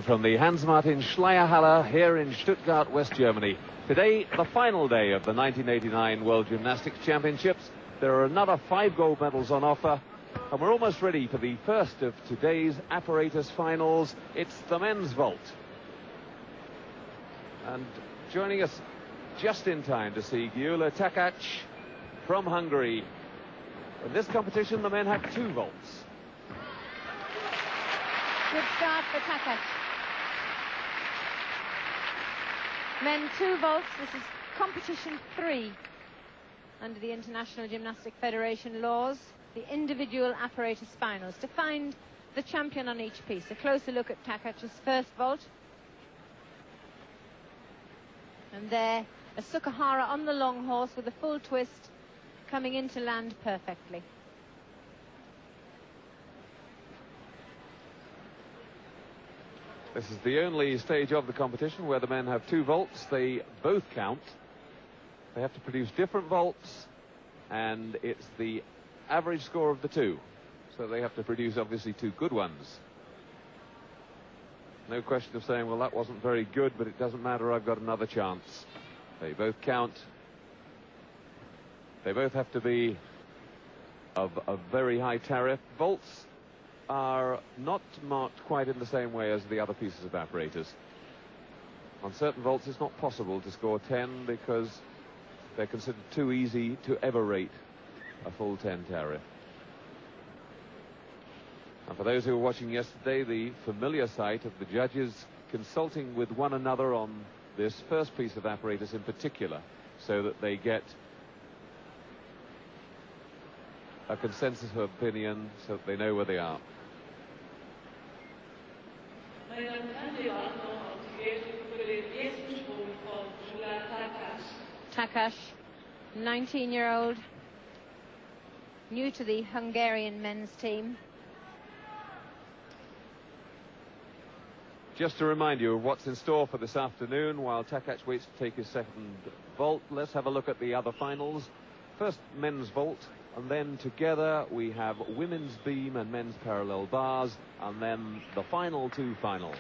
From the Hans-Martin Schleierhalle here in Stuttgart, West Germany. Today, the final day of the 1989 World Gymnastics Championships. There are another 5 gold medals on offer, and we're almost ready for the first of today's Apparatus finals. It's the men's vault. And joining us just in time to see Gyula Takac from Hungary. In this competition, the men have 2 vaults. Good start for Takac. Men 2 vaults. This is competition 3 under the International Gymnastic Federation laws. The individual apparatus finals to find the champion on each piece. A closer look at Takac's first vault. And there, a Sukahara on the long horse with a full twist, coming into land perfectly. This is the only stage of the competition where the men have 2 vaults. They both count. They have to produce different vaults, and it's the average score of the 2. So they have to produce, obviously, 2 good ones. No question of saying, well, that wasn't very good, but it doesn't matter, I've got another chance. They both count. They both have to be of a very high tariff. Vaults are not marked quite in the same way as the other pieces of apparatus. On certain vaults it's not possible to score 10 because they're considered too easy to ever rate a full 10 tariff. And for those who were watching yesterday, the familiar sight of the judges consulting with one another on this first piece of apparatus in particular, so that they get a consensus of opinion, so that they know where they are. Takac, 19-year-old, new to the Hungarian men's team. Just to remind you of what's in store for this afternoon, while Takac waits to take his second vault, let's have a look at the other finals. First, men's vault, and then together we have women's beam and men's parallel bars, and then the final 2 finals,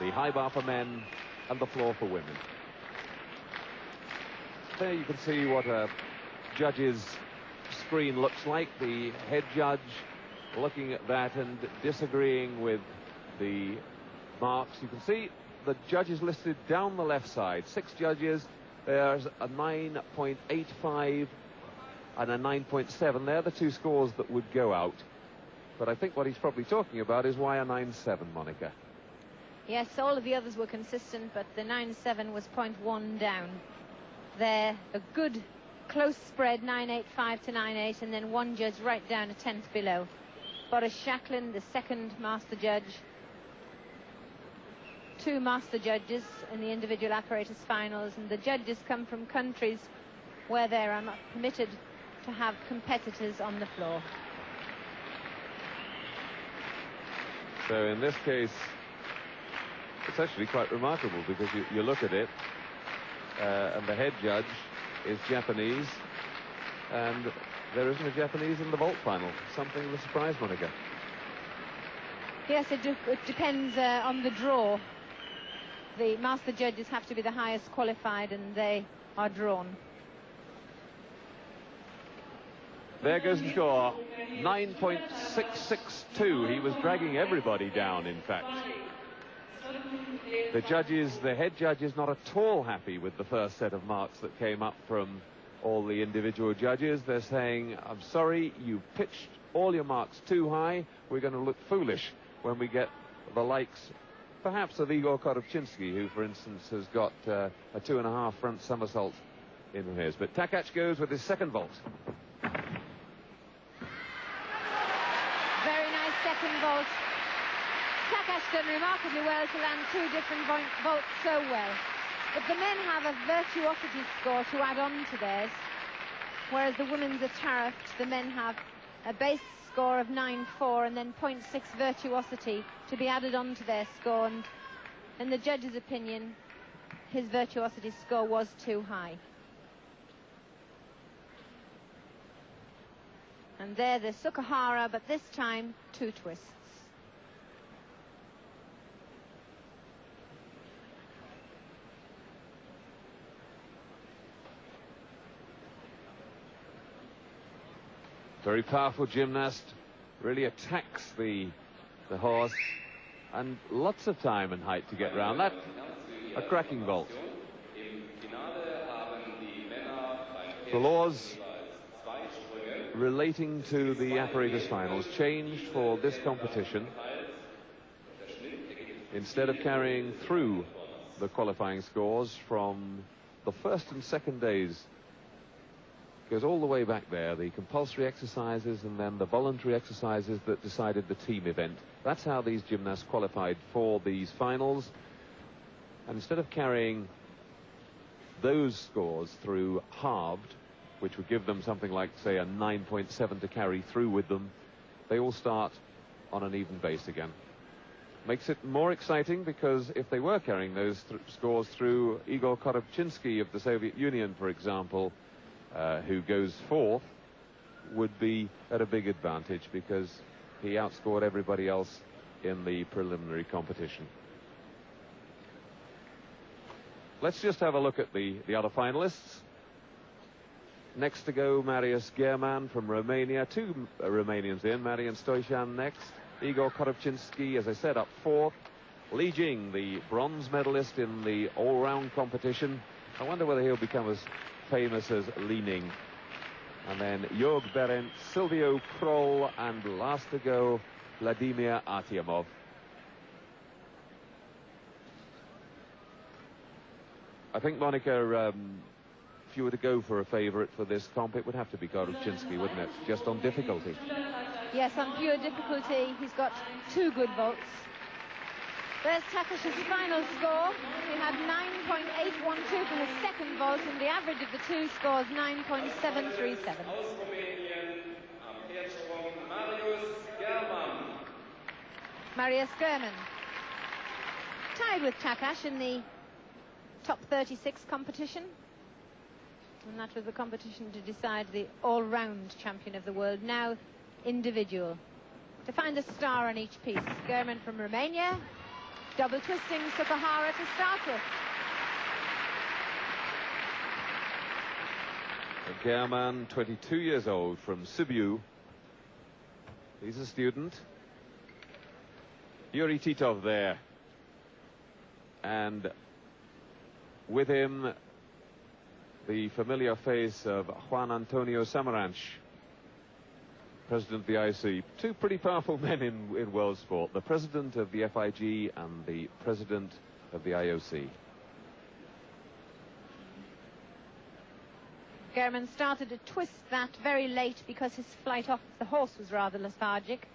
the high bar for men and the floor for women. There you can see what a judge's screen looks like. The head judge looking at that and disagreeing with the marks. You can see the judges listed down the left side. 6 judges. There's a 9.85 and a 9.7. They're the 2 scores that would go out. But I think what he's probably talking about is why a 9.7, Monica. Yes, all of the others were consistent, but the 9.7 was 0.1 down. There, a good close spread, 9.85 to 9.8, and then one judge right down a tenth below. Boris Shacklin, the second master judge. 2 master judges in the individual apparatus finals, and the judges come from countries where they are not permitted to have competitors on the floor. So in this case, it's actually quite remarkable, because you look at it, and the head judge is Japanese, and there isn't a Japanese in the vault final. Something of a surprise, Monica. Yes, it depends on the draw. The master judges have to be the highest qualified, and they are drawn. There goes the score, 9.662. He was dragging everybody down, in fact. The head judge is not at all happy with the first set of marks that came up from all the individual judges. They're saying, I'm sorry, you pitched all your marks too high. We're going to look foolish when we get the likes, perhaps, of Igor Korobczynski, who, for instance, has got a 2.5 front somersault in his. But Takac goes with his second vault. Very nice second vault. Takac done remarkably well to land 2 different vaults so well. But the men have a virtuosity score to add on to theirs, whereas the women's are tariffed. The men have a base score of 9.4 and then 0.6 virtuosity to be added on to their score, and in the judge's opinion, his virtuosity score was too high. And there the Sukahara, but this time 2 twists. Very powerful gymnast, really attacks the horse, and lots of time and height to get round that. A cracking vault. The laws relating to the apparatus finals changed for this competition. Instead of carrying through the qualifying scores from the first and second days, goes all the way back there, the compulsory exercises and then the voluntary exercises that decided the team event. That's how these gymnasts qualified for these finals. And instead of carrying those scores through halved, which would give them something like, say, a 9.7 to carry through with them, they all start on an even base again. Makes it more exciting, because if they were carrying those scores through, Igor Korobczynski of the Soviet Union, for example, who goes fourth, would be at a big advantage, because he outscored everybody else in the preliminary competition. Let's just have a look at the other finalists. Next to go, Marius German from Romania. Two Romanians in, Marian Stoican next. Igor Korobczynski, as I said, up fourth. Li Jing, the bronze medalist in the all-round competition. I wonder whether he'll become as famous as Li Ning. And then Jörg Berendt, Silvio Kroll, and last to go, Vladimir Artyomov. I think, Monica, if you were to go for a favourite for this comp, it would have to be Korobczynski, wouldn't it? Just on difficulty. Yes, on pure difficulty, he's got two good vaults. There's Takash's final score. He had 9.812 for his second vault, and the average of the two scores 9.737. Marius German tied with Takash in the top 36 competition, and that was the competition to decide the all-round champion of the world. Now individual, to find a star on each piece. German from Romania, double twisting Sukahara to start with. German, 22 years old, from Sibiu. He's a student. Yuri Titov there, and with him the familiar face of Juan Antonio Samaranch, president of the IOC. Two pretty powerful men in world sport, the president of the FIG and the president of the IOC. German started to twist that very late because his flight off the horse was rather lethargic,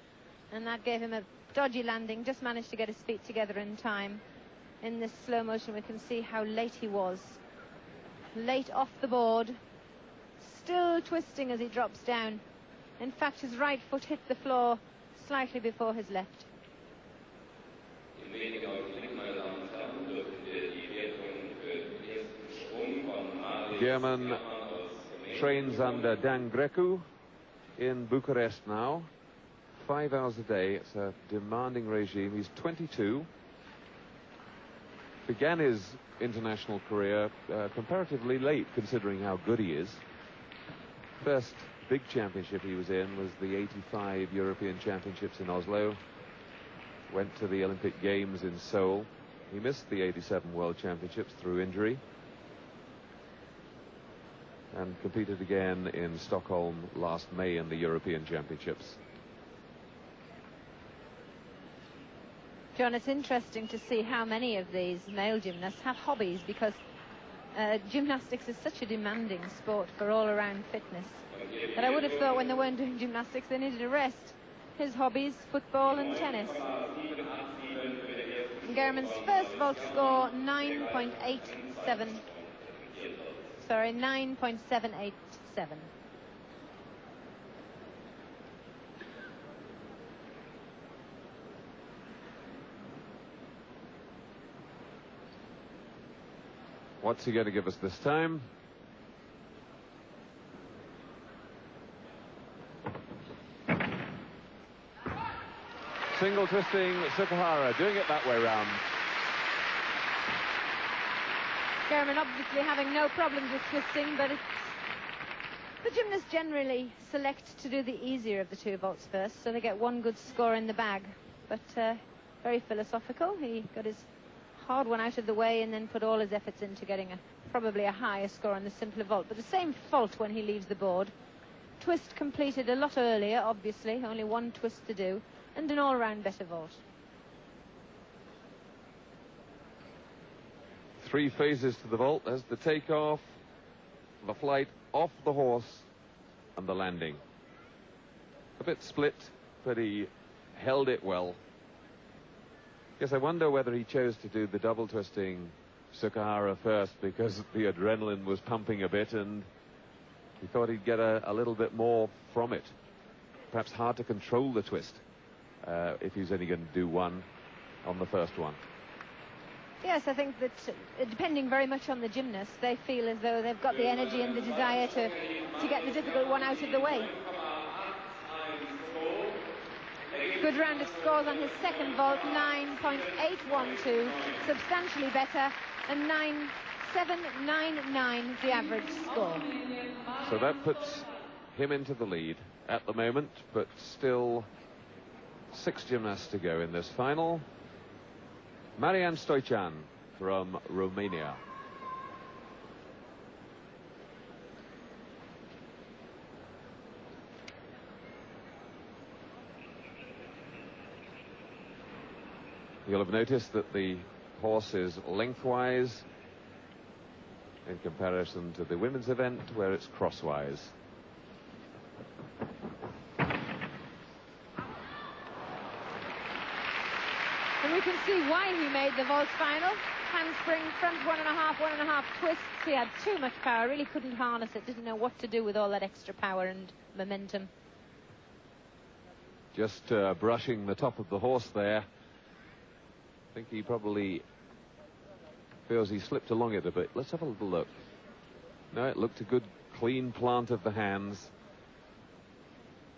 and that gave him a dodgy landing. Just managed to get his feet together in time. In this slow motion we can see how late he was. Late off the board, still twisting as he drops down. In fact, his right foot hit the floor slightly before his left. German trains under Dan Grecu in Bucharest now. 5 hours a day. It's a demanding regime. He's 22. Began his international career comparatively late, considering how good he is. First big championship he was in was the 85 European Championships in Oslo. Went to the Olympic Games in Seoul. He missed the 87 World Championships through injury, and competed again in Stockholm last May in the European Championships. John, it's interesting to see how many of these male gymnasts have hobbies, because gymnastics is such a demanding sport for all-around fitness that I would have thought when they weren't doing gymnastics they needed a rest. His hobbies, football and tennis. German's first vault score, 9.787. What's he going to give us this time? Single twisting Sukahara, doing it that way round. German obviously having no problems with twisting, but The gymnasts generally select to do the easier of the two vaults first, so they get one good score in the bag. But very philosophical. He got his hard one out of the way and then put all his efforts into getting probably a higher score on the simpler vault. But the same fault when he leaves the board. Twist completed a lot earlier, obviously, only one twist to do, and an all-round better vault. 3 phases to the vault. There's the takeoff, the flight off the horse, and the landing. A bit split, but he held it well. Yes, I wonder whether he chose to do the double twisting Sukahara first because the adrenaline was pumping a bit and he thought he'd get a little bit more from it. Perhaps hard to control the twist if he's only going to do one on the first one. Yes, I think that depending very much on the gymnast, they feel as though they've got the energy and the desire to get the difficult one out of the way. Good round of scores on his second vault, 9.812, substantially better, and 9.799 the average score. So that puts him into the lead at the moment, but still 6 gymnasts to go in this final. Marian Stoican from Romania. You'll have noticed that the horse is lengthwise in comparison to the women's event where it's crosswise. And we can see why he made the vault final. Handspring, front 1.5 twists. He had too much power, really couldn't harness it, didn't know what to do with all that extra power and momentum. Just brushing the top of the horse there. I think he probably feels he slipped along it a bit. Let's have a little look. No, it looked a good clean plant of the hands.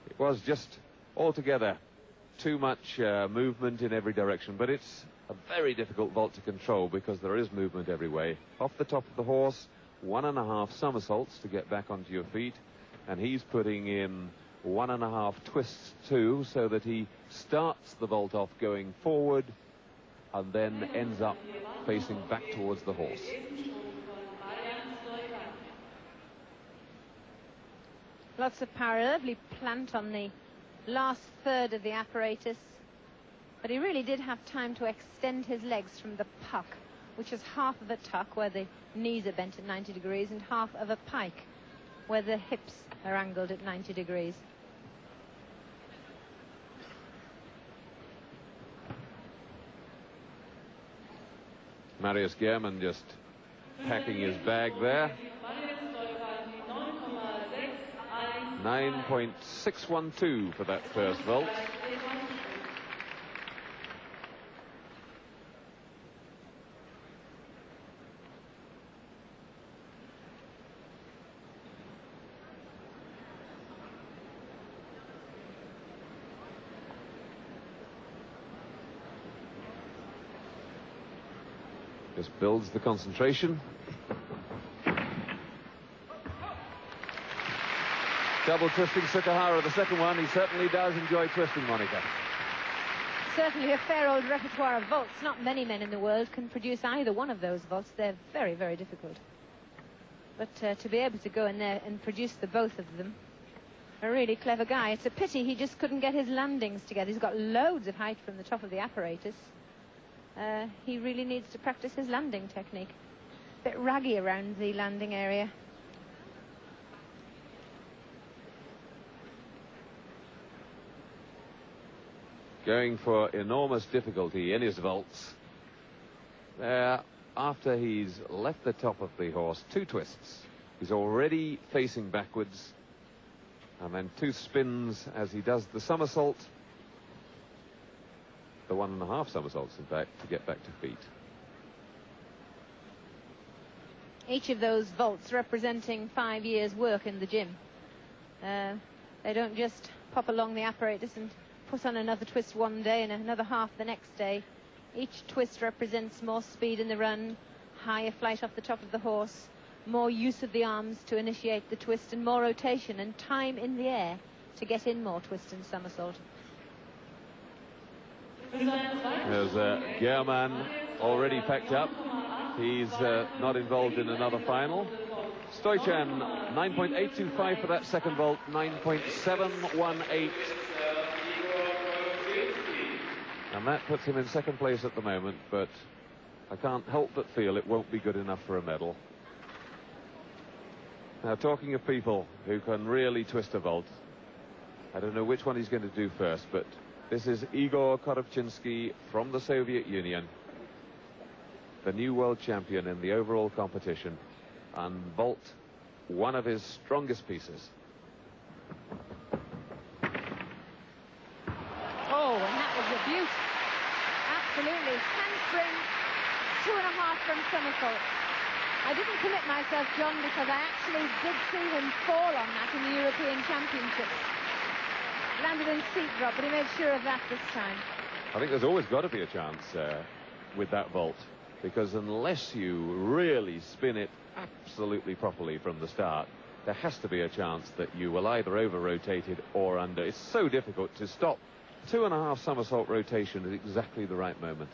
It was just altogether too much movement in every direction, but it's a very difficult vault to control because there is movement every way. Off the top of the horse, 1.5 somersaults to get back onto your feet, and he's putting in 1.5 twists too, so that he starts the vault off going forward and then ends up facing back towards the horse. Lots of power, lovely plant on the last third of the apparatus, but he really did have time to extend his legs from the puck, which is half of a tuck where the knees are bent at 90 degrees and half of a pike where the hips are angled at 90 degrees. Marius Gehrmann just packing his bag there. 9.612 for that first vault. Just builds the concentration. Double twisting Sukahara, the second one. He certainly does enjoy twisting, Monica. Certainly a fair old repertoire of vaults. Not many men in the world can produce either one of those vaults. They're very, very difficult. But to be able to go in there and produce the both of them, a really clever guy. It's a pity he just couldn't get his landings together. He's got loads of height from the top of the apparatus. He really needs to practice his landing technique. A bit raggy around the landing area. Going for enormous difficulty in his vaults. After he's left the top of the horse, 2 twists. He's already facing backwards. And then 2 spins as he does the somersault. The 1.5 somersaults, in fact, to get back to feet. Each of those vaults representing 5 years' work in the gym. They don't just pop along the apparatus and put on another twist one day and another half the next day. Each twist represents more speed in the run, higher flight off the top of the horse, more use of the arms to initiate the twist and more rotation and time in the air to get in more twist and somersault. There's Gehrmann already packed up. He's not involved in another final. Stoichan, 9.825 for that second vault, 9.718. And that puts him in second place at the moment, but I can't help but feel it won't be good enough for a medal. Now, talking of people who can really twist a vault, I don't know which one he's going to do first, but this is Igor Korobchinsky from the Soviet Union, the new world champion in the overall competition, and vault, one of his strongest pieces. Oh, and that was a beaut. Absolutely. Handspring, 2.5 from somersault. I didn't commit myself, John, because I actually did see him fall on that in the European Championships. Landed in seat drop, but he made sure of that this time. I think there's always got to be a chance with that vault, because unless you really spin it absolutely properly from the start, there has to be a chance that you will either over-rotate it or under. It's so difficult to stop 2.5 somersault rotation at exactly the right moment.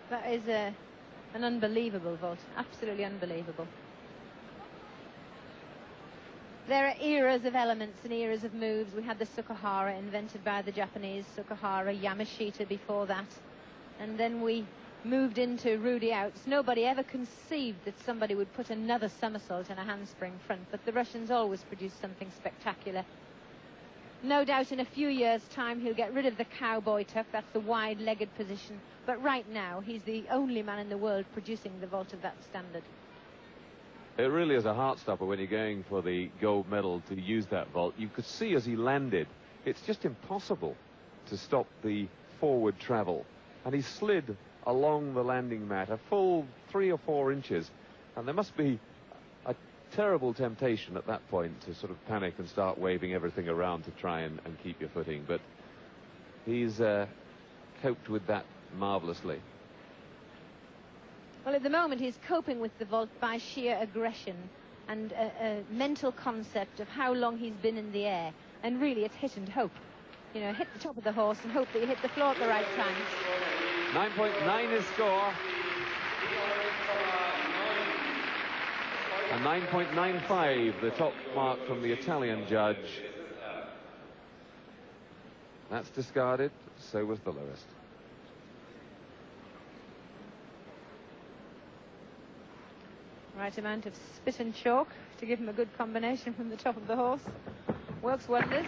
That is an unbelievable vault, absolutely unbelievable. There are eras of elements and eras of moves. We had the Sukahara invented by the Japanese, Sukahara, Yamashita before that. And then we moved into Rudy outs. Nobody ever conceived that somebody would put another somersault in a handspring front, but the Russians always produced something spectacular. No doubt in a few years' time he'll get rid of the cowboy tuck, that's the wide-legged position. But right now he's the only man in the world producing the vault of that standard. It really is a heart-stopper when you're going for the gold medal to use that vault. You could see as he landed, it's just impossible to stop the forward travel. And he slid along the landing mat a full 3 or 4 inches. And there must be a terrible temptation at that point to sort of panic and start waving everything around to try and keep your footing. But he's coped with that marvelously. Well, at the moment he's coping with the vault by sheer aggression and a mental concept of how long he's been in the air. And really it's hit and hope. You know, hit the top of the horse and hope that you hit the floor at the right time. 9.9 is score. And 9.95, the top mark from the Italian judge. That's discarded, so was the lowest. Right amount of spit and chalk to give him a good combination from the top of the horse. Works wonders.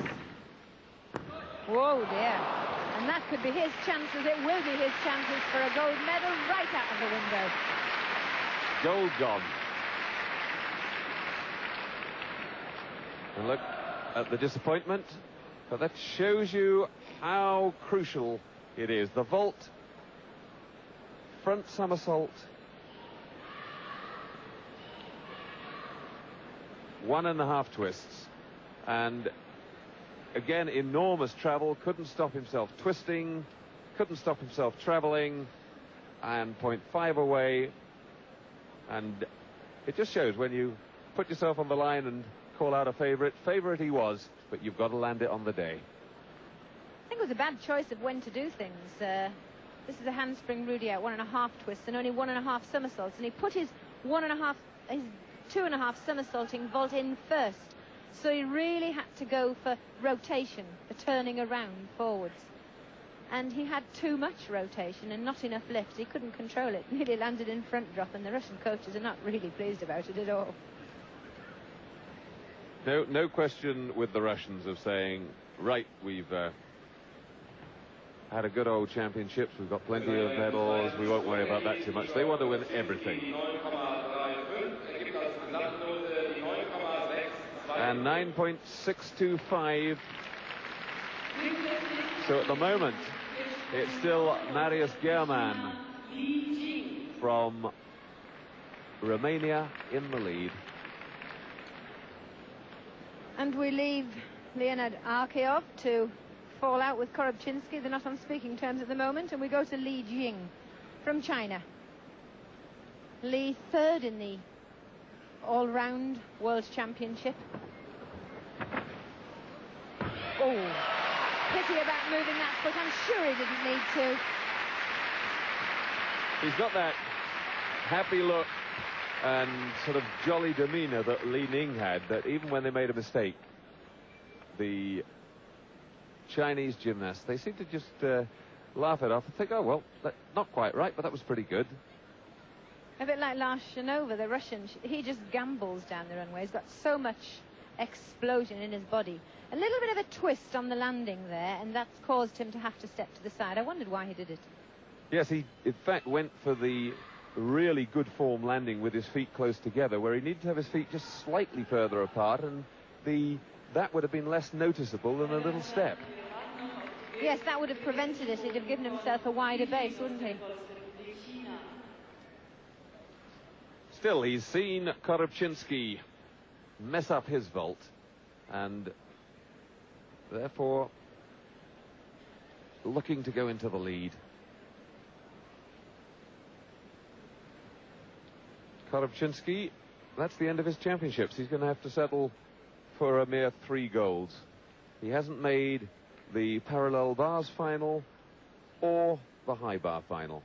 Whoa, dear. And that could be his chances. It will be his chances for a gold medal right out of the window. Gold gone. And look at the disappointment. But that shows you how crucial it is. The vault, front somersault, 1.5 twists, and again enormous travel. Couldn't stop himself twisting, couldn't stop himself traveling, and 0.5 away. And it just shows when you put yourself on the line and call out a favorite he was, but you've got to land it on the day. I think it was a bad choice of when to do things. This is a handspring Rudy out, 1.5 twists and only 1.5 somersaults, and he put his 2.5 somersaulting vault in first. So he really had to go for rotation, for turning around forwards. And he had too much rotation and not enough lift. He couldn't control it. Nearly landed in front drop, and the Russian coaches are not really pleased about it at all. No question with the Russians of saying, right, we've had a good old championships, we've got plenty of medals, we won't worry about that too much. They want to win everything. And 9.625. So at the moment, it's still Marius Gehrmann from Romania in the lead. And we leave Leonid Arkeov to fall out with Korobchinsky. They're not on speaking terms at the moment. And we go to Li Jing from China. Li third in the all-round World Championship. Oh, pity about moving that foot. I'm sure he didn't need to. He's got that happy look and sort of jolly demeanor that Li Ning had, that even when they made a mistake, the Chinese gymnasts, they seem to just laugh it off and think, oh, well, not quite right, but that was pretty good. A bit like Lars Shanova, the Russian. He just gambles down the runway. He's got so much explosion in his body. A little bit of a twist on the landing there, and that's caused him to have to step to the side. I wondered why he did it. Yes, he in fact went for the really good form landing with his feet close together, where he needed to have his feet just slightly further apart, and that would have been less noticeable than a little step. Yes, that would have prevented it. He'd have given himself a wider base, wouldn't he? Still, he's seen Korobczynski mess up his vault, and therefore looking to go into the lead. Korobczynski, that's the end of his championships. He's going to have to settle for a mere 3 golds. He hasn't made the parallel bars final or the high bar final.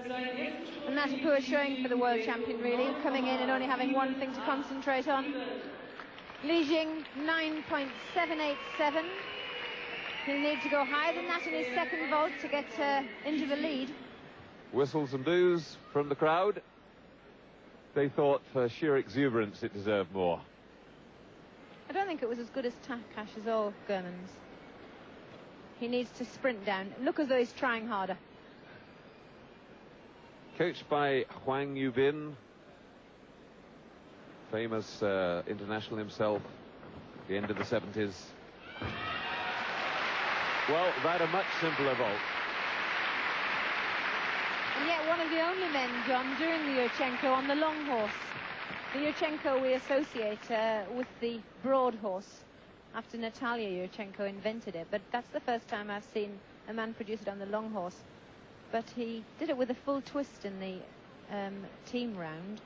And that's a poor showing for the world champion, really, coming in and only having one thing to concentrate on. Li Jing, 9.787. He'll need to go higher than that in his second vault to get into the lead. Whistles and boos from the crowd. They thought for sheer exuberance it deserved more. I don't think it was as good as Takash's or German's. He needs to sprint down. Look as though he's trying harder. Coached by Huang Yubin, famous international himself, the end of the 70s. Well, that a much simpler vault. And yet one of the only men, John, doing the Yurchenko on the long horse. The Yurchenko we associate with the broad horse, after Natalia Yurchenko invented it. But that's the first time I've seen a man produce it on the long horse. But he did it with a full twist in the team round.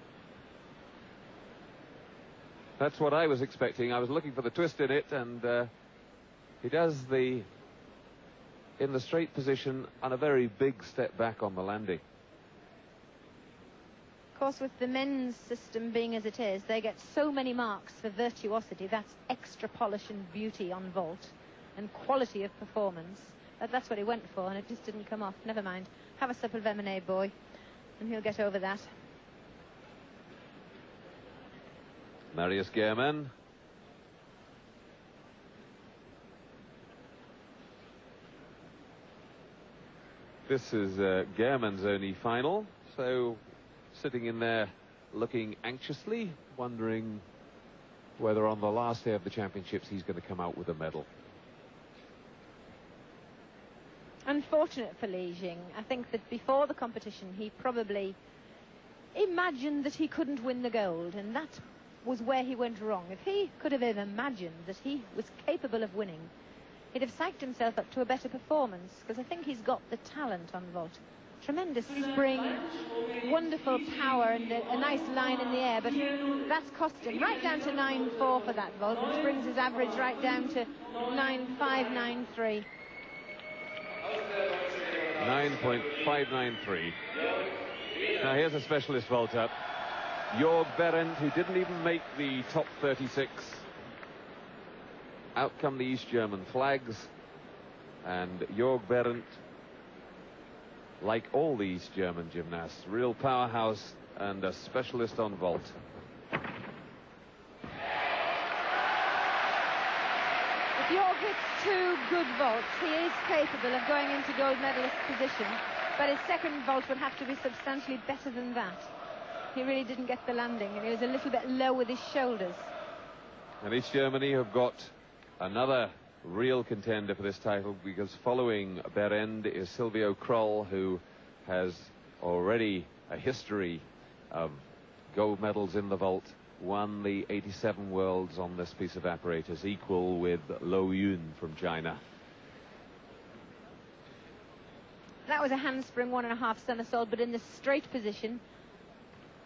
That's what I was expecting. I was looking for the twist in it, and he does in the straight position on a very big step back on the landing. Of course, with the men's system being as it is, they get so many marks for virtuosity. That's extra polish and beauty on vault, and quality of performance. That's what he went for, and it just didn't come off. Never mind. Have a sip of lemonade, boy, and he'll get over that. Marius German. This is German's only final, so sitting in there looking anxiously, wondering whether on the last day of the championships he's going to come out with a medal. Unfortunate for Li Jing. I think that before the competition he probably imagined that he couldn't win the gold, and that was where he went wrong. If he could have imagined that he was capable of winning, he'd have psyched himself up to a better performance, because I think he's got the talent on vault. Tremendous spring, wonderful power, and a nice line in the air, but that's cost him right down to 9.4 for that vault, which brings his average right down to 9.593. 9.593. Now here's a specialist vault up. Jörg Berendt, who didn't even make the top 36. Out come the East German flags, and Jörg Berendt, like all the East German gymnasts, real powerhouse and a specialist on vault. If Jörg hits 2 good vaults, he is capable of going into gold medalist position, but his second vault would have to be substantially better than that. He really didn't get the landing, and he was a little bit low with his shoulders. And East Germany have got another real contender for this title, because following Berendt is Silvio Kroll, who has already a history of gold medals in the vault, won the 87 worlds on this piece of apparatus, equal with Lo Yun from China. That was a handspring 1.5 somersault, but in the straight position,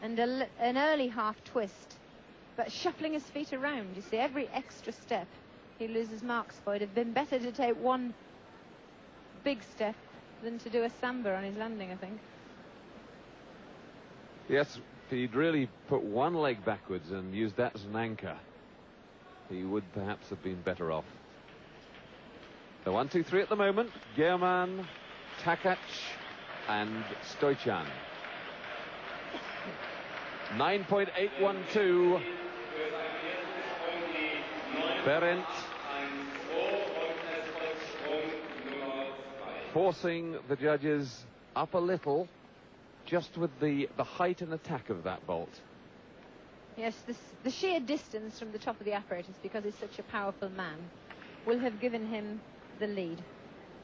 and an early half twist, but shuffling his feet around. You see, every extra step he loses marks for. It'd have been better to take one big step than to do a samba on his landing, I think. Yes, if he'd really put one leg backwards and used that as an anchor, he would perhaps have been better off. The 1, 2, 3 at the moment: German, Takac and Stoichan. 9.812. Berendt forcing the judges up a little, just with the height and attack of that vault. Yes, the sheer distance from the top of the apparatus, because he's such a powerful man, will have given him the lead,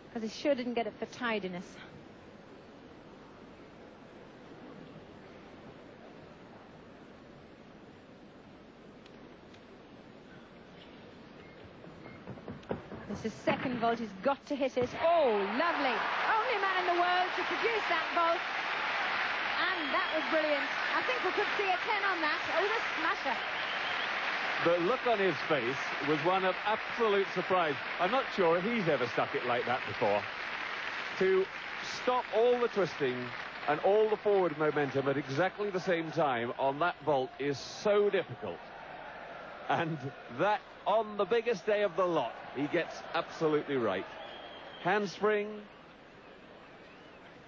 because he sure didn't get it for tidiness. This is second vault. He's got to hit it. Oh, lovely. Only man in the world to produce that vault. And that was brilliant. I think we could see a 10 on that. Oh, the smasher. The look on his face was one of absolute surprise. I'm not sure he's ever stuck it like that before. To stop all the twisting and all the forward momentum at exactly the same time on that vault is so difficult. And that, on the biggest day of the lot, he gets absolutely right. Handspring,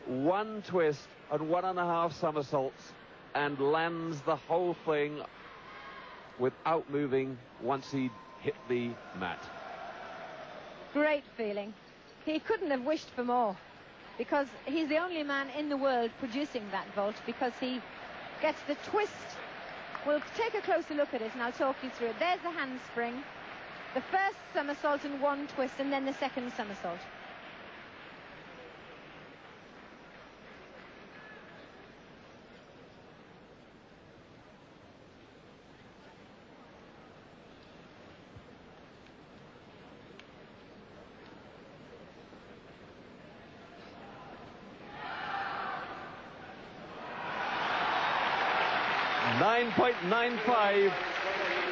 one twist and 1.5 somersaults, and lands the whole thing without moving once he'd hit the mat. Great feeling. He couldn't have wished for more, because he's the only man in the world producing that vault, because he gets the twist. We'll take a closer look at it and I'll talk you through it. There's the handspring, the first somersault and one twist, and then the second somersault. .95.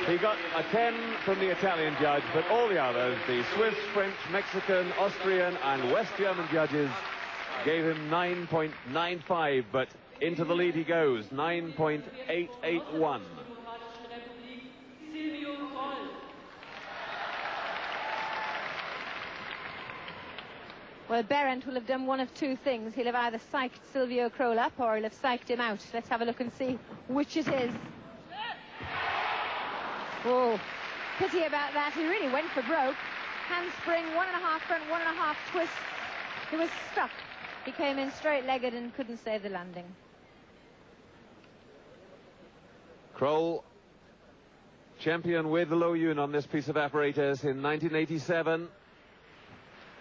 He got a 10 from the Italian judge, but all the others, the Swiss, French, Mexican, Austrian and West German judges, gave him 9.95, but into the lead he goes. 9.881. Well, Berendt will have done one of two things. He'll have either psyched Silvio Kroll up or he'll have psyched him out. Let's have a look and see which it is. Oh, pity about that. He really went for broke. Handspring, 1.5 front, 1.5 twist. He was stuck. He came in straight-legged and couldn't save the landing. Kroll, champion with the Low Yun on this piece of apparatus in 1987.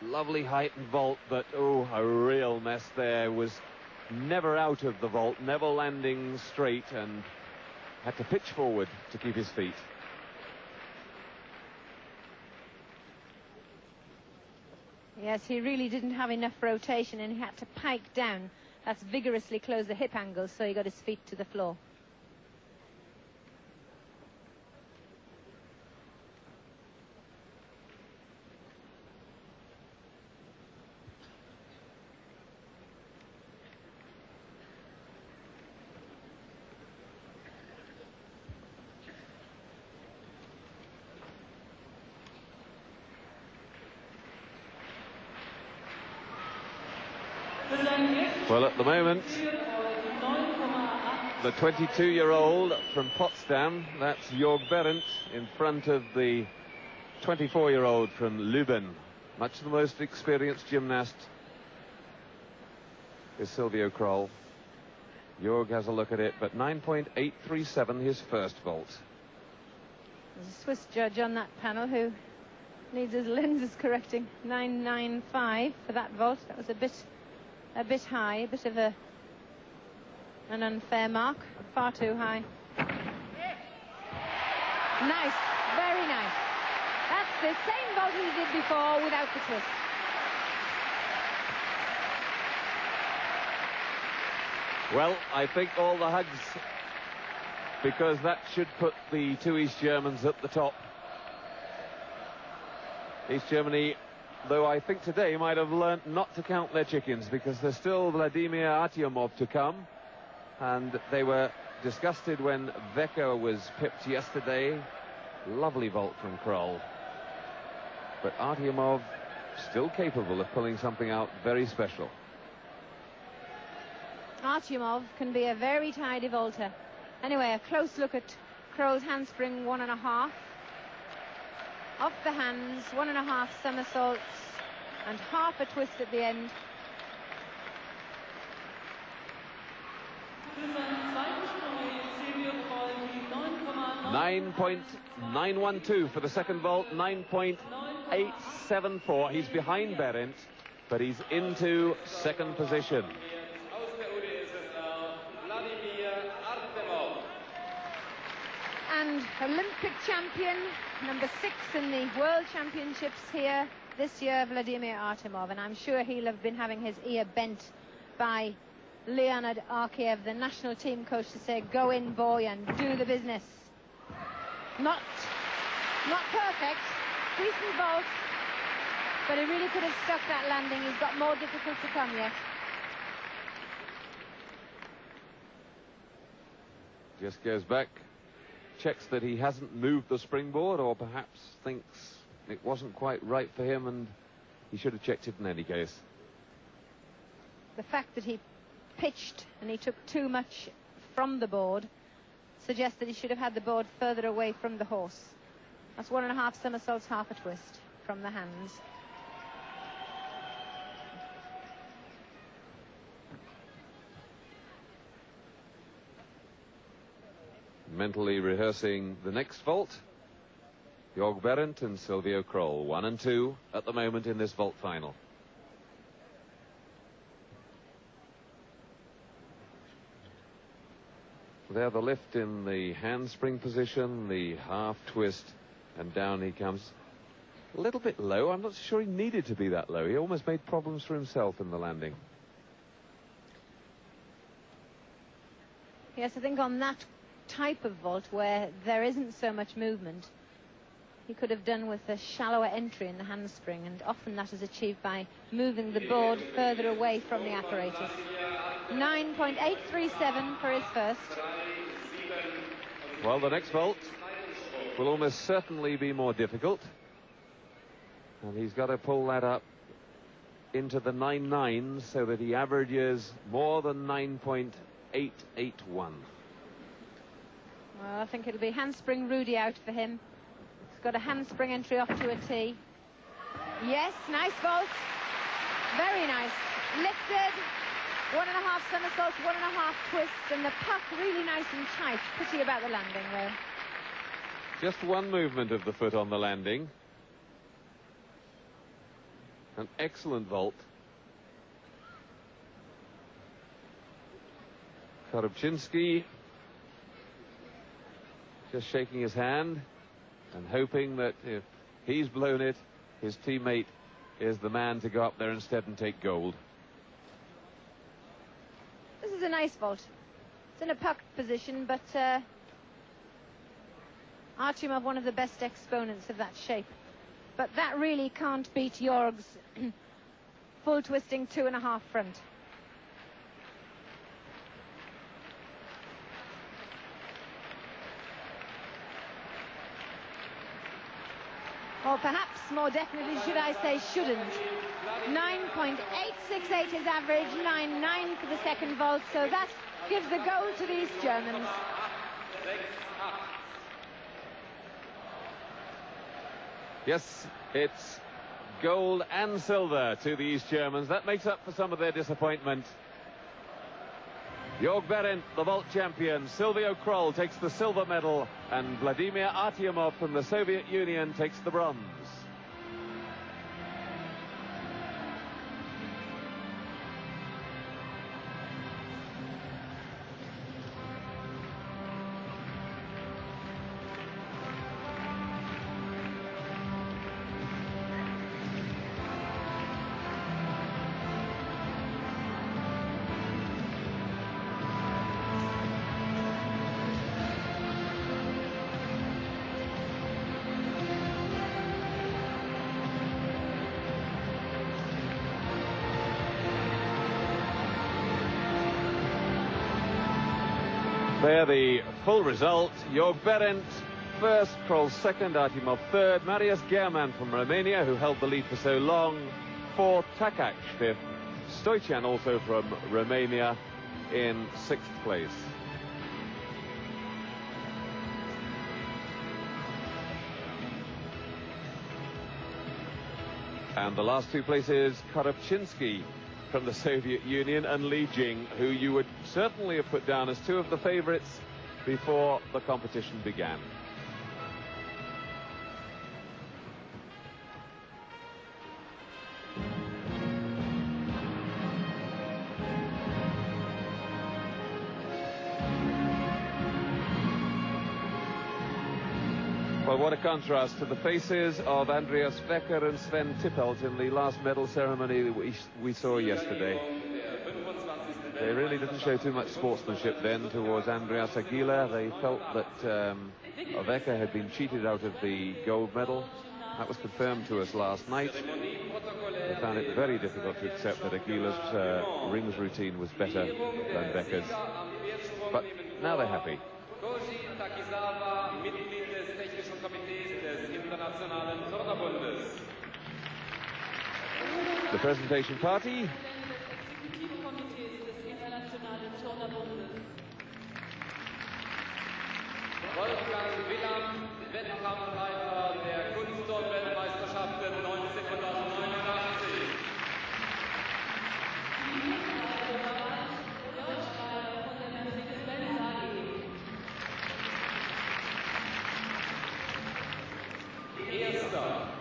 Lovely height and vault, but oh, a real mess there. Was never out of the vault, never landing straight, and had to pitch forward to keep his feet. Yes, he really didn't have enough rotation and he had to pike down. That's vigorously close the hip angle, so he got his feet to the floor. Well, at the moment, the 22-year-old from Potsdam, that's Jörg Berendt, in front of the 24-year-old from Lüben. Much the most experienced gymnast is Silvio Kroll. Jörg has a look at it, but 9.837 his first vault. There's a Swiss judge on that panel who needs his lenses correcting. 9.95 for that vault. That was a bit high, a bit of an unfair mark, far too high. Nice, very nice. That's the same vault he did before without the twist. Well, I think all the hugs because that should put the two East Germans at the top. East Germany, though, I think today might have learnt not to count their chickens, because there's still Vladimir Artyomov to come, and they were disgusted when Veka was pipped yesterday. Lovely vault from Kroll, but Artyomov still capable of pulling something out very special. Artyomov can be a very tidy vaulter. Anyway, a close look at Kroll's handspring 1.5. Off the hands, 1.5 somersaults and half a twist at the end. 9.912 for the second vault, 9.874. He's behind Berendt, but he's into second position. And Olympic champion, number 6 in the World Championships here this year, Vladimir Artyomov. And I'm sure he'll have been having his ear bent by Leonid Arkiev, the national team coach, to say, go in, boy, and do the business. Not perfect, decent vault, but he really could have stuck that landing. He's got more difficult to come yet. Just goes back, checks that he hasn't moved the springboard, or perhaps thinks it wasn't quite right for him and he should have checked it in any case. The fact that he pitched and he took too much from the board suggests that he should have had the board further away from the horse. That's 1.5 somersaults, half a twist from the hands. Mentally rehearsing the next vault, Jörg Berendt and Silvio Kroll, 1 and 2 at the moment in this vault final. There, the lift in the handspring position, the half twist, and down he comes. A little bit low. I'm not sure he needed to be that low. He almost made problems for himself in the landing. Yes, I think on that type of vault where there isn't so much movement, he could have done with a shallower entry in the handspring, and often that is achieved by moving the board further away from the apparatus. 9.837 for his first. Well, the next vault will almost certainly be more difficult, and he's got to pull that up into the 9.9 so that he averages more than 9.881. Well, I think it'll be handspring Rudy out for him. He's got a handspring entry off to a tee. Yes, nice vault. Very nice. Lifted. 1.5 somersaults, 1.5 twists, and the puck really nice and tight. Pretty about the landing, though. Just one movement of the foot on the landing. An excellent vault. Korobczynski just shaking his hand and hoping that if he's blown it, his teammate is the man to go up there instead and take gold. This is a nice vault. It's in a puck position, but Artyomov, one of the best exponents of that shape. But that really can't beat Jörg's full twisting 2.5 front. Or perhaps more definitely, should I say, shouldn't. 9.868 his average, 9.9 for the second vault, so that gives the gold to these Germans. Yes, it's gold and silver to the East Germans. That makes up for some of their disappointment. Jörg Berendt, the vault champion. Silvio Kroll takes the silver medal, and Vladimir Artyomov from the Soviet Union takes the bronze. There the full result. Jörg Berendt first, Kroll second, Artimov third, Marius German from Romania, who held the lead for so long, fourth, Takac fifth, Stoican also from Romania in sixth place. And the last two places, Korobczynski from the Soviet Union and Li Jing, who you would certainly have put down as two of the favorites before the competition began. Well, what a contrast to the faces of Andreas Wecker and Sven Tippelt in the last medal ceremony that we saw yesterday. They really didn't show too much sportsmanship then towards Andreas Aguilar. They felt that Wecker had been cheated out of the gold medal. That was confirmed to us last night. They found it very difficult to accept that Aguilar's rings routine was better than Wecker's. But now they're happy. The presentation party. Wolfgang Willam, Wettkampfleiter der Kunstturm-Weltmeisterschaften 1989. Erster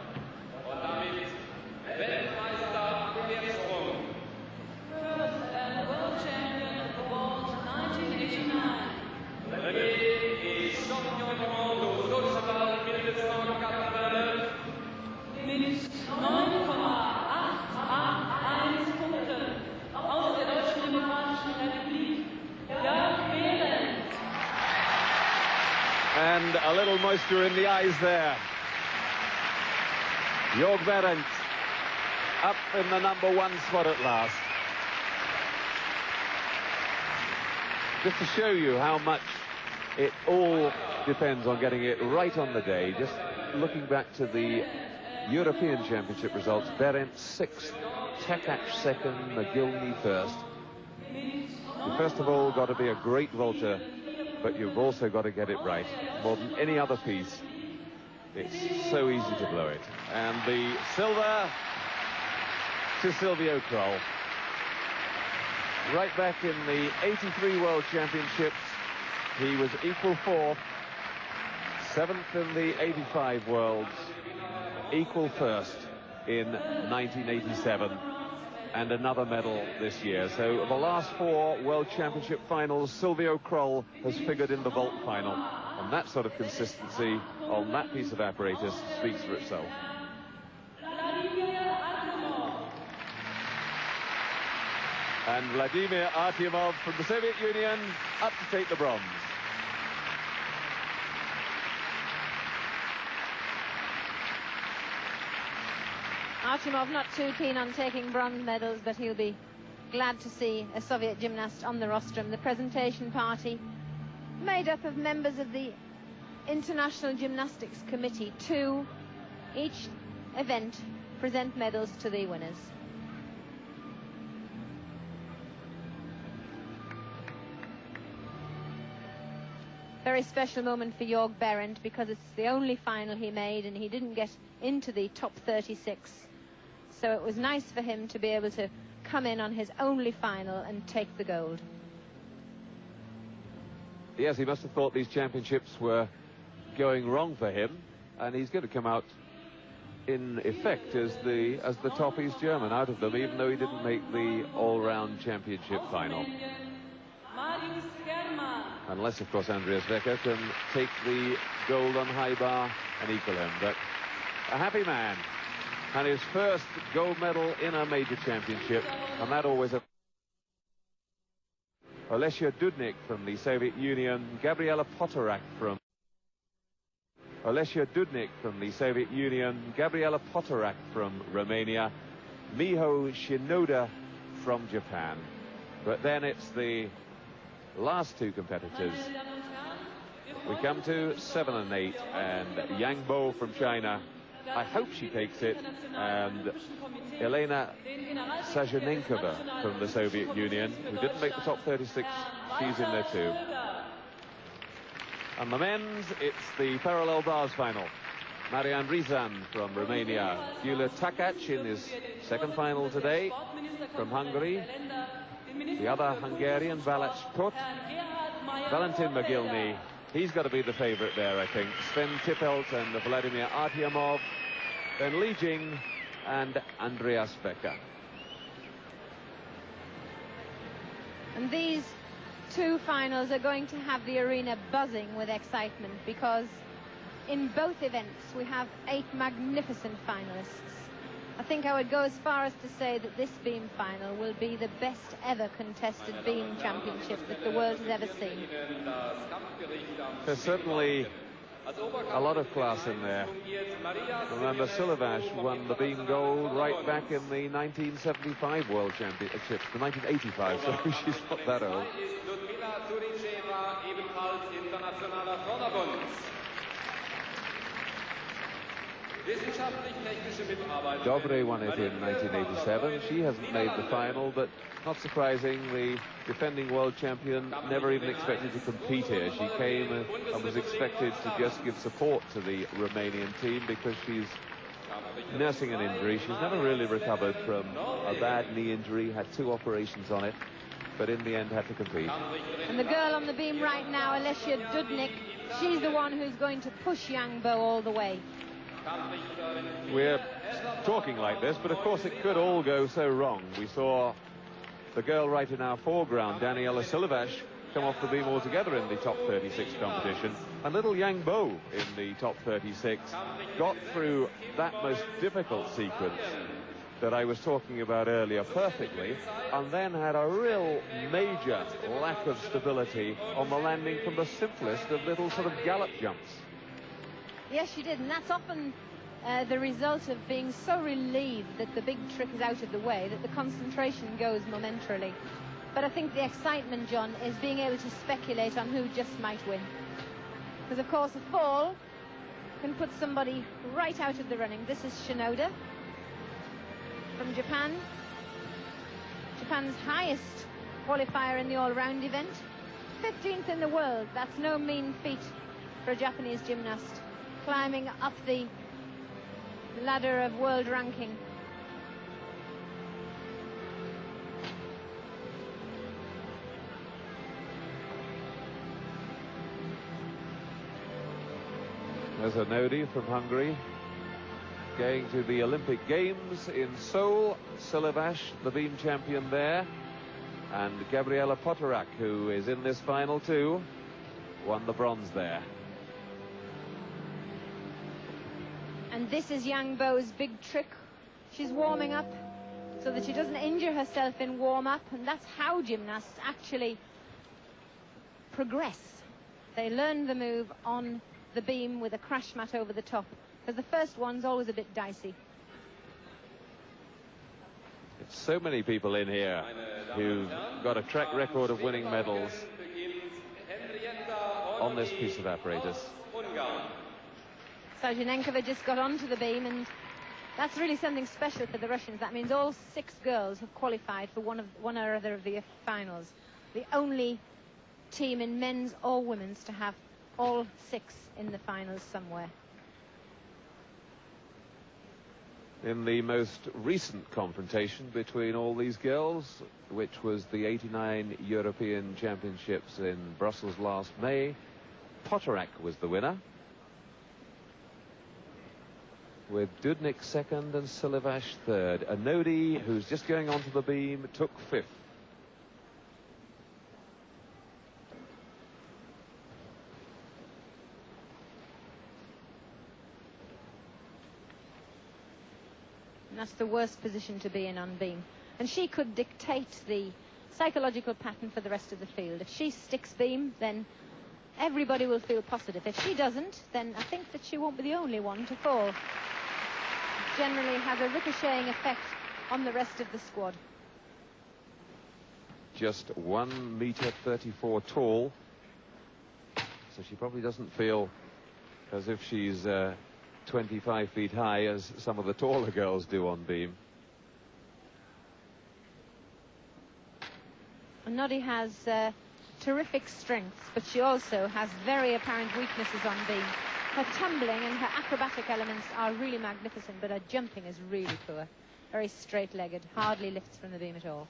und damit Weltmeister im Quersprung. First and world champion of the world 1989. René champion du monde au cheval 1989 mit 9,881 Punkten aus der Deutschen Demokratischen Republik. Jörg Berendt. And a little moisture in the eyes there. Jörg Berendt up in the #1 spot at last. Just to show you how much it all depends on getting it right on the day. Just looking back to the European Championship results, Berendt 6th, Takac 2nd, McGillney 1st. You first of all got to be a great vaulter, but you've also got to get it right. More than any other piece, it's so easy to blow it. And the silver to Silvio Kroll. Right back in the '83 World Championships, he was equal fourth, 7th in the '85 Worlds, equal first in 1987, and another medal this year. So the last 4 World Championship finals, Silvio Kroll has figured in the vault final. And that sort of consistency on that piece of apparatus speaks for itself. And Vladimir Artyomov from the Soviet Union up to take the bronze. Artyomov not too keen on taking bronze medals, but he'll be glad to see a Soviet gymnast on the rostrum. The presentation party made up of members of the International Gymnastics Committee. 2 each event present medals to the winners. Very special moment for Jörg Berendt because it's the only final he made and he didn't get into the top 36. So it was nice for him to be able to come in on his only final and take the gold. Yes, he must have thought these championships were going wrong for him, and he's going to come out in effect as the top East German out of them, even though he didn't make the all-round championship final. Unless, of course, Andreas Wecker can take the gold on high bar and equal him. But a happy man, and his first gold medal in a major championship, and that always a... Olesya Dudnik from the Soviet Union, Gabriela Potorak from... Olesya Dudnik from the Soviet Union, Gabriela Potorak from Romania, Miho Shinoda from Japan. But then it's the last two competitors. We come to 7 and 8, and Yang Bo from China. I hope she takes it, and Elena Sajanenkova from the Soviet Union, who didn't make the top 36, she's in there too. And the men's, it's the parallel bars final. Marian Rizan from Romania, Gyula Takac in his second final today from Hungary. The other Hungarian, Valac Put. Valentin Mogilny, he's got to be the favourite there, I think. Sven Tippelt and Vladimir Artyomov. Then Li Jing and Andreas Becker. And these two finals are going to have the arena buzzing with excitement, because in both events we have 8 magnificent finalists. I think I would go as far as to say that this beam final will be the best ever contested beam championship that the world has ever seen. There's certainly a lot of class in there. Remember, Silevash won the beam gold right back in the 1975 World Championships, the 1985, so she's not that old. Dobre won it in 1987. She hasn't made the final, but not surprising, the defending world champion never even expected to compete here. She came and was expected to just give support to the Romanian team because she's nursing an injury. She's never really recovered from a bad knee injury, had 2 operations on it, but in the end had to compete. And the girl on the beam right now, Alessia Dudnik, she's the one who's going to push Yang Bo all the way. We're talking like this, but of course it could all go so wrong. We saw the girl right in our foreground, Daniela Silevash, come off the beam altogether in the top 36 competition. And little Yang Bo in the top 36 got through that most difficult sequence that I was talking about earlier perfectly, and then had a real major lack of stability on the landing from the simplest of little sort of gallop jumps. Yes, she did, and that's often the result of being so relieved that the big trick is out of the way that the concentration goes momentarily. But I think the excitement, John, is being able to speculate on who just might win. Because, of course, a fall can put somebody right out of the running. This is Shinoda from Japan. Japan's highest qualifier in the all-round event. 15th in the world. That's no mean feat for a Japanese gymnast, climbing up the ladder of world ranking. There's a Nodi from Hungary going to the Olympic Games in Seoul. Silevash, the beam champion there, and Gabriela Potorak, who is in this final too, won the bronze there. And this is Yang Bo's big trick. She's warming up so that she doesn't injure herself in warm-up, and that's how gymnasts actually progress. They learn the move on the beam with a crash mat over the top, because the first one's always a bit dicey. It's so many people in here who've got a track record of winning medals on this piece of apparatus. Sajanenkova just got onto the beam, and that's really something special for the Russians. That means all 6 girls have qualified for one or other of the finals. The only team in men's or women's to have all 6 in the finals somewhere. In the most recent confrontation between all these girls, which was the '89 European Championships in Brussels last May, Potorak was the winner, with Dudnik second and Silevash third. Nodi, who's just going onto the beam, took 5th. And that's the worst position to be in on beam. And she could dictate the psychological pattern for the rest of the field. If she sticks beam, then everybody will feel positive. If she doesn't, then I think that she won't be the only one to fall. It generally has a ricocheting effect on the rest of the squad. just 1 meter 34 tall. So she probably doesn't feel as if she's 25 feet high as some of the taller girls do on beam. Noddy has terrific strengths, but she also has very apparent weaknesses on beam. Her tumbling and her acrobatic elements are really magnificent, but her jumping is really poor. Very straight-legged, hardly lifts from the beam at all.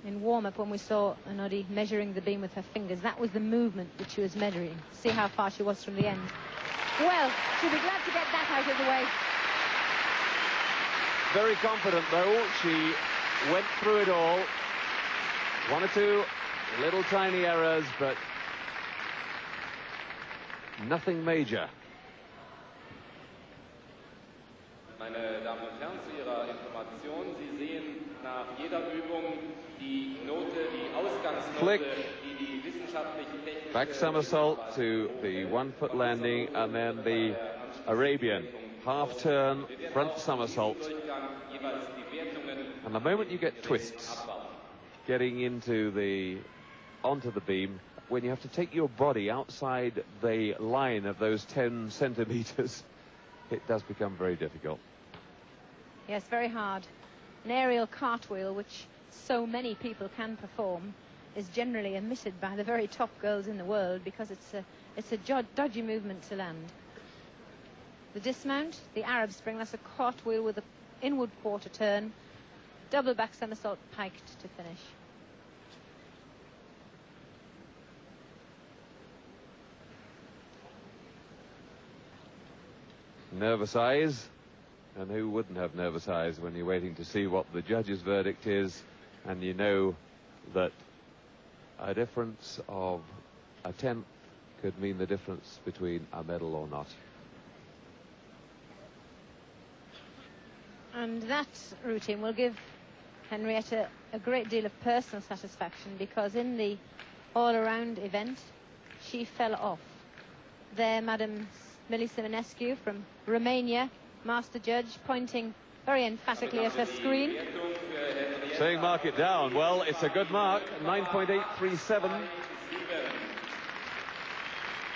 In warm-up, when we saw Noddy measuring the beam with her fingers, that was the movement that she was measuring. See how far she was from the end. Well, she'll be glad to get that out of the way. Very confident, though. She went through it all. 1 or 2 little tiny errors, but nothing major. Meine Damen und Herren, zu Ihrer Information, Sie sehen nach jeder Übung die Note, die Ausgangsnote, Flick. die wissenschaftliche technische... Back somersault to the 1-foot landing, and then the Arabian half turn front somersault. And the moment you get twists getting onto the beam, when you have to take your body outside the line of those 10 centimeters, it does become very difficult. Yes, very hard. An aerial cartwheel, which so many people can perform, is generally omitted by the very top girls in the world because it's a dodgy movement to land. The dismount, the Arab spring, that's a cartwheel with an inward quarter turn, double back somersault piked to finish. Nervous eyes, and who wouldn't have nervous eyes when you're waiting to see what the judge's verdict is, and you know that a difference of a tenth could mean the difference between a medal or not. And that routine will give Henrietta a great deal of personal satisfaction, because in the all-around event she fell off. There, Madam Millie Simonescu from Romania, master judge, pointing very emphatically at her screen. Saying mark it down. Well, it's a good mark, 9.837.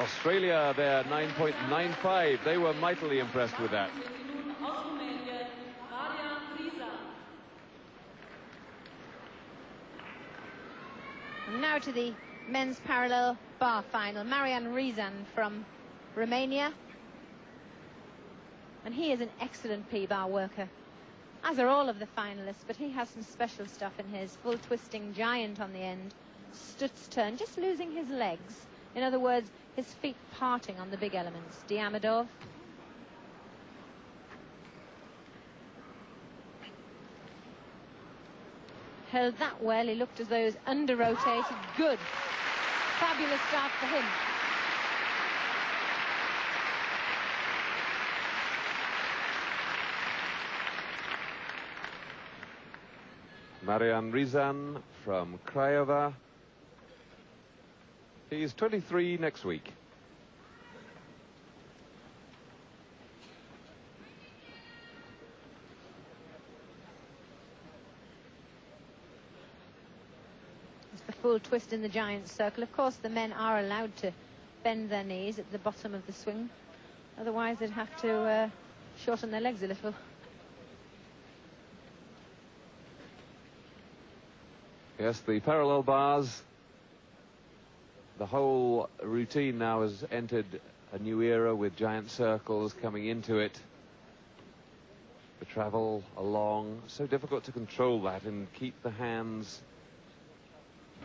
Australia there, 9.95. They were mightily impressed with that. And now to the men's parallel bar final. Marian Rizan from Romania. And he is an excellent P-bar worker, as are all of the finalists, but he has some special stuff in his full twisting giant on the end, Stutz turn, just losing his legs. In other words, his feet parting on the big elements. Diamidov. Held that well. He looked as though he was under-rotated. Good. Fabulous start for him. Marian Rizan from Craiova. He's 23 next week. It's the full twist in the giant circle. Of course, the men are allowed to bend their knees at the bottom of the swing. Otherwise, they'd have to shorten their legs a little. Yes, the parallel bars. The whole routine now has entered a new era with giant circles coming into it. The travel along, so difficult to control that and keep the hands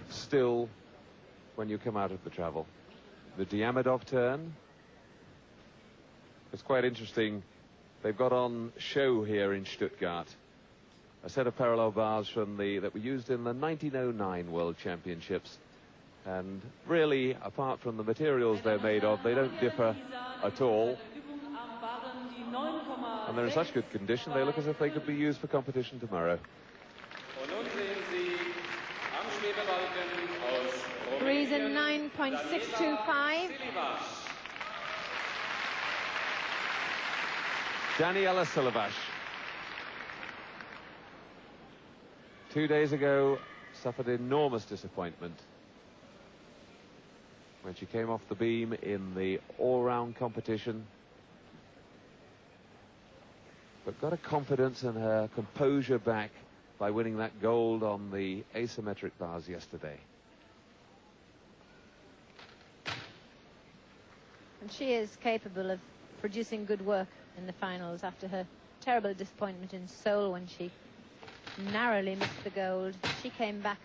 still when you come out of the travel. The Diamidov turn. It's quite interesting. They've got on show here in Stuttgart a set of parallel bars from that were used in the 1909 World Championships. And really, apart from the materials they're made of, they don't differ at all. And they're in such good condition, they look as if they could be used for competition tomorrow. Und nun sehen Sie 109.625. Daniela Silvash. 2 days ago, suffered enormous disappointment when she came off the beam in the all-round competition, but got her confidence and her composure back by winning that gold on the asymmetric bars yesterday. And she is capable of producing good work in the finals after her terrible disappointment in Seoul when she narrowly missed the gold. She came back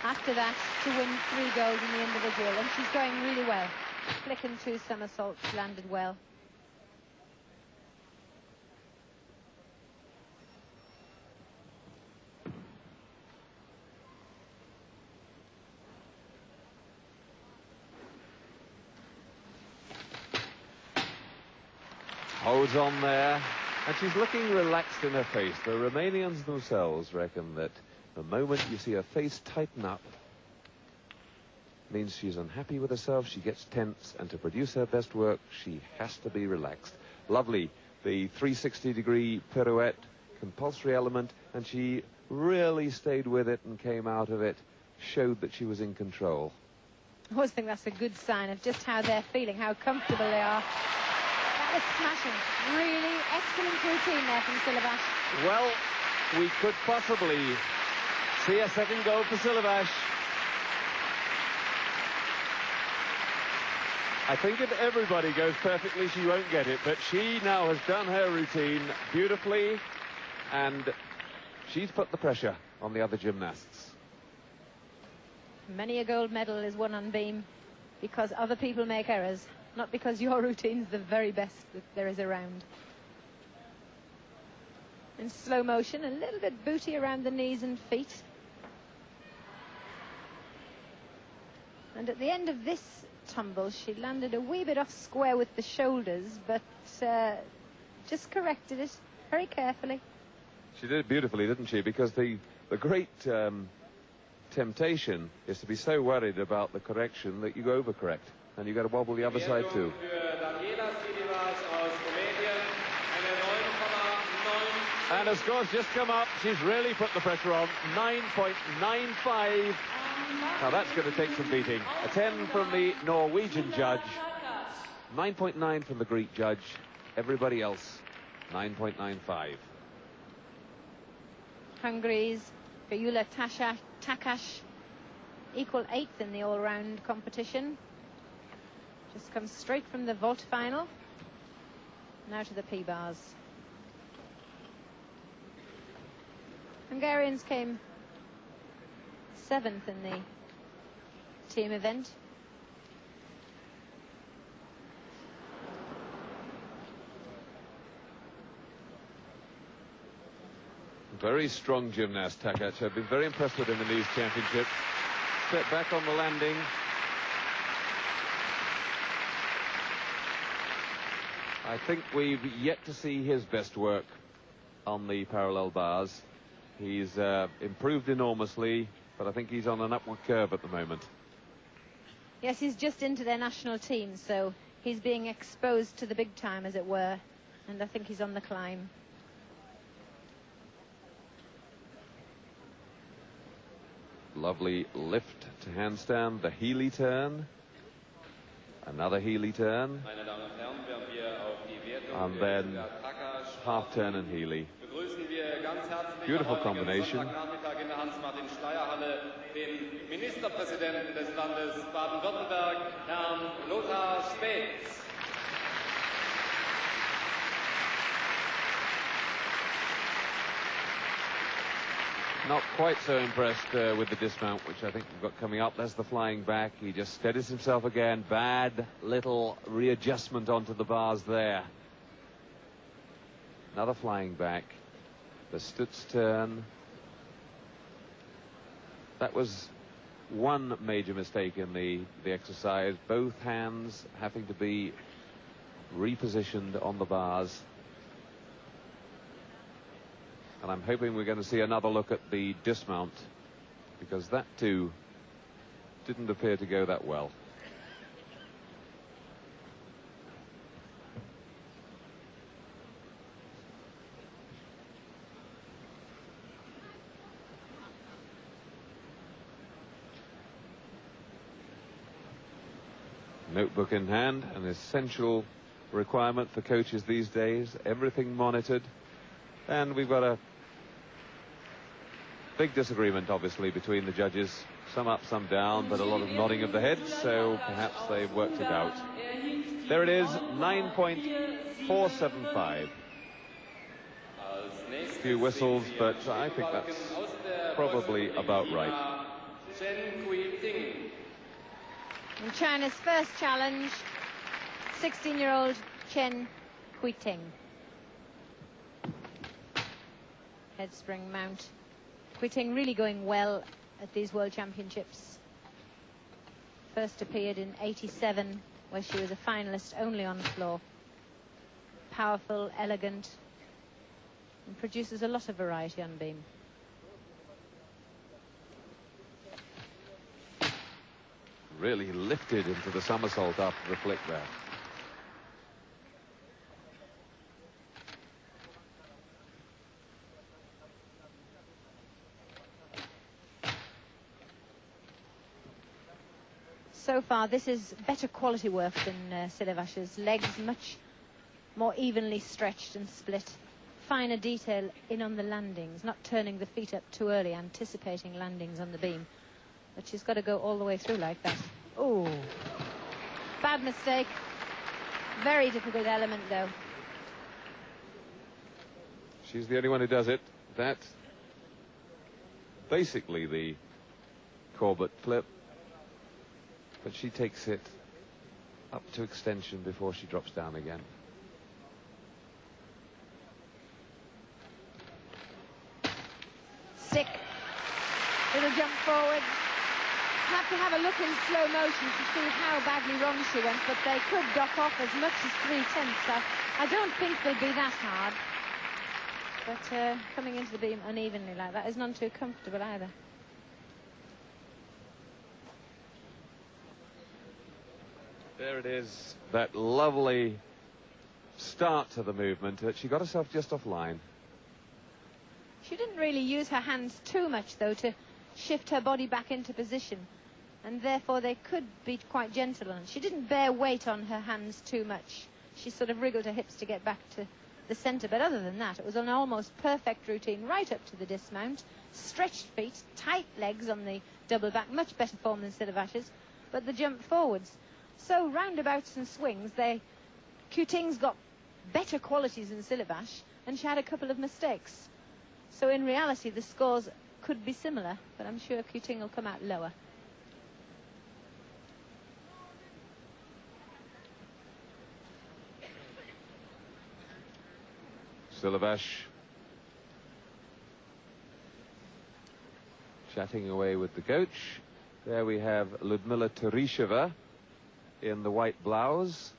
after that to win 3 gold in the individual, and she's going really well. Flick and 2 somersaults, landed well. Holds on there, and she's looking relaxed in her face. The Romanians themselves reckon that the moment you see her face tighten up means she's unhappy with herself, she gets tense, and to produce her best work, she has to be relaxed. Lovely, the 360-degree pirouette, compulsory element, and she really stayed with it and came out of it, showed that she was in control. I always think that's a good sign of just how they're feeling, how comfortable they are. That was smashing. Really excellent routine there from Silvash. Well, we could possibly see a second goal for Silvash. I think if everybody goes perfectly, she won't get it, but she now has done her routine beautifully, and she's put the pressure on the other gymnasts. Many a gold medal is won on beam because other people make errors, not because your routine's the very best that there is around. In slow motion, a little bit booty around the knees and feet. And at the end of this tumble, she landed a wee bit off square with the shoulders, but just corrected it very carefully. She did it beautifully, didn't she? Because the great temptation is to be so worried about the correction that you overcorrect, and you've got to wobble the other side too. And her score's just come up. She's really put the pressure on. 9.95. Now that's going to take some beating. A 10 from the Norwegian judge. 9.9 from the Greek judge. Everybody else, 9.95. Hungary's Gyula Takash, equal 8th in the all-round competition. Just comes straight from the vault final. Now to the P-bars. Hungarians came 7th in the team event. Very strong gymnast, Takac. I've been very impressed with him in these championships. Step back on the landing. I think we've yet to see his best work on the parallel bars. He's improved enormously, but I think he's on an upward curve at the moment. Yes, he's just into their national team, so he's being exposed to the big time, as it were, and I think he's on the climb. Lovely lift to handstand, the Healy turn, another Healy turn, and then half turn and Healy. Beautiful combination. Den Ministerpräsidenten des Landes Baden-Württemberg, Herrn Lothar Späth. Not quite so impressed with the dismount, which I think we've got coming up. There's the flying back. He just steadies himself again. Bad little readjustment onto the bars there. Another flying back. The Stutz turn. That was one major mistake in the exercise. Both hands having to be repositioned on the bars. And I'm hoping we're going to see another look at the dismount, because that too didn't appear to go that well. Notebook in hand, an essential requirement for coaches these days. Everything monitored. And we've got a big disagreement, obviously, between the judges. Some up, some down, but a lot of nodding of the heads, so perhaps they've worked it out. There it is, 9.475. A few whistles, but I think that's probably about right. In China's first challenge, 16-year-old Chen Quiting. Headspring mount. Quiting really going well at these World Championships. First appeared in '87, where she was a finalist only on the floor. Powerful, elegant, and produces a lot of variety on beam. Really lifted into the somersault after the flick there. So far, this is better quality work than Silevash's. Legs much more evenly stretched and split. Finer detail in on the landings, not turning the feet up too early, anticipating landings on the beam. But she's got to go all the way through like that. Oh, bad mistake. Very difficult element, though. She's the only one who does it. That's basically the Corbett flip. But she takes it up to extension before she drops down again. Sick. Little jump forward. Have to have a look in slow motion to see how badly wrong she went, but they could dock off as much as 3/10. I don't think they'll be that hard. But coming into the beam unevenly like that is none too comfortable either. There it is, that lovely start to the movement. She got herself just offline. She didn't really use her hands too much, though, to shift her body back into position, and therefore they could be quite gentle on. She didn't bear weight on her hands too much. She sort of wriggled her hips to get back to the center, but other than that, it was an almost perfect routine right up to the dismount. Stretched feet, tight legs on the double back, much better form than Silevash's, but the jump forwards. So roundabouts and swings, Quiting's got better qualities than Silevash, and she had a couple of mistakes. So in reality, the scores could be similar, but I'm sure Quiting will come out lower. Silevash chatting away with the coach. There we have Ludmila Teresheva in the white blouse.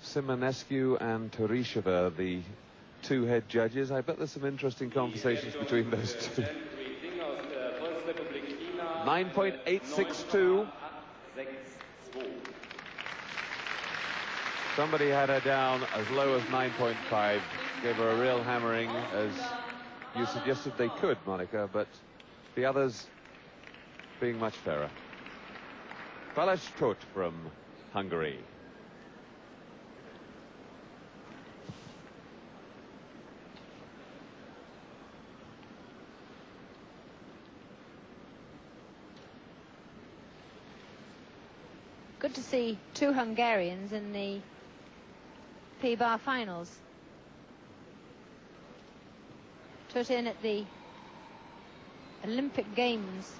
Simonescu and Teresheva, the two head judges. I bet there's some interesting conversations between those two. 9.862. Somebody had her down as low as 9.5. Gave her a real hammering, as you suggested they could, Monica, but the others being much fairer. Balázs Tóth from Hungary. Good to see two Hungarians in the P-bar finals. Tóth in at the Olympic Games.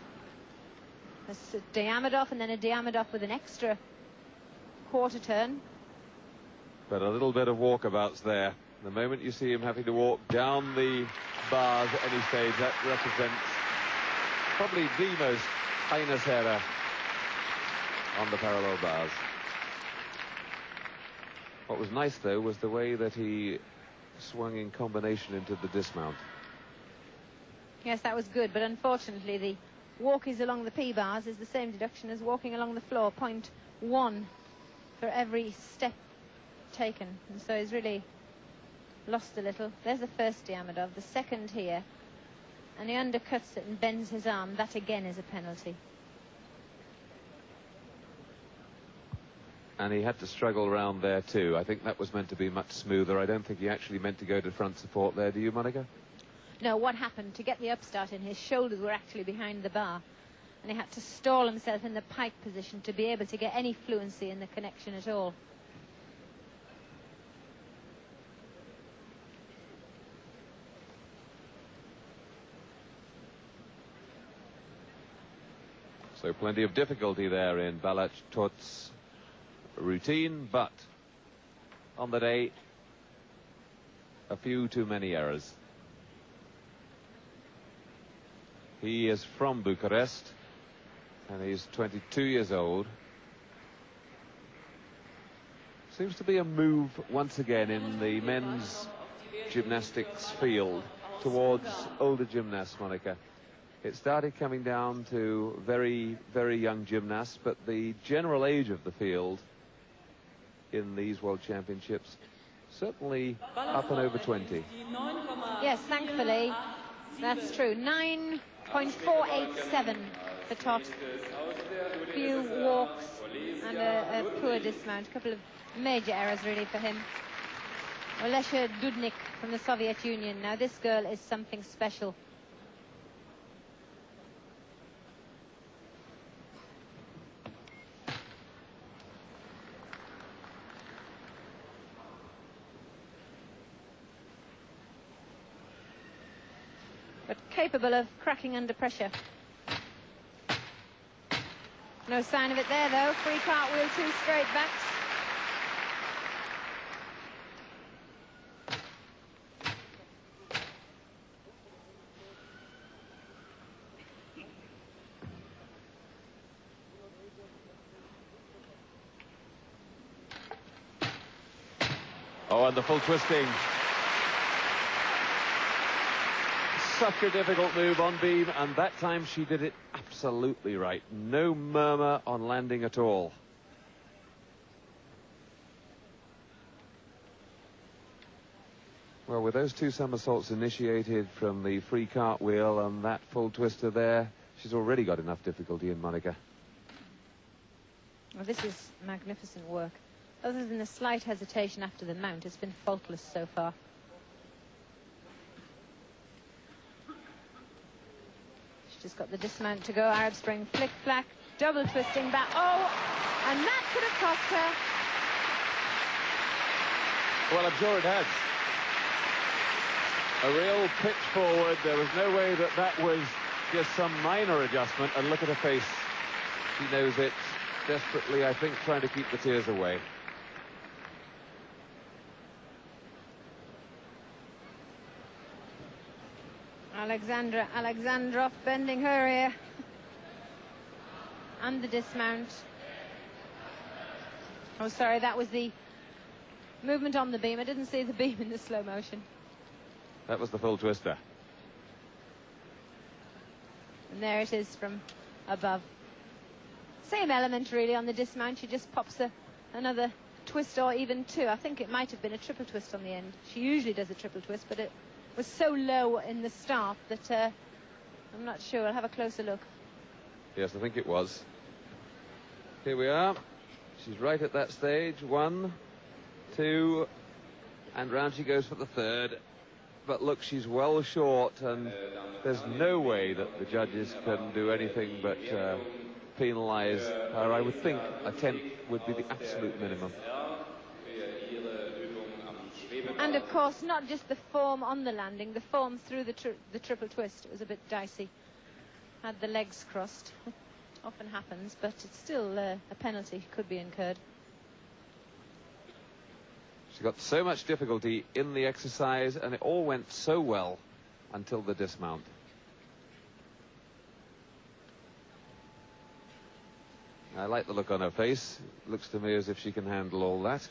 That's a Diamondov and then a Diamondov with an extra quarter turn. But a little bit of walkabouts there. The moment you see him having to walk down the bars at any stage, that represents probably the most heinous error on the parallel bars. What was nice, though, was the way that he swung in combination into the dismount. Yes, that was good, but unfortunately the walkies along the P-bars is the same deduction as walking along the floor, 0.1 for every step taken. And so he's really lost a little. There's the first Diamondov, the second here. And he undercuts it and bends his arm. That again is a penalty. And he had to struggle around there too. I think that was meant to be much smoother. I don't think he actually meant to go to front support there. Do you, Monica? No, what happened, to get the upstart in, his shoulders were actually behind the bar. And he had to stall himself in the pike position to be able to get any fluency in the connection at all. So plenty of difficulty there in Balázs Toth's routine, but on the day, a few too many errors. He is from Bucharest, and he's 22 years old. Seems to be a move once again in the men's gymnastics field towards older gymnasts, Monica. It started coming down to very, very young gymnasts, but the general age of the field in these World Championships certainly up and over 20. Yes, thankfully, that's true. 9.487 for Toth. A few walks and a poor dismount. A couple of major errors really for him. Olesha Dudnik from the Soviet Union. Now this girl is something special. But capable of cracking under pressure. No sign of it there, though. Free cartwheel, 2 straight backs. Oh, and the full twisting. Such a difficult move on beam, and that time she did it absolutely right. No murmur on landing at all. Well, with those 2 somersaults initiated from the free cartwheel and that full twister there, she's already got enough difficulty in, Monica. Well, this is magnificent work. Other than a slight hesitation after the mount, it's been faultless so far. Just got the dismount to go. Arab Spring, flick, flack, double twisting back. Oh, and that could have cost her. Well, I'm sure it has. A real pitch forward. There was no way that that was just some minor adjustment. And look at her face. She knows it desperately, I think, trying to keep the tears away. Alexandra Alexandrov bending her ear. And the dismount. Oh, sorry, that was the movement on the beam. I didn't see the beam in the slow motion. That was the full twister. And there it is from above. Same element, really, on the dismount. She just pops another twist, or even 2. I think it might have been a triple twist on the end. She usually does a triple twist, but it was so low in the start that I'm not sure. I'll have a closer look. Yes, I think it was. Here we are. She's right at that stage. 1, 2, and round she goes for the 3rd. But look, she's well short, and there's no way that the judges can do anything but penalise her. I would think a 10th would be the absolute minimum. And of course, not just the form on the landing, the form through the triple twist. It was a bit dicey. Had the legs crossed. Often happens, but it's still a penalty could be incurred. She got so much difficulty in the exercise, and it all went so well until the dismount. I like the look on her face. Looks to me as if she can handle all that.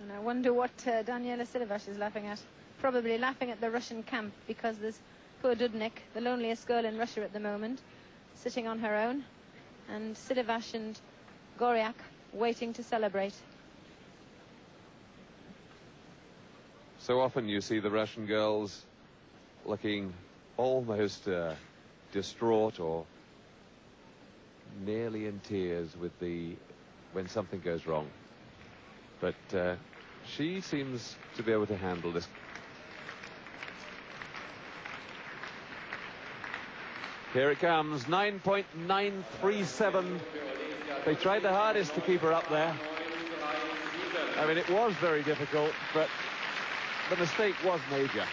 And I wonder what Daniela Silvash is laughing at. probably laughing at the Russian camp, because there's poor Dudnik, the loneliest girl in Russia at the moment, sitting on her own, and Sidivash and Goryak waiting to celebrate. So often you see the Russian girls looking almost distraught or nearly in tears when something goes wrong. But she seems to be able to handle this. Here it comes, 9.937. They tried their hardest to keep her up there. I mean, it was very difficult, but the mistake was major.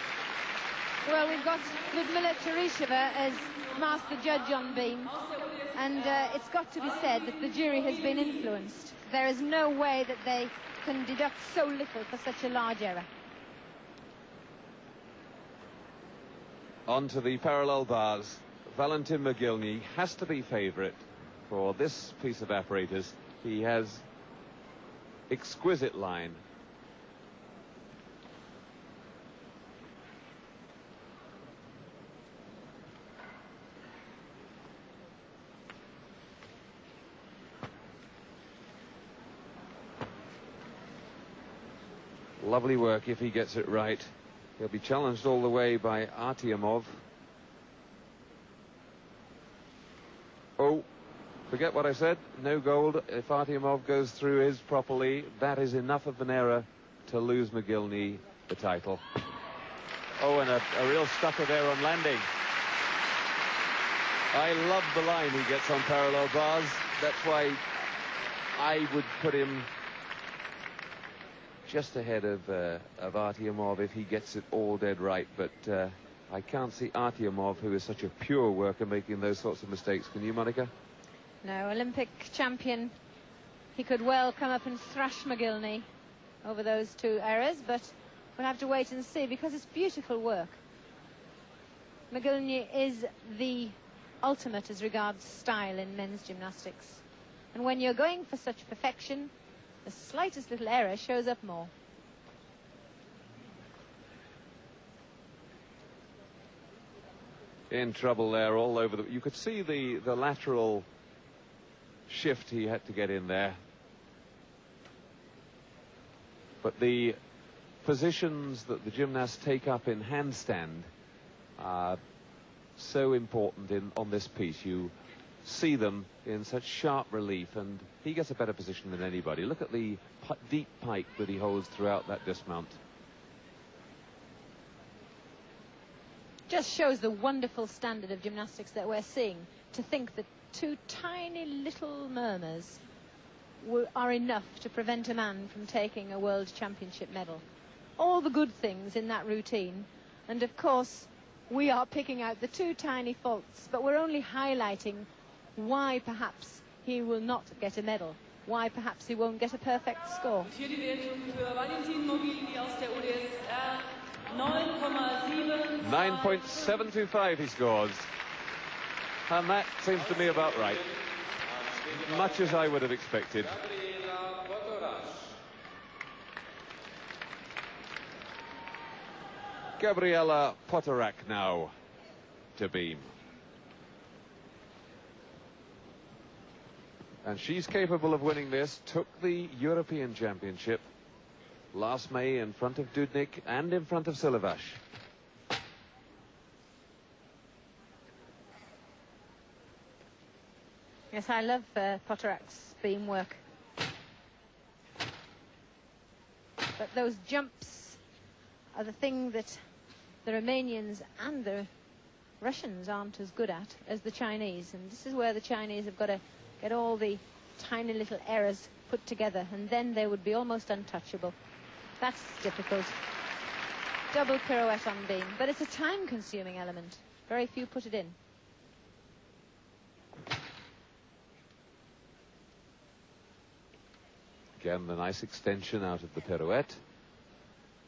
Well, we've got Ludmila Teresheva as master judge on beam, and it's got to be said that the jury has been influenced. There is no way that they can deduct so little for such a large error. On to the parallel bars. Valentin Mogilny has to be favourite for this piece of apparatus. He has exquisite line. Lovely work if he gets it right. He'll be challenged all the way by Artyomov. Oh, forget what I said. No gold. If Artyomov goes through his properly, that is enough of an error to lose Mogilny the title. Oh, and a real stutter there on landing. I love the line he gets on parallel bars. That's why I would put him just ahead of Artyomov if he gets it all dead right, but I can't see Artyomov, who is such a pure worker, making those sorts of mistakes. Can you, Monica? No, Olympic champion. He could well come up and thrash Mogilny over those two errors, but we'll have to wait and see, because it's beautiful work. Mogilny is the ultimate as regards style in men's gymnastics, and when you're going for such perfection, the slightest little error shows up more. In trouble there all over you could see the lateral shift he had to get in there. But the positions that the gymnasts take up in handstand are so important on this piece. You see them in such sharp relief, and he gets a better position than anybody. Look at the deep pike that he holds throughout that dismount. Just shows the wonderful standard of gymnastics that we're seeing. To think that two tiny little murmurs are enough to prevent a man from taking a world championship medal. All the good things in that routine, and of course we are picking out the two tiny faults, but we're only highlighting why perhaps he will not get a medal, why perhaps he won't get a perfect score. 9.725 he scores, and that seems to me about right, much as I would have expected. Gabriela Potorak now to beam. And she's capable of winning this. Took the European Championship last May in front of Dudnik and in front of Sidivash. Yes, I love Potorak's beam work. But those jumps are the thing that the Romanians and the Russians aren't as good at as the Chinese. And this is where the Chinese have got to get all the tiny little errors put together, and then they would be almost untouchable. That's difficult. Double pirouette on beam, but it's a time-consuming element. Very few put it in. Again, the nice extension out of the pirouette.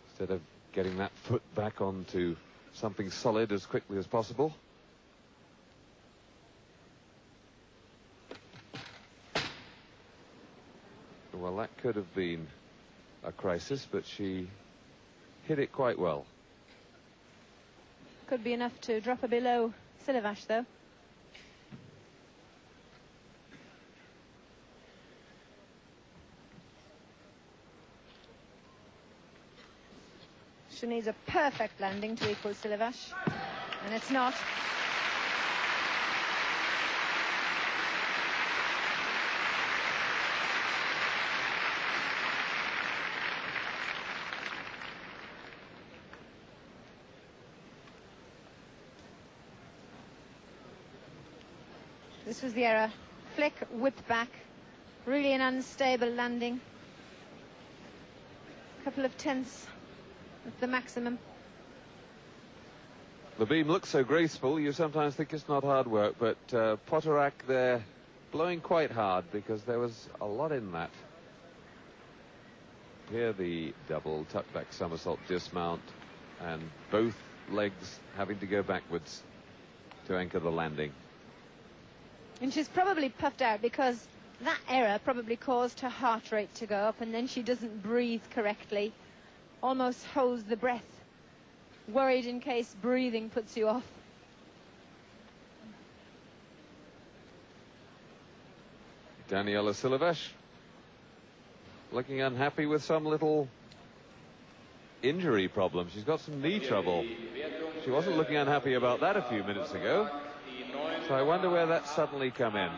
Instead of getting that foot back onto something solid as quickly as possible. Well, that could have been a crisis, but she hit it quite well. Could be enough to drop her below Silevash, though. She needs a perfect landing to equal Silevash, and it's not. This was the error. Flick, whip back. Really an unstable landing. A couple of tenths at the maximum. The beam looks so graceful, you sometimes think it's not hard work, but Potterack there blowing quite hard because there was a lot in that. Here the double tuck-back somersault dismount and both legs having to go backwards to anchor the landing. And she's probably puffed out because that error probably caused her heart rate to go up, and then she doesn't breathe correctly, almost holds the breath, worried in case breathing puts you off. Daniela Silevash looking unhappy with some little injury problem. She's got some knee trouble. She wasn't looking unhappy about that a few minutes ago. So I wonder where that suddenly come in.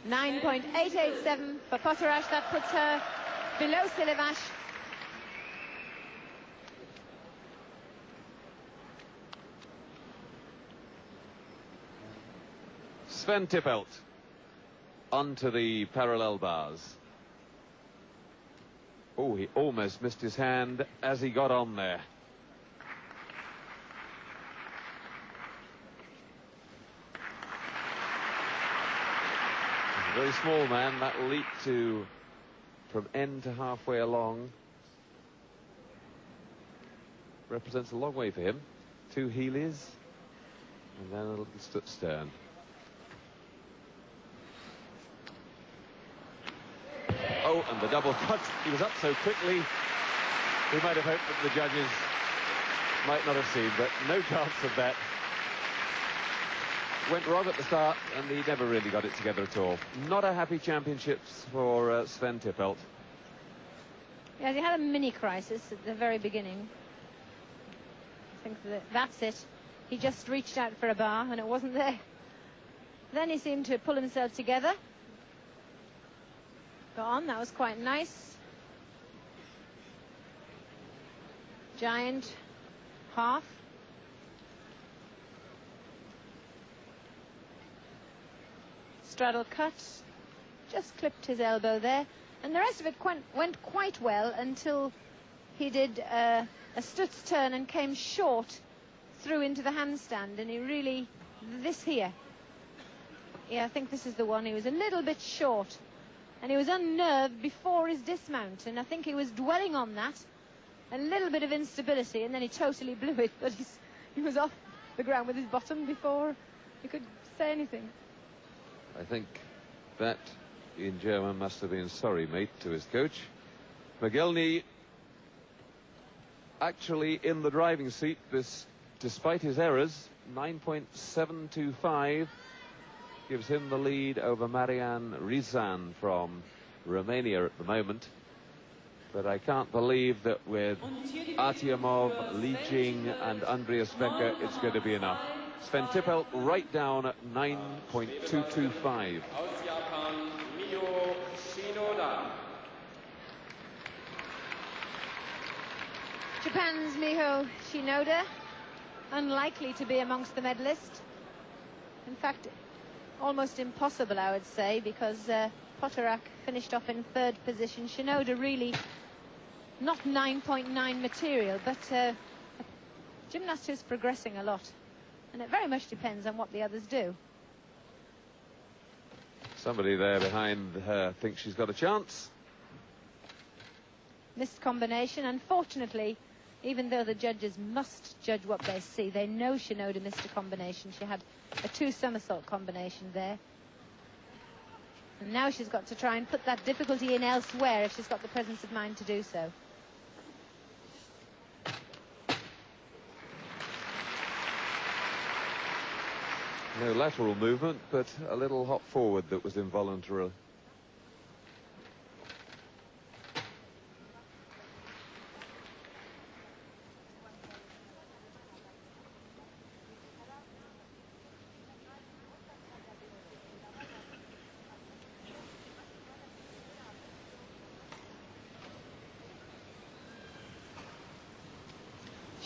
$9.887 for Potterack. That puts her below Silevash. Sven Tippelt onto the parallel bars. Oh, he almost missed his hand as he got on there. He's a very small man. That leap from end to halfway along represents a long way for him. 2 Heelys and then a little stern. Oh, and the double cut. He was up so quickly, we might have hoped that the judges might not have seen, but no chance of that. Went wrong at the start, and he never really got it together at all. Not a happy championships for Sven Tippelt. Yeah, he had a mini crisis at the very beginning. I think that's it. He just reached out for a bar, and it wasn't there. Then he seemed to pull himself together. On, that was quite nice. Giant half. Straddle cut. Just clipped his elbow there. And the rest of it went quite well until he did a Stutz turn and came short through into the handstand. And he really, this here. Yeah, I think this is the one. He was a little bit short. And he was unnerved before his dismount, and I think he was dwelling on that. A little bit of instability, and then he totally blew it, but he was off the ground with his bottom before he could say anything. I think that, in German, must have been sorry, mate, to his coach. Mogielny actually in the driving seat, despite his errors. 9.725. Gives him the lead over Marian Rizan from Romania at the moment. But I can't believe that with Artyomov, Li Jing and Andreas Becker, it's going to be enough. Sven Tippelt right down at 9.225. Japan's Miho Shinoda, unlikely to be amongst the medalists. In fact, almost impossible, I would say, because Potterack finished off in 3rd position. Shinoda really not 9.9 material, but gymnast who's progressing a lot. And it very much depends on what the others do. Somebody there behind her thinks she's got a chance. Missed combination. Unfortunately, even though the judges must judge what they see, they know Shinoda missed a combination. She had a 2 somersault combination there. And now she's got to try and put that difficulty in elsewhere if she's got the presence of mind to do so. No lateral movement, but a little hop forward that was involuntary.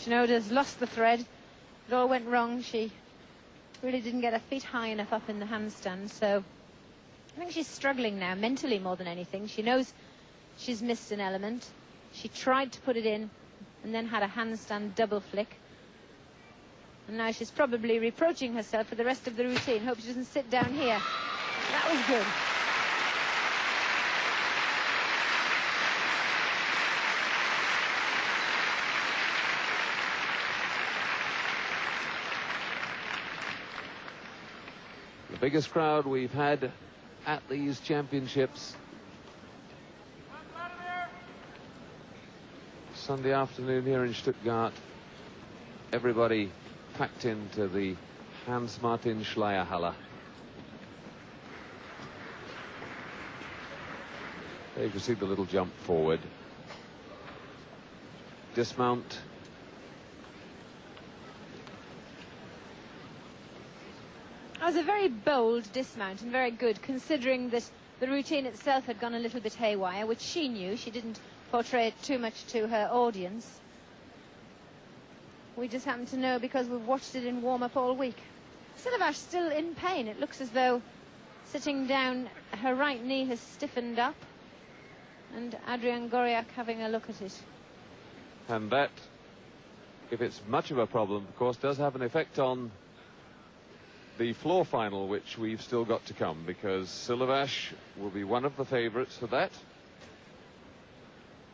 Shinoda's lost the thread. It all went wrong. She really didn't get her feet high enough up in the handstand, so I think she's struggling now, mentally more than anything. She knows she's missed an element. She tried to put it in and then had a handstand double flick. And now she's probably reproaching herself for the rest of the routine. Hope she doesn't sit down here. That was good. Biggest crowd we've had at these championships. Sunday afternoon here in Stuttgart. Everybody packed into the Hans-Martin Schleierhalle. There you can see the little jump forward. Dismount. It was a very bold dismount and very good, considering that the routine itself had gone a little bit haywire, which she knew. She didn't portray it too much to her audience. We just happen to know because we've watched it in warm-up all week. Silavash still in pain. It looks as though sitting down, her right knee has stiffened up. And Adrian Goriak having a look at it. And that, if it's much of a problem, of course, does have an effect on the floor final, which we've still got to come, because Silavash will be one of the favourites for that.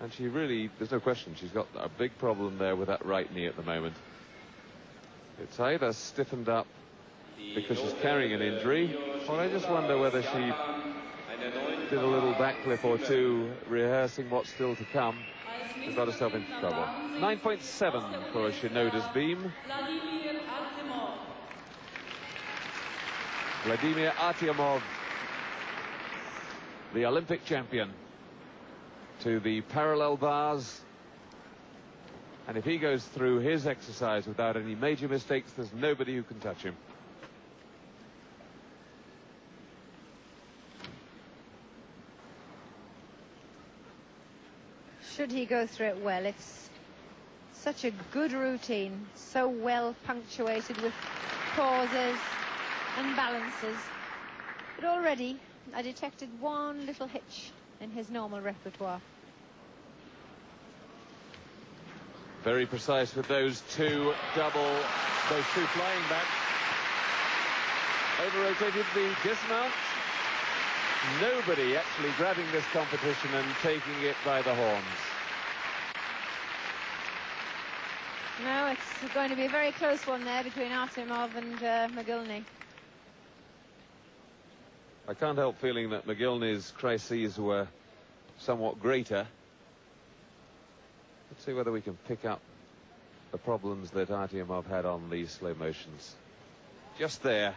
And she really, there's no question, she's got a big problem there with that right knee at the moment. It's either stiffened up because she's carrying an injury, or I just wonder whether she did a little backflip or two, rehearsing what's still to come, and got herself into trouble. 9.7 for Shinoda's beam. Vladimir Artyomov, the Olympic champion, to the parallel bars. And if he goes through his exercise without any major mistakes, there's nobody who can touch him. Should he go through it well? It's such a good routine, so well punctuated with pauses and balances. But already I detected one little hitch in his normal repertoire. Very precise with those two flying backs. Over-rotated the dismount. Nobody actually grabbing this competition and taking it by the horns. No, it's going to be a very close one there between Artyomov and Mogilny. I can't help feeling that Mogilny's crises were somewhat greater. Let's see whether we can pick up the problems that Artyomov had on these slow motions. Just there.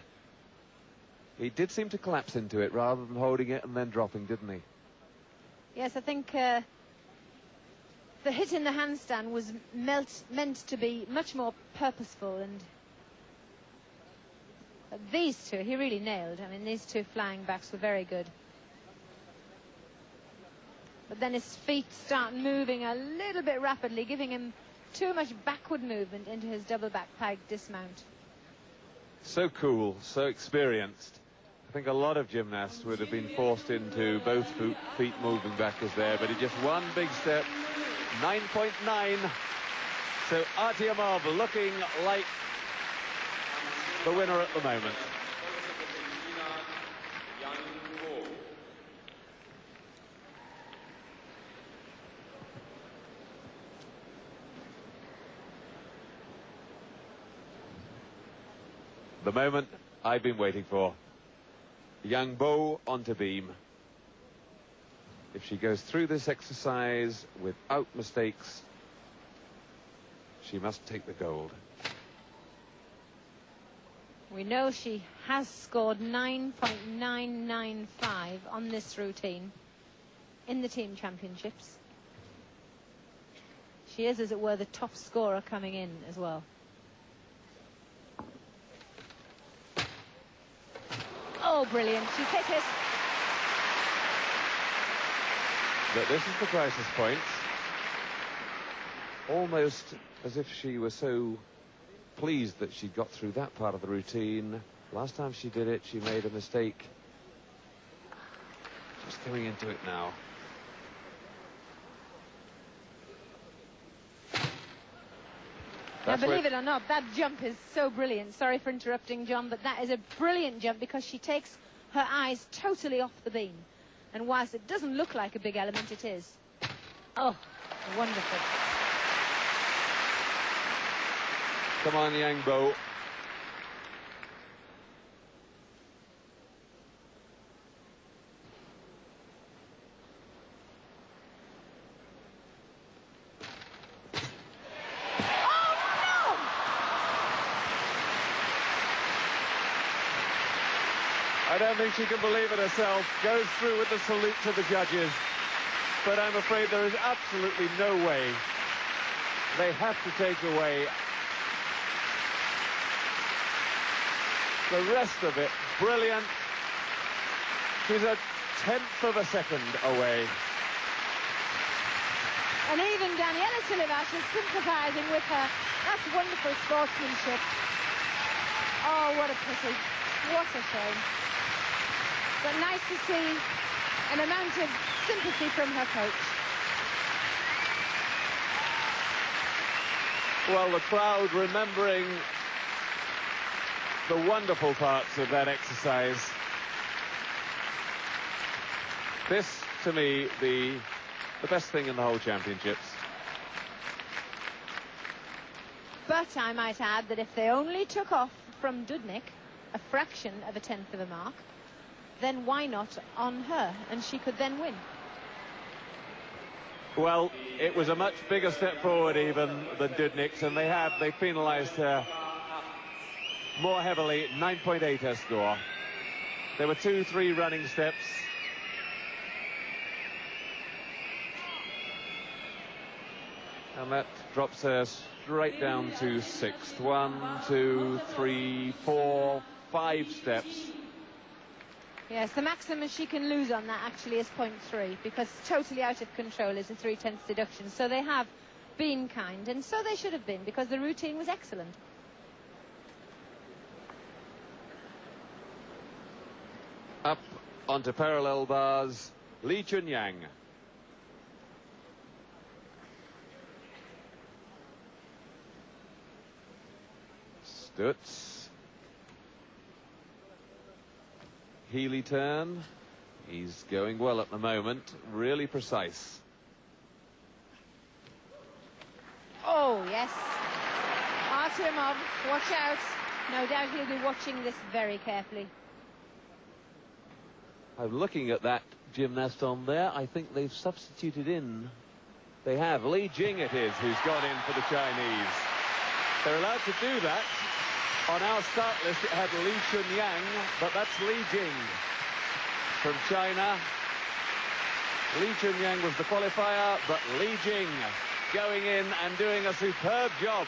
He did seem to collapse into it rather than holding it and then dropping, didn't he? Yes, I think the hit in the handstand was meant to be much more purposeful, and these two he really nailed. I mean, these two flying backs were very good. But then his feet start moving a little bit rapidly, giving him too much backward movement into his double back pike dismount. So cool, so experienced. I think a lot of gymnasts would have been forced into both feet moving backwards there, but he just one big step. 9.9. So Artyomov looking like the winner at the moment. The moment I've been waiting for. Yang Bo onto beam. If she goes through this exercise without mistakes, she must take the gold. We know she has scored 9.995 on this routine in the team championships. She is, as it were, the top scorer coming in as well. Oh, brilliant. She's hit it. But this is the crisis point. Almost as if she was so pleased that she got through that part of the routine. Last time she did it, she made a mistake. Just coming into it now. Now, believe it or not, that jump is so brilliant. Sorry for interrupting, John, but that is a brilliant jump because she takes her eyes totally off the beam. And whilst it doesn't look like a big element, it is. Oh, wonderful. Come on, Yang Bo. I don't think she can believe it herself. Goes through with the salute to the judges. But I'm afraid there is absolutely no way. They have to take away the rest of it. Brilliant. She's a tenth of a second away. And even Daniela Silvash is sympathising with her. That's wonderful sportsmanship. Oh, what a pity. What a shame. But nice to see an amount of sympathy from her coach. Well, the crowd remembering the wonderful parts of that exercise. This, to me, the best thing in the whole championships. But I might add that if they only took off from Dudnik a fraction of a tenth of a mark, then why not on her? And she could then win. Well, it was a much bigger step forward even than Dudnik's, and they penalised her more heavily. 9.8 her score. There were 2-3 running steps. And that drops her straight down to 6th. 1, 2, 3, 4, 5 steps. Yes, the maximum she can lose on that actually is 0.3, because totally out of control is a 3/10 deduction. So they have been kind, and so they should have been, because the routine was excellent. Up onto parallel bars, Lee Chunyang. Stutz. Healy turn. He's going well at the moment. Really precise. Oh, yes. Artyomov, watch out. No doubt he'll be watching this very carefully. I'm looking at that gymnast on there. I think they've substituted in. They have. Li Jing it is who's gone in for the Chinese. They're allowed to do that. On our start list, it had Li Chunyang, but that's Li Jing from China. Li Chunyang was the qualifier, but Li Jing going in and doing a superb job.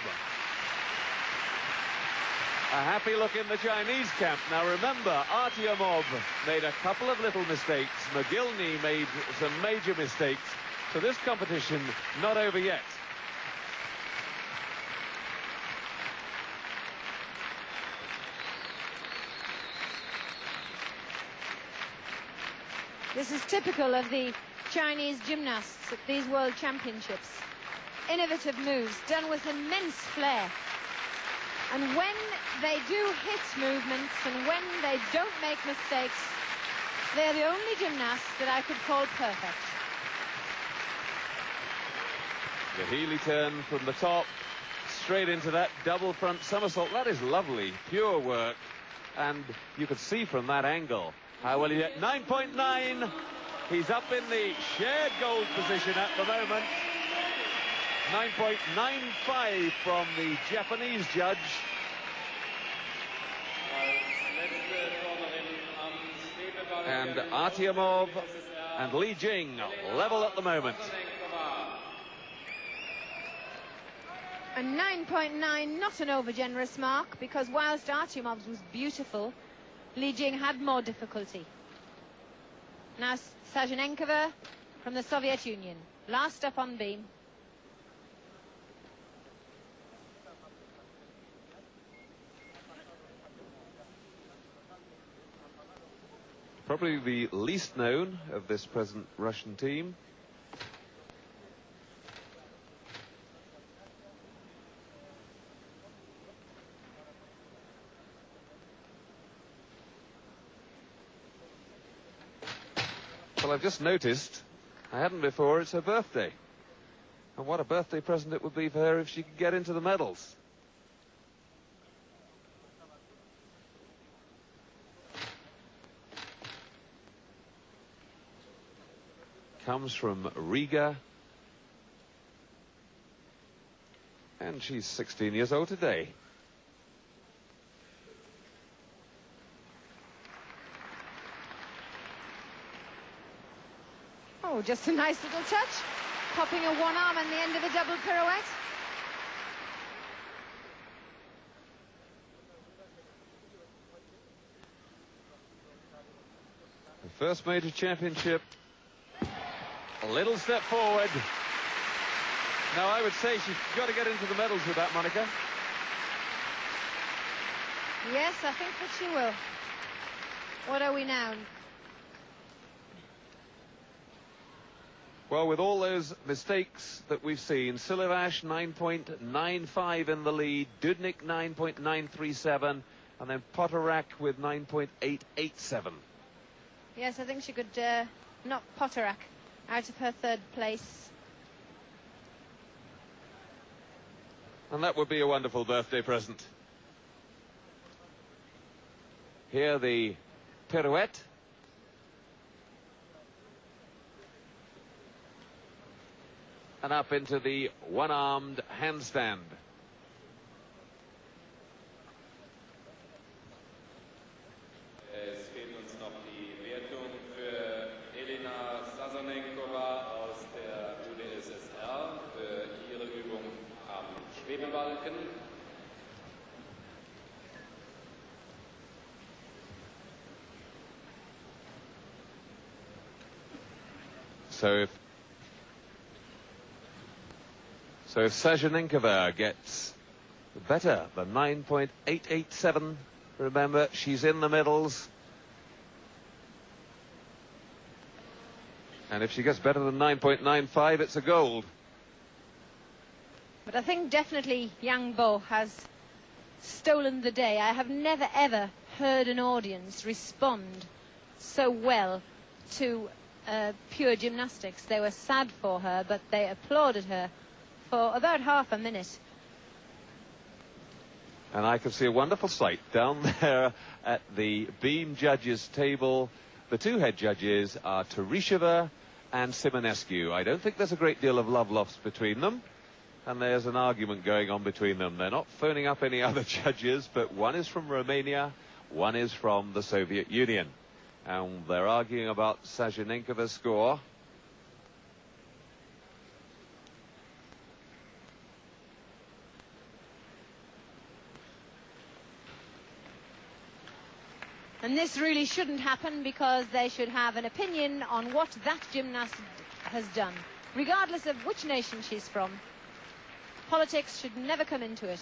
A happy look in the Chinese camp. Now remember, Artyomov made a couple of little mistakes. McGillney made some major mistakes. So this competition not over yet. This is typical of the Chinese gymnasts at these World Championships. Innovative moves done with immense flair. And when they do hit movements and when they don't make mistakes, they're the only gymnasts that I could call perfect. The Healy turn from the top, straight into that double front somersault. That is lovely, pure work. And you could see from that angle How will he get? 9.9. He's up in the shared gold position at the moment. 9.95 from the Japanese judge. And Artyomov and Li Jing level at the moment. A 9.9, not an over-generous mark, because whilst Artyomov's was beautiful, Li Jing had more difficulty. Now Sajanenkova from the Soviet Union, last up on beam. Probably the least known of this present Russian team. Well, I've just noticed, I hadn't before, it's her birthday. And what a birthday present it would be for her if she could get into the medals. Comes from Riga. And she's 16 years old today. Oh, just a nice little touch. Popping a one arm on the end of a double pirouette. The first major championship. A little step forward. Now, I would say she's got to get into the medals with that, Monica. Yes, I think that she will. What are we now? Well, with all those mistakes that we've seen, Silivash 9.95 in the lead, Dudnik 9.937, and then Potorak with 9.887. Yes, I think she could knock Potorak out of her third place. And that would be a wonderful birthday present. Here the pirouette. And up into the one-armed handstand. Es fehlt uns noch die Wertung für Elena Sasanenkova aus der UdSSR für ihre Übung am Schwebebalken. So if Sajanenkova gets better than 9.887, remember, she's in the medals. And if she gets better than 9.95, it's a gold. But I think definitely Yang Bo has stolen the day. I have never ever heard an audience respond so well to pure gymnastics. They were sad for her, but they applauded her for about half a minute. And I can see a wonderful sight down there at the beam judges table. The two head judges are Teresheva and Simonescu. I don't think there's a great deal of love lost between them. And there's an argument going on between them. They're not phoning up any other judges, but one is from Romania, one is from the Soviet Union. And they're arguing about Sajanenkova's score. And this really shouldn't happen, because they should have an opinion on what that gymnast has done, regardless of which nation she's from. Politics should never come into it.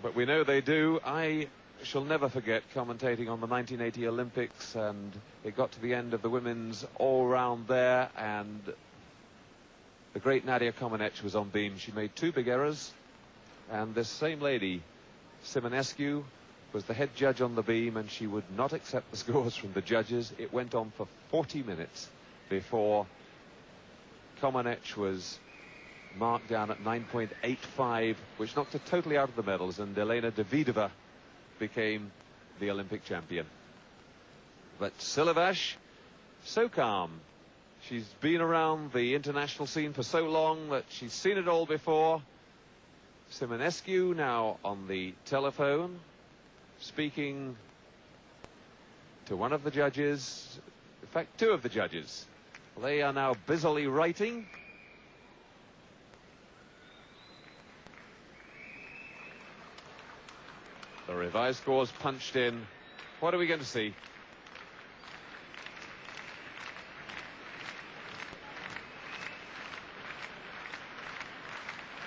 But we know they do. I shall never forget commentating on the 1980 Olympics, and it got to the end of the women's all-round there, and the great Nadia Comaneci was on beam. She made two big errors, and this same lady, Simonescu, was the head judge on the beam, and she would not accept the scores from the judges. It went on for 40 minutes before Comaneci was marked down at 9.85, which knocked her totally out of the medals, and Elena Davidova became the Olympic champion. But Silavash, so calm. She's been around the international scene for so long that she's seen it all before. Simonescu now on the telephone, speaking to one of the judges, in fact, two of the judges. They are now busily writing. The revised scores punched in. What are we going to see?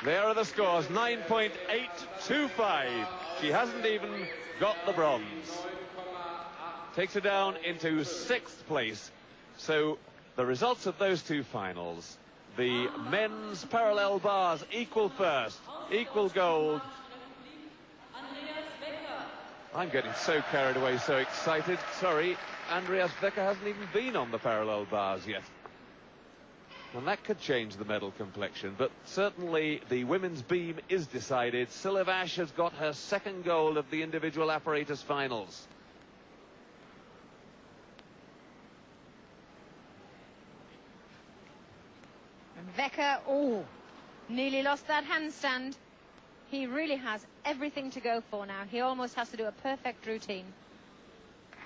There are the scores, 9.825. She hasn't even got the bronze. Takes her down into 6th place. So the results of those two finals, the men's parallel bars equal first, equal gold. I'm getting so carried away, so excited. Sorry, Andreas Becker hasn't even been on the parallel bars yet. And that could change the medal complexion, but certainly the women's beam is decided. Silavash has got her 2nd gold of the individual apparatus finals. And Becker, oh, nearly lost that handstand. He really has everything to go for now. He almost has to do a perfect routine.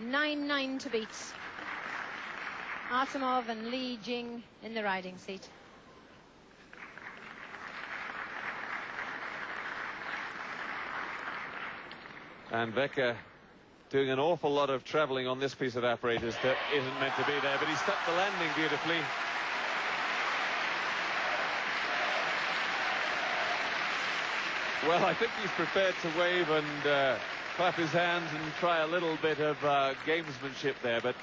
9-9 to beat. Artemov and Li Jing in the riding seat. And Becker doing an awful lot of travelling on this piece of apparatus that isn't meant to be there, but he stuck the landing beautifully. Well, I think he's prepared to wave and clap his hands and try a little bit of gamesmanship there, but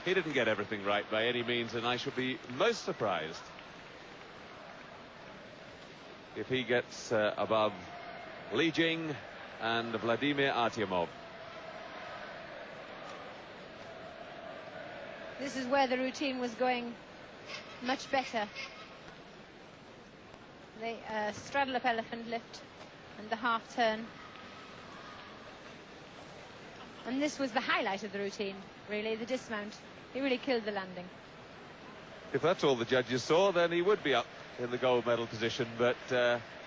he didn't get everything right by any means, and I should be most surprised if he gets above Li Jing and Vladimir Artyomov. This is where the routine was going much better. The straddle up elephant lift and the half turn. And this was the highlight of the routine, really, the dismount. He really killed the landing. If that's all the judges saw, then he would be up in the gold medal position. But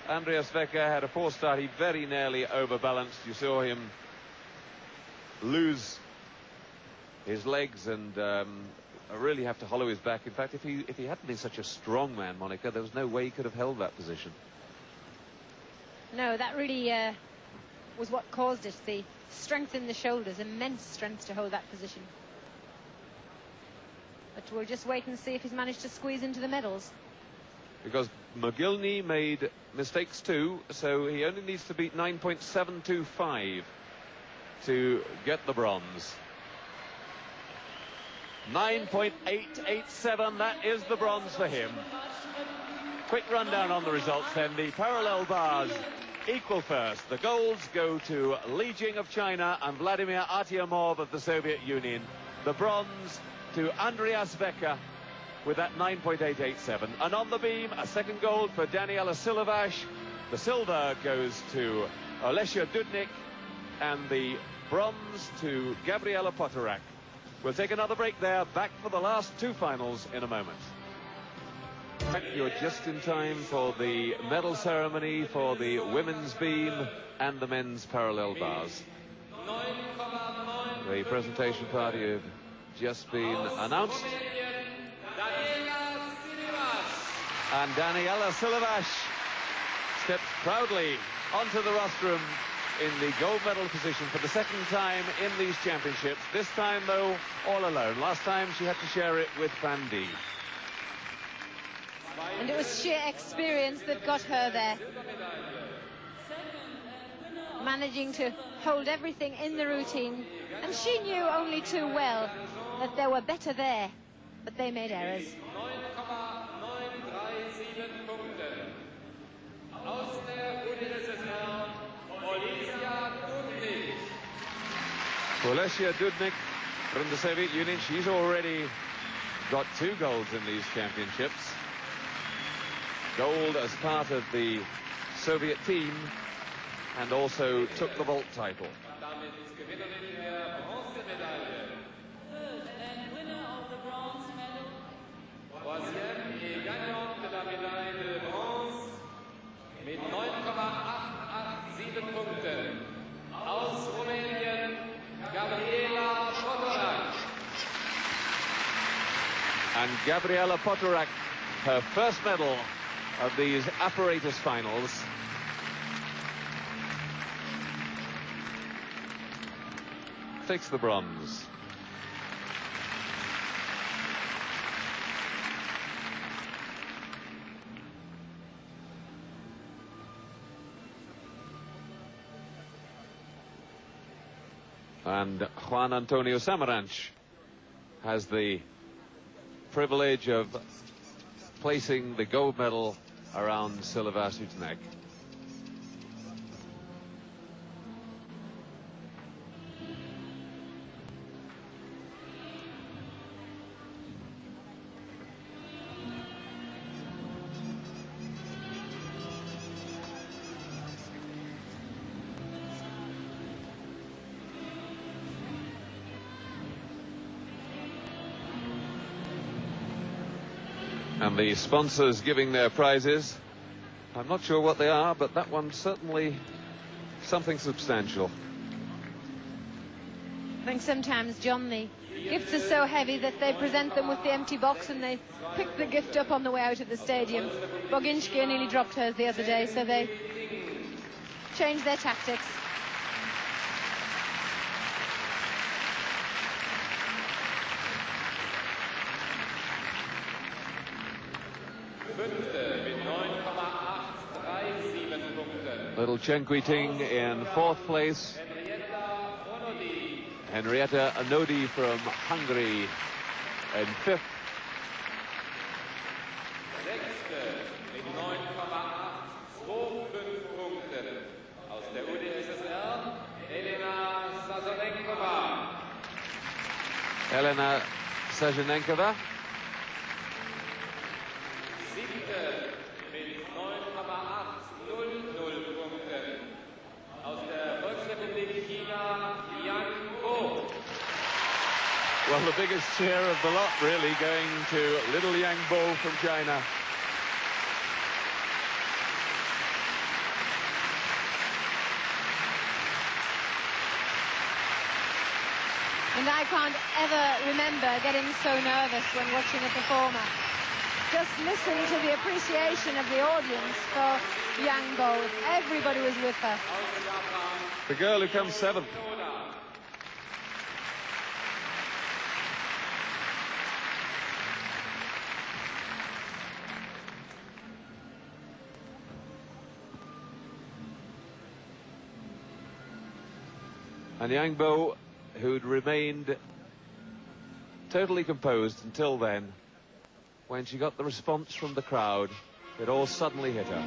Andreas Becker had a poor start. He very nearly overbalanced. You saw him lose his legs and really have to hollow his back. In fact, if he hadn't been such a strong man, Monica, there was no way he could have held that position. No, that really was what caused it. The strength in the shoulders, immense strength to hold that position. But we'll just wait and see if he's managed to squeeze into the medals. Because Mogilny made mistakes too, so he only needs to beat 9.725 to get the bronze. 9.887, that is the bronze for him. Quick rundown on the results then. The parallel bars equal first. The golds go to Li Jing of China and Vladimir Artyomov of the Soviet Union. The bronze to Andreas Becker with that 9.887. And on the beam, a 2nd gold for Daniela Silavash. The silver goes to Olesia Dudnik and the bronze to Gabriela Potorak. We'll take another break there. Back for the last two finals in a moment. You're just in time for the medal ceremony for the women's beam and the men's parallel bars. The presentation party have just been announced. And Daniela Silavash steps proudly onto the rostrum in the gold medal position for the 2nd time in these championships. This time, though, all alone. Last time she had to share it with Van D. And it was sheer experience that got her there. Managing to hold everything in the routine. And she knew only too well that there were better there, but they made errors. Olesia Dudnik from the Soviet Union, she's already got 2 golds in these championships. Gold as part of the Soviet team and also took the vault title. Damit Gewinnerin der Bronzemedaille. And winner of the bronze medal. Troisième et gagnante de la médaille de bronze mit 9,887 Punkten aus Rumänien, Gabriela Potorak. And Gabriela Potorak, her first medal of these Apparatus finals. Takes the bronze. And Juan Antonio Samaranch has the privilege of placing the gold medal around Silvasu's neck. And the sponsors giving their prizes. I'm not sure what they are, but that one's certainly something substantial. I think sometimes, John, the gifts are so heavy that they present them with the empty box and they pick the gift up on the way out of the stadium. Boginski nearly dropped hers the other day, so they changed their tactics. Fünfte mit 9,837 Punkten. Little Chen Guiting in fourth place. Henrietta Anodi from Hungary in fifth. Sechste mit 9,825 Punkten aus der UdSSR, Elena Sazarenkova. Elena Sajanenkova. Siebte mit 9,800 Punkten aus der Volksrepublik China, Yang Bo. Well, the biggest share of the lot really going to little Yang Bo from China. And I can't ever remember getting so nervous when watching a performer. Just listen to the appreciation of the audience for Yang Bo. Everybody was with her. The girl who comes seventh. And Yang Bo, who'd remained totally composed until then, when she got the response from the crowd, it all suddenly hit her.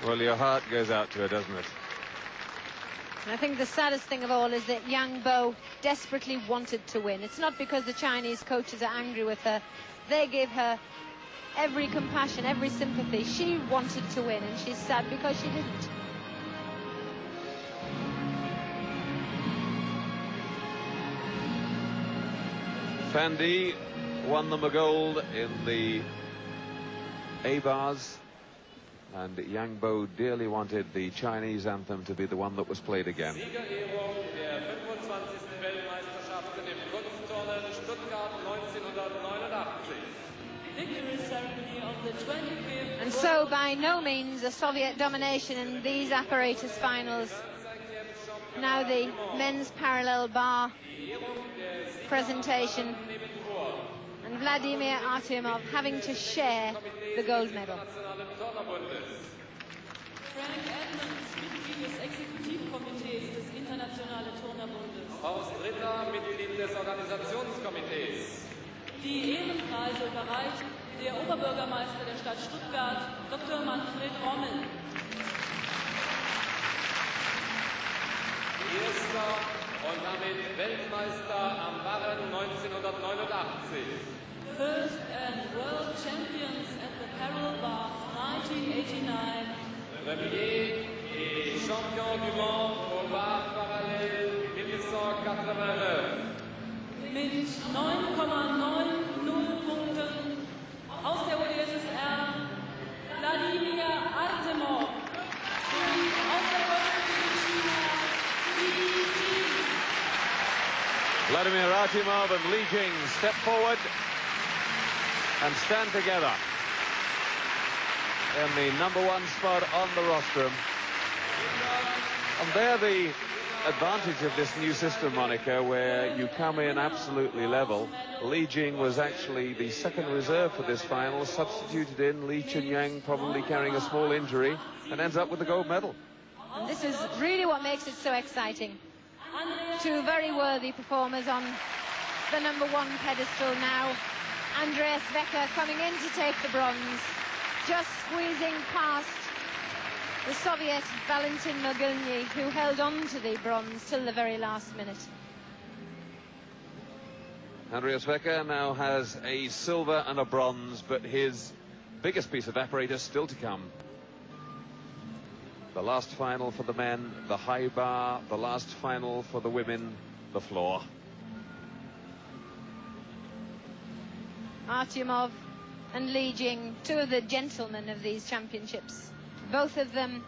Well, your heart goes out to her, doesn't it? And I think the saddest thing of all is that Yang Bo desperately wanted to win. It's not because the Chinese coaches are angry with her. They gave her every compassion, every sympathy. She wanted to win, and she's sad because she didn't. Fandy won them a gold in the A-bars, and Yang Bo dearly wanted the Chinese anthem to be the one that was played again. Siegerehrung der 25. Weltmeisterschaften im Kunstturnen Stuttgart 1989. Victory ceremony of the 25th. And so by no means a Soviet domination in these apparatus finals. Now the men's parallel bar presentation, and Vladimir Artyomov having to share the gold medal. Frank Edmonds, Mitglied des Exekutivkomitees des Internationalen Turnerbundes. Horst Ritter, Mitglied des Organisationskomitees. Die Ehrenpreise überreicht der Oberbürgermeister der Stadt Stuttgart, Dr. Manfred Rommel. Erster und damit Weltmeister am Barren 1989. First and world champions at the Parallel Bars 1989. Premier et champion du monde au bar parallèle 1989. Mit 9,90 Punkten aus der UdSSR Vladimir Artemov. Und aus der Volksrepublik China Li Jing. Vladimir Artyomov and Li Jing step forward and stand together in the #1 spot on the rostrum. And they're the advantage of this new system, Monica, where you come in absolutely level. Li Jing was actually the second reserve for this final, substituted in Li Chunyang, probably carrying a small injury, and ends up with the gold medal. And this is really what makes it so exciting. Two very worthy performers on the #1 pedestal now. Andreas Wecker coming in to take the bronze, just squeezing past the Soviet Valentin Mogilny, who held on to the bronze till the very last minute. Andreas Wecker now has a silver and a bronze, but his biggest piece of apparatus still to come. The last final for the men, the high bar. The last final for the women, the floor. Artyomov and Li Jing, two of the gentlemen of these championships. Both of them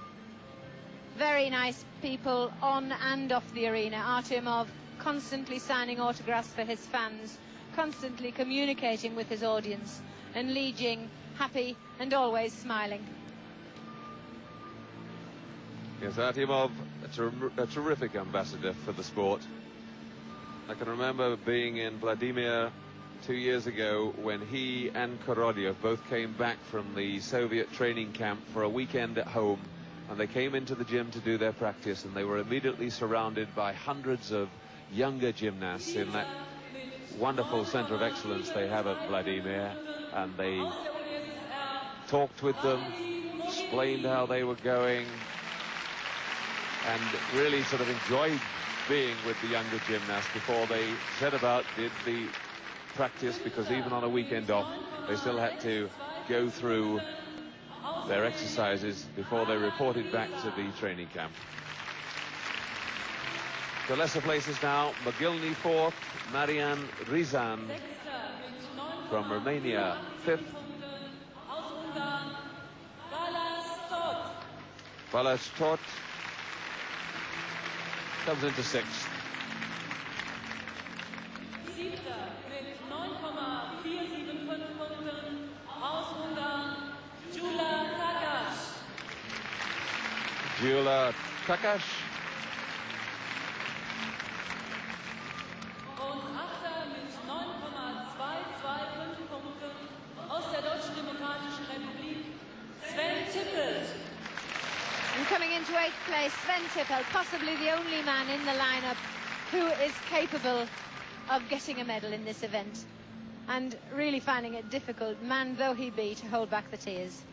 very nice people on and off the arena. Artyomov constantly signing autographs for his fans, constantly communicating with his audience, and Li Jing happy and always smiling. Yes, Artyomov, a terrific ambassador for the sport. I can remember being in Vladimir 2 years ago when he and Korolev both came back from the Soviet training camp for a weekend at home, and they came into the gym to do their practice, and they were immediately surrounded by hundreds of younger gymnasts in that wonderful center of excellence they have at Vladimir, and they talked with them, explained how they were going, and really sort of enjoyed being with the younger gymnasts before they set about did the practice, because even on a weekend off they still had to go through their exercises before they reported back to the training camp. The lesser places now: Mogilny 4th, Marian Rizan from Romania 5th, Balázs Tóth comes into 6th. Siebter mit 9,475 Punkten aus Ungarn, Gyula Takacs. Gyula Takacs. Und Achter mit 9,225 Punkten aus der Deutschen Demokratischen Republik, Sven Tippelt. And coming into 8th place, Sven Tippel, possibly the only man in the lineup who is capable of getting a medal in this event, and really finding it difficult, man though he be, to hold back the tears.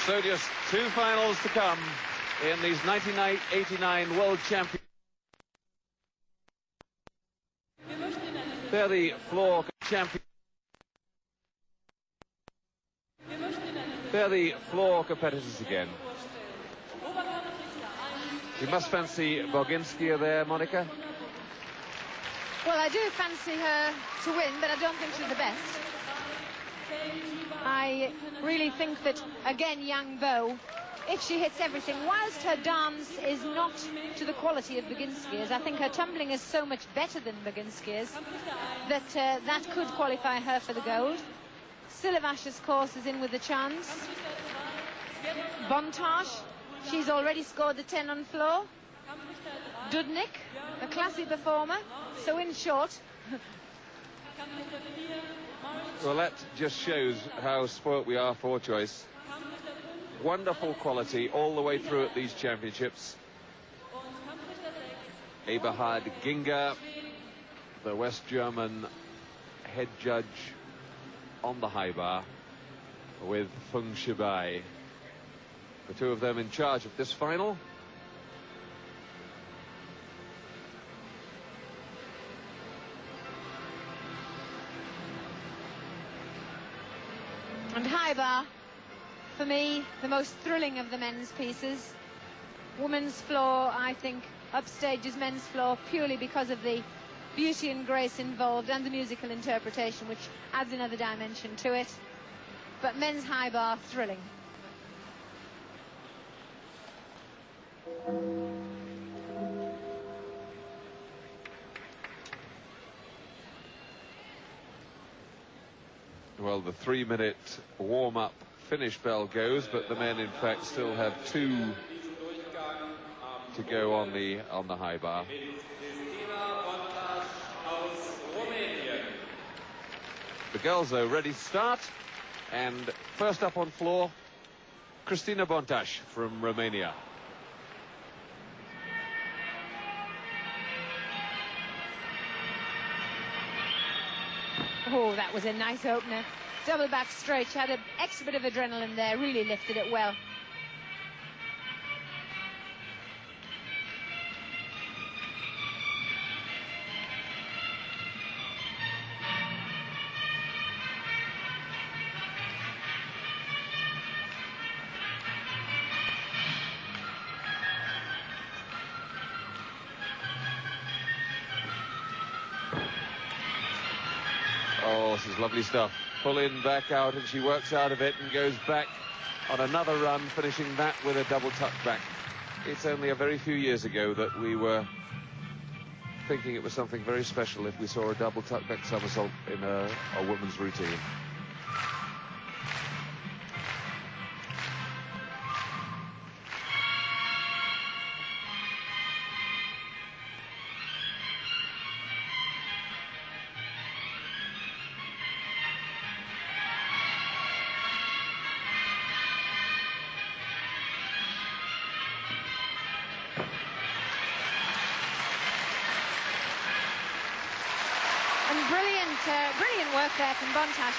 So just two finals to come in these 1989 World Champions. They're the floor champions. They're the floor competitors again. You must fancy Boginskaya there, Monica? Well, I do fancy her to win, but I don't think she's the best. I really think that, again, young Bo, if she hits everything, whilst her dance is not to the quality of Boginskaya's, I think her tumbling is so much better than Boginskaya's that that could qualify her for the gold. Silivash's course is in with a chance. Bontash, she's already scored the 10 on floor. Dudnik, a classy performer. So in short... Well, that just shows how spoilt we are for choice. Wonderful quality all the way through at these championships. Eberhard Ginger, the West German head judge on the high bar, with Feng Shibai. The two of them in charge of this final. And high bar, for me, the most thrilling of the men's pieces. Women's floor, I think, upstages men's floor purely because of the beauty and grace involved and the musical interpretation, which adds another dimension to it. But men's high bar, thrilling. Well, the 3-minute warm-up finish bell goes, but the men, in fact, still have 2 to go on the high bar. The girls, though, ready to start. And first up on floor, Cristina Bontash from Romania. Oh, that was a nice opener. Double back straight. She had an extra bit of adrenaline there. Really lifted it well. Oh, this is lovely stuff. Pull in, back out, and she works out of it and goes back on another run, finishing that with a double tuck back. It's only a very few years ago that we were thinking it was something very special if we saw a double tuck back somersault in a woman's routine. Brilliant work there from Bontash.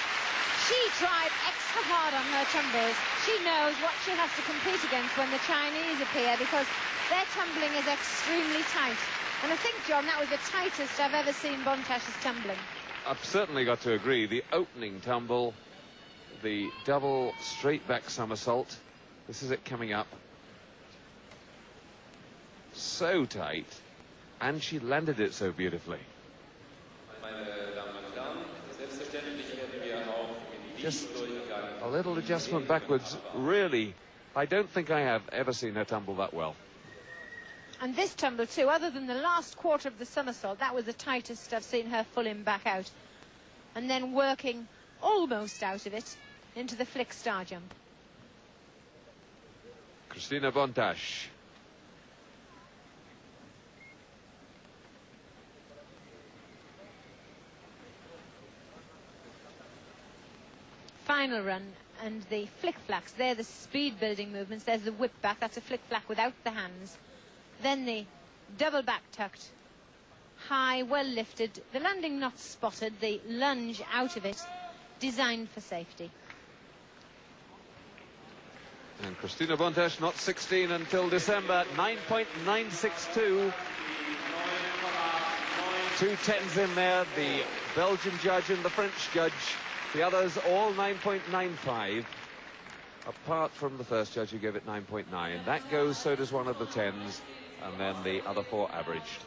She tried extra hard on her tumbles. She knows what she has to compete against when the Chinese appear, because their tumbling is extremely tight. And I think, John, that was the tightest I've ever seen Bontash's tumbling. I've certainly got to agree. The opening tumble, the double straight back somersault. This is it coming up. So tight. And she landed it so beautifully. Just a little adjustment backwards. Really, I don't think I have ever seen her tumble that well. And this tumble too, other than the last quarter of the somersault, that was the tightest I've seen her full in back out. And then working almost out of it into the flick star jump. Cristina Bontash. Final run, and the flick-flacks, they're the speed-building movements. There's the whip-back, that's a flick-flack without the hands. Then the double back-tucked, high, well-lifted, the landing not spotted, the lunge out of it, designed for safety. And Christina Bontes, not 16 until December, 9.962. 2 tens in there, the Belgian judge and the French judge. The others all 9.95. Apart from the first judge who gave it 9.9. That goes, so does one of the tens, and then the other 4 averaged.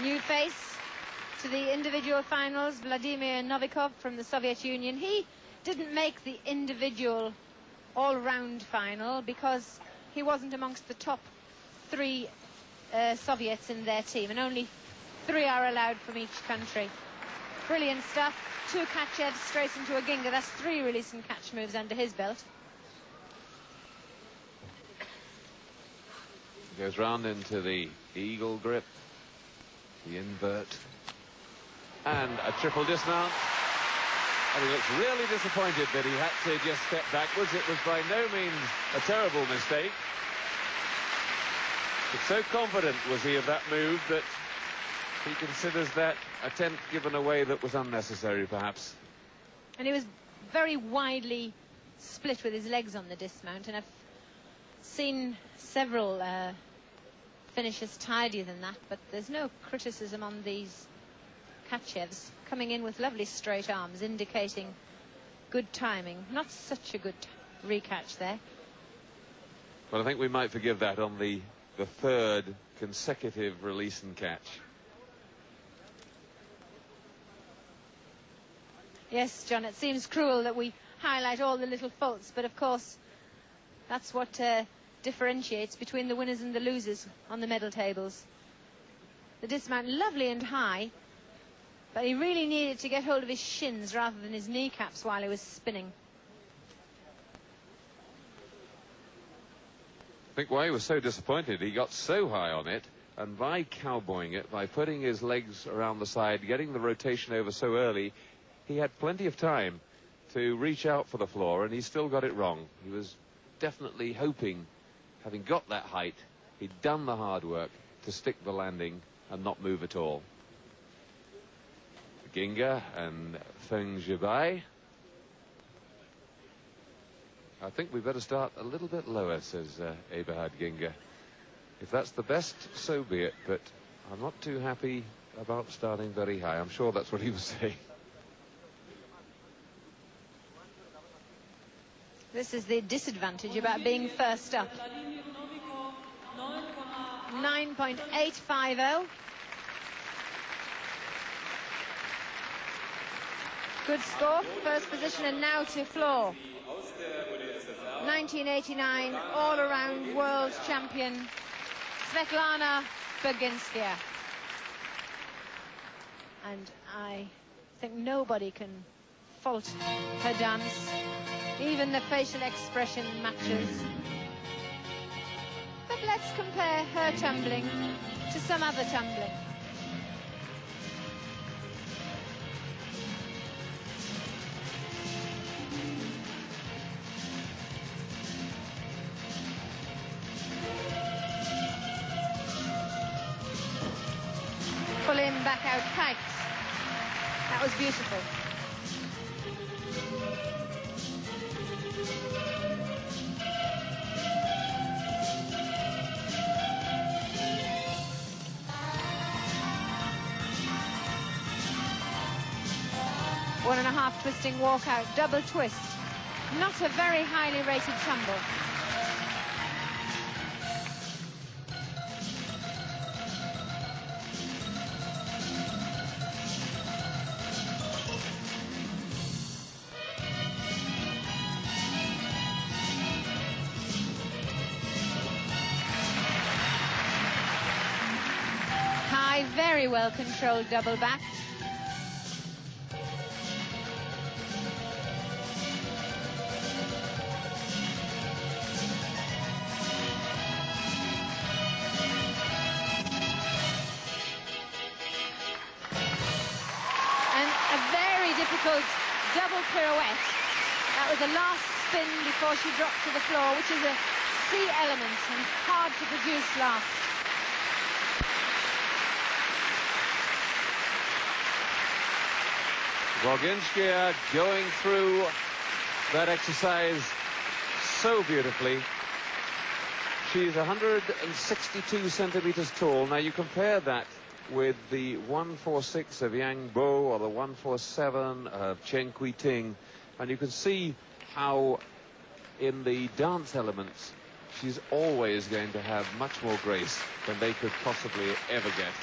New face to the individual finals, Vladimir Novikov from the Soviet Union. He didn't make the individual all-round final because he wasn't amongst the top 3 Soviets in their team, and only 3 are allowed from each country. Brilliant stuff. 2 catch-evs straight into a Ginga. That's 3 release and catch moves under his belt. Goes round into the eagle grip, the invert, and a triple dismount. And he looks really disappointed that he had to just step backwards. It was by no means a terrible mistake. But so confident was he of that move that he considers that attempt given away that was unnecessary, perhaps. And he was very widely split with his legs on the dismount, and I've seen several finishes tidier than that, but there's no criticism on these catchevs, coming in with lovely straight arms, indicating good timing. Not such a good recatch there. Well, I think we might forgive that on the 3rd consecutive release and catch. Yes, John, it seems cruel that we highlight all the little faults, but of course that's what differentiates between the winners and the losers on the medal tables. The dismount lovely and high, but he really needed to get hold of his shins rather than his kneecaps while he was spinning. I think why he was so disappointed, he got so high on it, and by cowboying it, by putting his legs around the side, getting the rotation over so early, he had plenty of time to reach out for the floor, and he still got it wrong. He was definitely hoping, having got that height, he'd done the hard work to stick the landing and not move at all. Ginga and Feng Zhibai. I think we better start a little bit lower, says Eberhard Ginga. If that's the best, so be it, but I'm not too happy about starting very high. I'm sure that's what he was saying. This is the disadvantage about being first up. 9.850. Good score, first position, and now to floor. 1989 all-around world champion Svetlana Berginskaya. And I think nobody can fault her dance. Even the facial expression matches. But let's compare her tumbling to some other tumbling. Pull in, back out, tight. That was beautiful. One and a half twisting walkout, double twist. Not a very highly rated tumble. High, very well controlled double back. Double pirouette. That was the last spin before she dropped to the floor, which is a C element and hard to produce last. Berginskaya going through that exercise so beautifully. She's 162 centimeters tall. Now you compare that with the 146 of Yang Bo or the 147 of Chen Kui-ting, and you can see how in the dance elements she's always going to have much more grace than they could possibly ever get.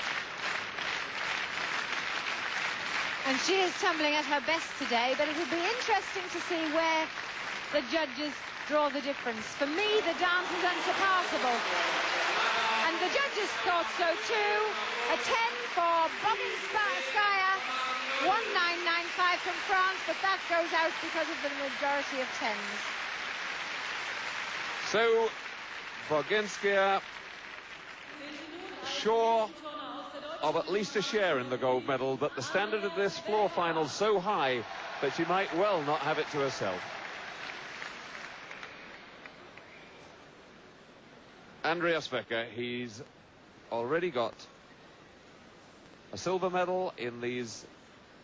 And she is tumbling at her best today, but it'll be interesting to see where the judges draw the difference. For me, the dance is unsurpassable. And the judges thought so too. A 10 for Bobinskaya, 1995 from France, but that goes out because of the majority of 10s. So, Boginskaya, sure of at least a share in the gold medal, but the standard of this floor final is so high that she might well not have it to herself. Andreas Wecker, he's already got a silver medal in these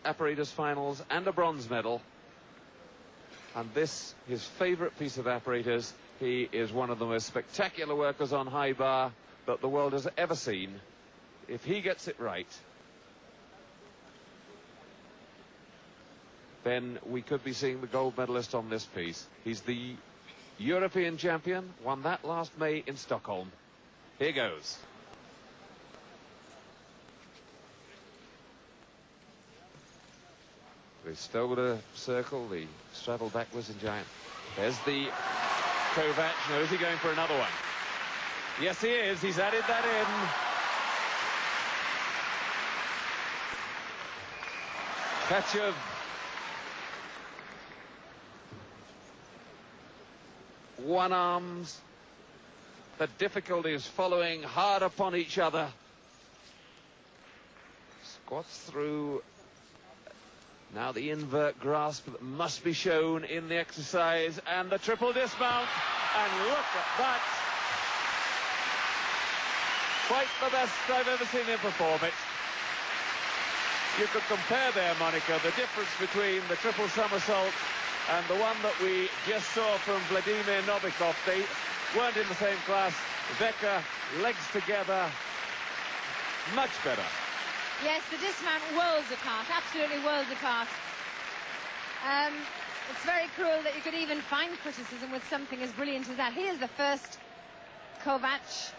Apparatus finals and a bronze medal. And this, his favorite piece of apparatus. He is one of the most spectacular workers on high bar that the world has ever seen. If he gets it right, then we could be seeing the gold medalist on this piece. He's the European champion, won that last May in Stockholm. Here goes. The Stoller circle, the straddle backwards in giant. There's the Kovac. Now, is he going for another one? Yes, he is. He's added that in. Kachev. One arms. The difficulty is following hard upon each other. Squats through. Now the invert grasp that must be shown in the exercise, and the triple dismount, and look at that. Quite the best I've ever seen him perform it. You could compare there, Monica, the difference between the triple somersault and the one that we just saw from Vladimir Novikov. They weren't in the same class. Wecker, legs together, much better. Yes, the dismount worlds apart, absolutely worlds apart. It's very cruel that you could even find criticism with something as brilliant as that. Here's the first Kovac,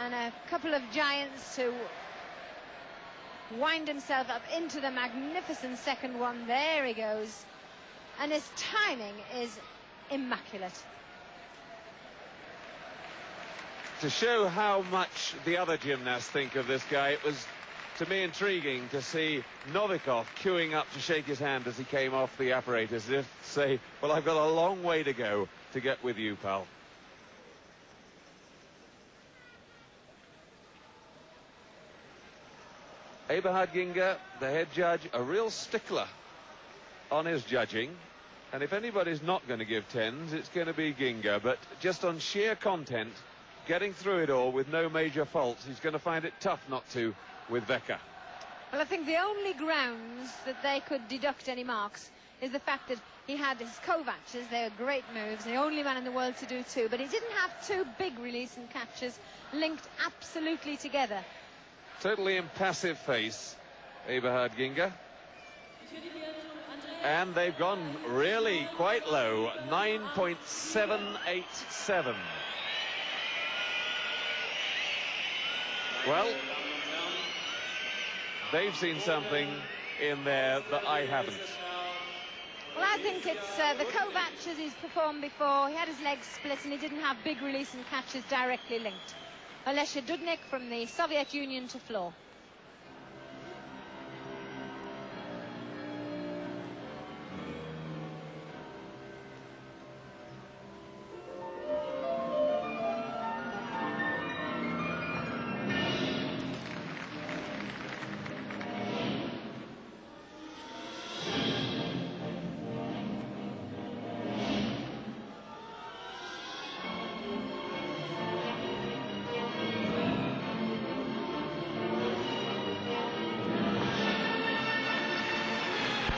and a couple of giants to wind himself up into the magnificent second one. There he goes, and his timing is immaculate. To show how much the other gymnasts think of this guy, it was, to me, intriguing to see Novikov queuing up to shake his hand as he came off the apparatus, as if to say, well, I've got a long way to go to get with you, pal. Eberhard Ginger, the head judge, a real stickler on his judging. And if anybody's not going to give 10s, it's going to be Ginger. But just on sheer content, getting through it all with no major faults, he's going to find it tough not to with Wecker. Well, I think the only grounds that they could deduct any marks is the fact that he had his Kovac's. They're great moves, the only man in the world to do two, but he didn't have two big release and catches linked absolutely together. Totally impassive face, Eberhard Ginger. And they've gone really quite low, 9.787. Well, they've seen something in there that I haven't. Well, I think it's the Kovac as he's performed before. He had his legs split and he didn't have big release and catches directly linked. Alessia Dudnik from the Soviet Union to floor.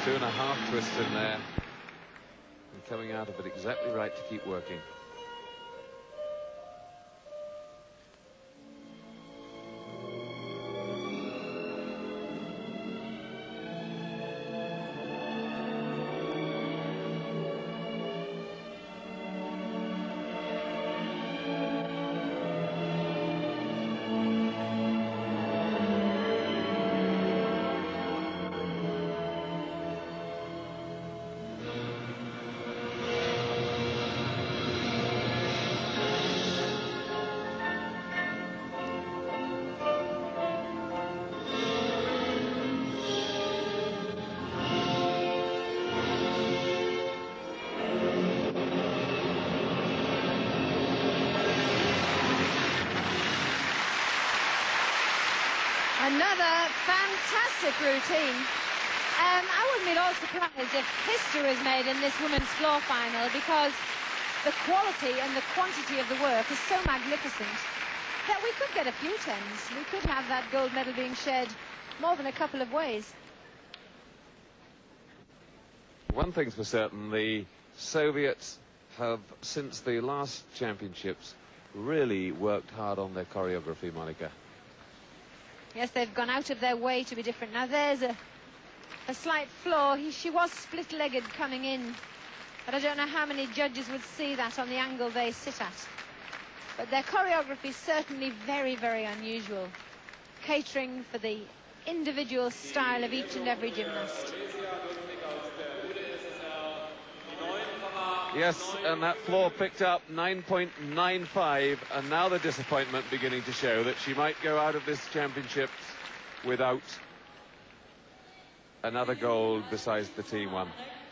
Two and a half twists in there. and coming out of it exactly right to keep working. Another fantastic routine. I wouldn't be at all surprised if history was made in this women's floor final, because the quality and the quantity of the work is so magnificent that we could get a few tens. We could have that gold medal being shared more than a couple of ways. One thing's for certain, the Soviets have, since the last championships, really worked hard on their choreography, Monica. Yes, they've gone out of their way to be different. Now there's a slight flaw. She was split-legged coming in, but I don't know how many judges would see that on the angle they sit at. But their choreography is certainly very, very unusual, catering for the individual style of each and every gymnast. Yes, and that floor picked up 9.95, and now the disappointment beginning to show that she might go out of this championship without another gold besides the team one.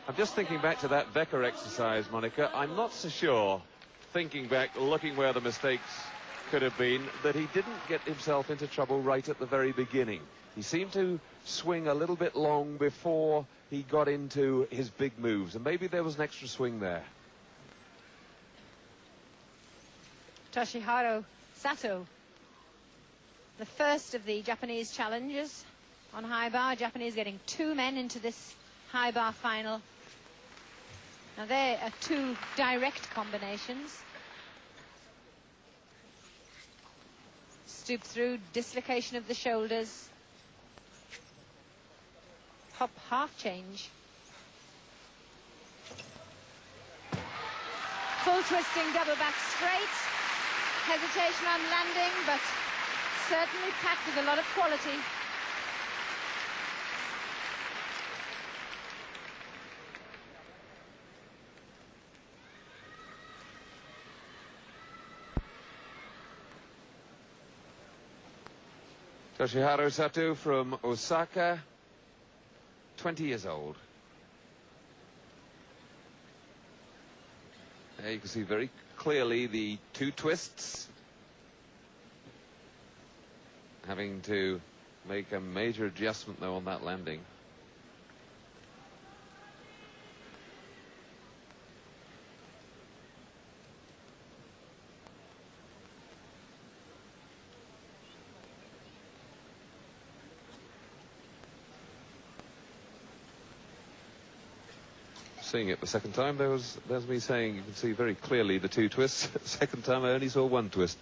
I'm just thinking back to that Becker exercise, Monica. I'm not so sure, thinking back, looking where the mistakes could have been, that he didn't get himself into trouble right at the very beginning. He seemed to swing a little bit long before he got into his big moves, and maybe there was an extra swing there. Toshihiro Sato, the first of the Japanese challengers on high bar. Japanese getting 2 men into this high bar final. Now there are 2 direct combinations. Stoop through, dislocation of the shoulders. Hop half change. Full twisting double back straight. Hesitation on landing, but certainly packed with a lot of quality. Toshihiro Sato from Osaka, 20 years old. There you can see very clearly the 2 twists. Having to make a major adjustment, though, on that landing. Seeing it the second time, there's me saying you can see very clearly the 2 twists. The second time I only saw 1 twist.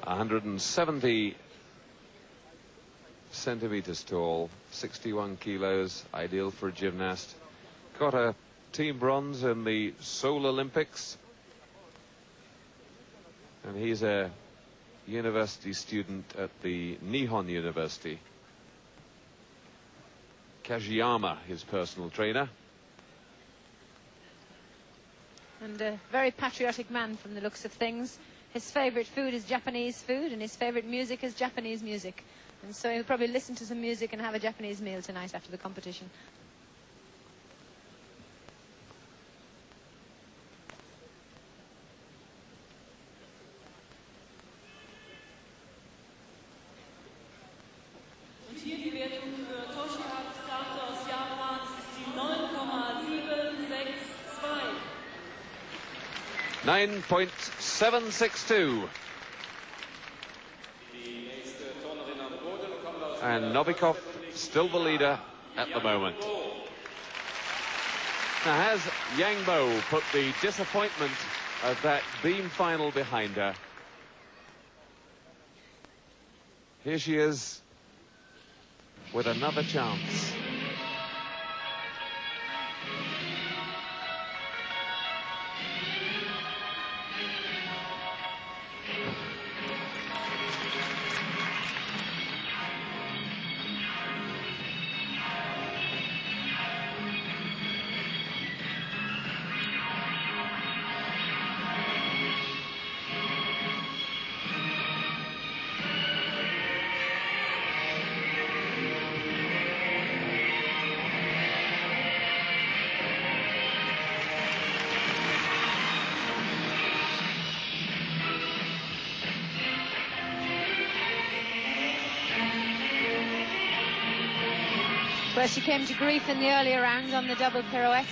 "170 centimeters tall, 61 kilos, ideal for a gymnast. Got a team bronze in the Seoul Olympics, and he's a university student at the Nihon University. Kajiyama, his personal trainer. And a very patriotic man from the looks of things. His favourite food is Japanese food, and his favourite music is Japanese music. And so he'll probably listen to some music and have a Japanese meal tonight after the competition. Und hier die Wertung für Toshihiro Sato aus Japan ist die 9,762. 9.762. Die nächste Turnerin am Boden kommt aus And Novikov still the leader at the moment. Now, has Yang Bo put the disappointment of that beam final behind her? Here she is with another chance. Where she came to grief in the earlier rounds on the double pirouette.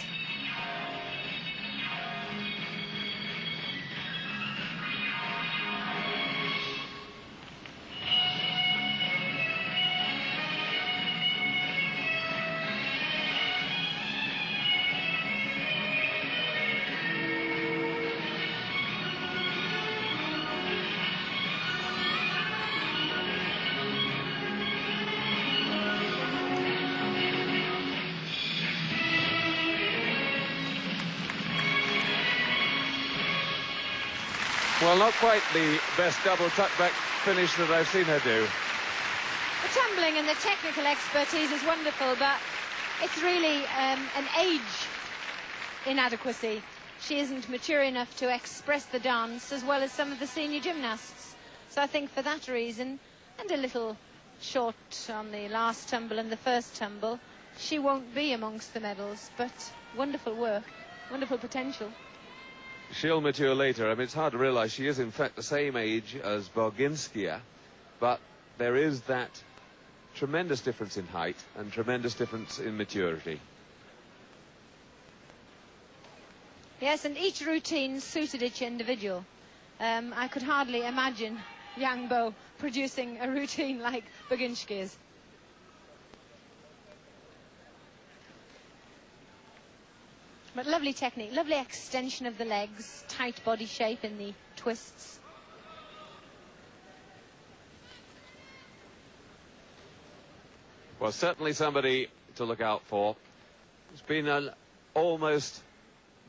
Well, not quite the best double tuckback finish that I've seen her do. The tumbling and the technical expertise is wonderful, but it's really an age inadequacy. She isn't mature enough to express the dance as well as some of the senior gymnasts. So I think for that reason, and a little short on the last tumble and the first tumble, she won't be amongst the medals, but wonderful work, wonderful potential. She'll mature later. I mean, it's hard to realise she is in fact the same age as Boginskaya, but there is that tremendous difference in height and tremendous difference in maturity. Yes, and each routine suited each individual. I could hardly imagine Yang Bo producing a routine like Boginskaya's. But lovely technique, lovely extension of the legs, tight body shape in the twists. Well, certainly somebody to look out for. It's been an almost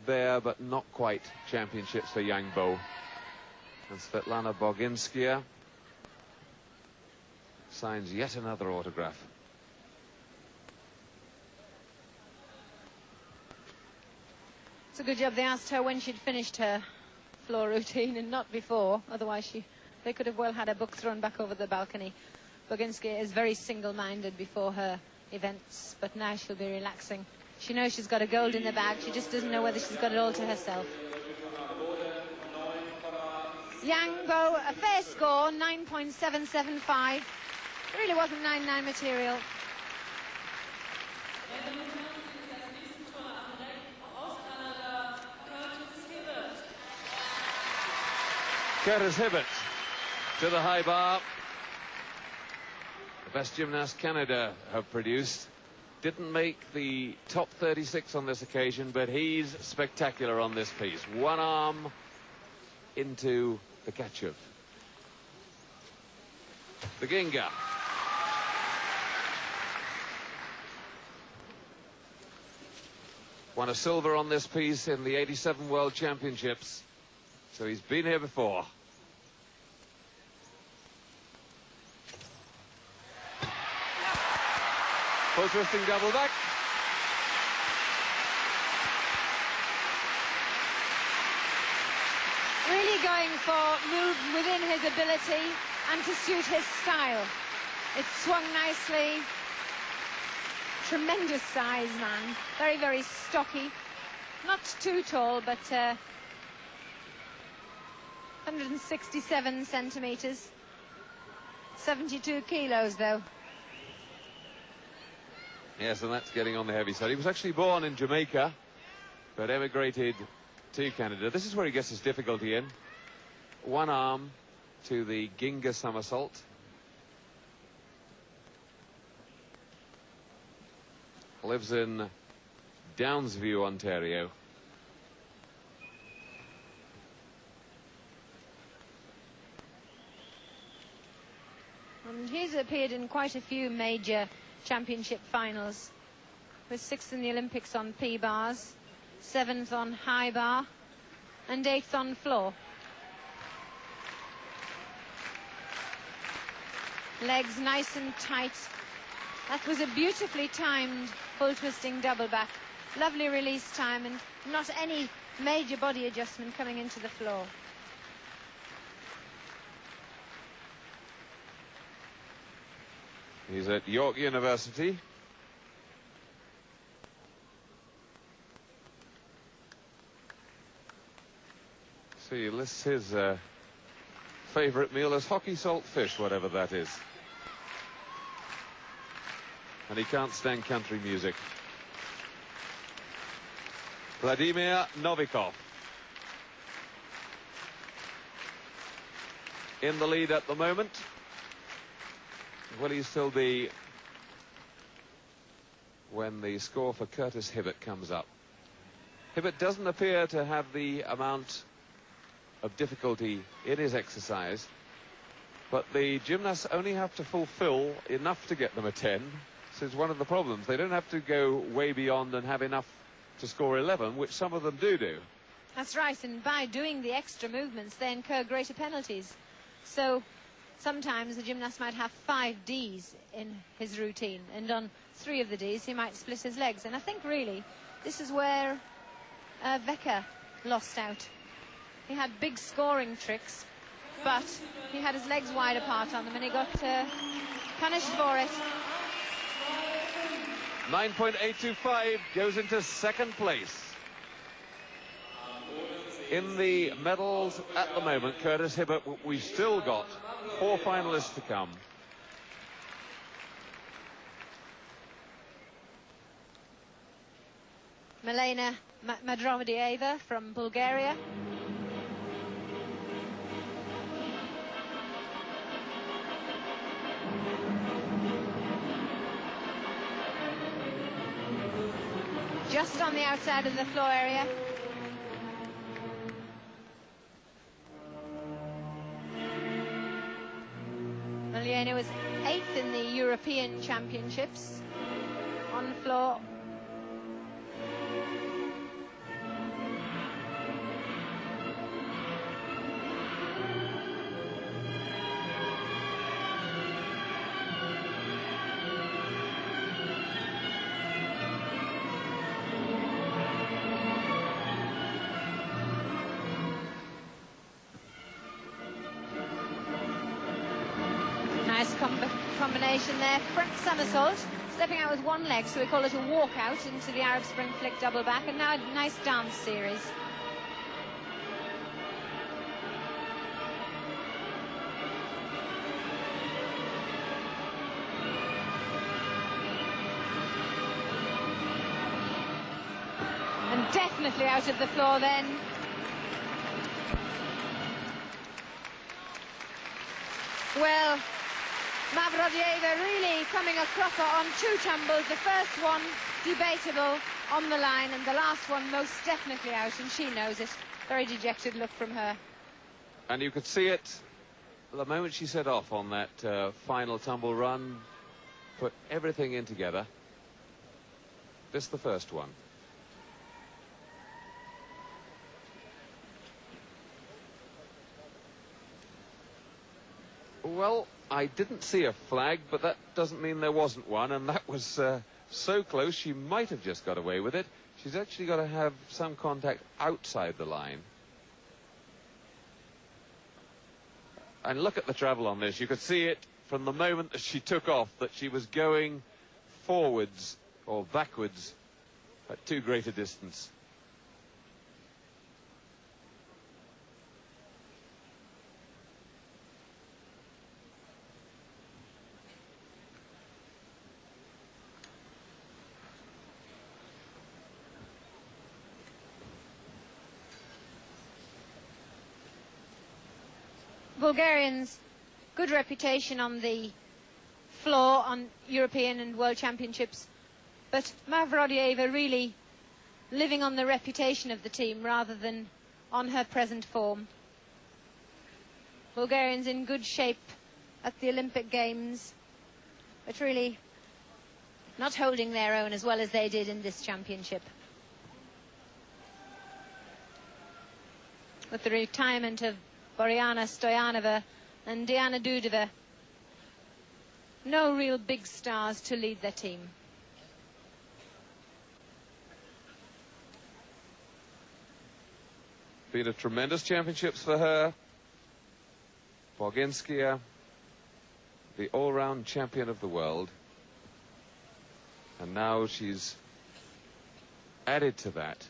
there, but not quite championships for Yang Bo. And Svetlana Boginskaya signs yet another autograph. It's a good job they asked her when she'd finished her floor routine and not before, otherwise they could have well had a book thrown back over the balcony. Boginskaya is very single-minded before her events, but now she'll be relaxing. She knows she's got a gold in the bag, she just doesn't know whether she's got it all to herself. Yang Bo, a fair score, 9.775. Really wasn't 9.9 material. Curtis Hibbert to the high bar. The best gymnast Canada have produced. Didn't make the top 36 on this occasion, but he's spectacular on this piece. One arm into the Kachev. The Ginga. Won a silver on this piece in the 87 World Championships. So he's been here before. Full twisting double back. Really going for moves within his ability and to suit his style. It swung nicely. Tremendous size, man. Very, very stocky. Not too tall, but 167 centimetres. 72 kilos, though. Yes, and that's getting on the heavy side. He was actually born in Jamaica, but emigrated to Canada. This is where he gets his difficulty in. One arm to the Ginga somersault. lives in Downsview, Ontario. And he's appeared in quite a few major championship finals. Was 6th in the Olympics on P-bars, 7th on high bar, and 8th on floor. Legs nice and tight. That was a beautifully timed full twisting double back. Lovely release time and not any major body adjustment coming into the floor. He's at York University. See, he lists his favourite meal as hockey salt fish, whatever that is. And he can't stand country music. Vladimir Novikov in the lead at the moment. Will he still be when the score for Curtis Hibbert comes up? Hibbert doesn't appear to have the amount of difficulty in his exercise, but the gymnasts only have to fulfill enough to get them a 10. This is one of the problems. They don't have to go way beyond and have enough to score 11, which some of them do. That's right, and by doing the extra movements they incur greater penalties. So sometimes the gymnast might have 5 Ds in his routine, and on 3 of the Ds he might split his legs. And I think really this is where Wecker lost out. He had big scoring tricks, but he had his legs wide apart on them and he got punished for it. 9.825 goes into second place. In the medals at the moment, Curtis Hibbert, we've still got 4 finalists to come. Milena Madrovdieva from Bulgaria. Just on the outside of the floor area. Milena was 8th in the European Championships on floor. Nice combination there, front somersault, stepping out with one leg, so we call it a walkout into the Arab Spring flick double back, and now a nice dance series. And definitely out of the floor then. Well, Mavrodyeva really coming across on 2 tumbles. The first one debatable on the line, and the last one most definitely out, and she knows it. Very dejected look from her. And you could see it the moment she set off on that final tumble run, put everything in together. This the first one. Well, I didn't see a flag, but that doesn't mean there wasn't one, and that was so close she might have just got away with it. She's actually got to have some contact outside the line. And look at the travel on this. You could see it from the moment that she took off, that she was going forwards or backwards at too great a distance. Bulgarians, good reputation on the floor on European and World Championships, But Mavrodieva really living on the reputation of the team rather than on her present form. Bulgarians in good shape at the Olympic Games, but really not holding their own as well as they did in this championship. With the retirement of Boriana Stoyanova and Diana Dudova, no real big stars to lead their team. Been a tremendous championships for her. Borginskaya, the all-round champion of the world. And now she's added to that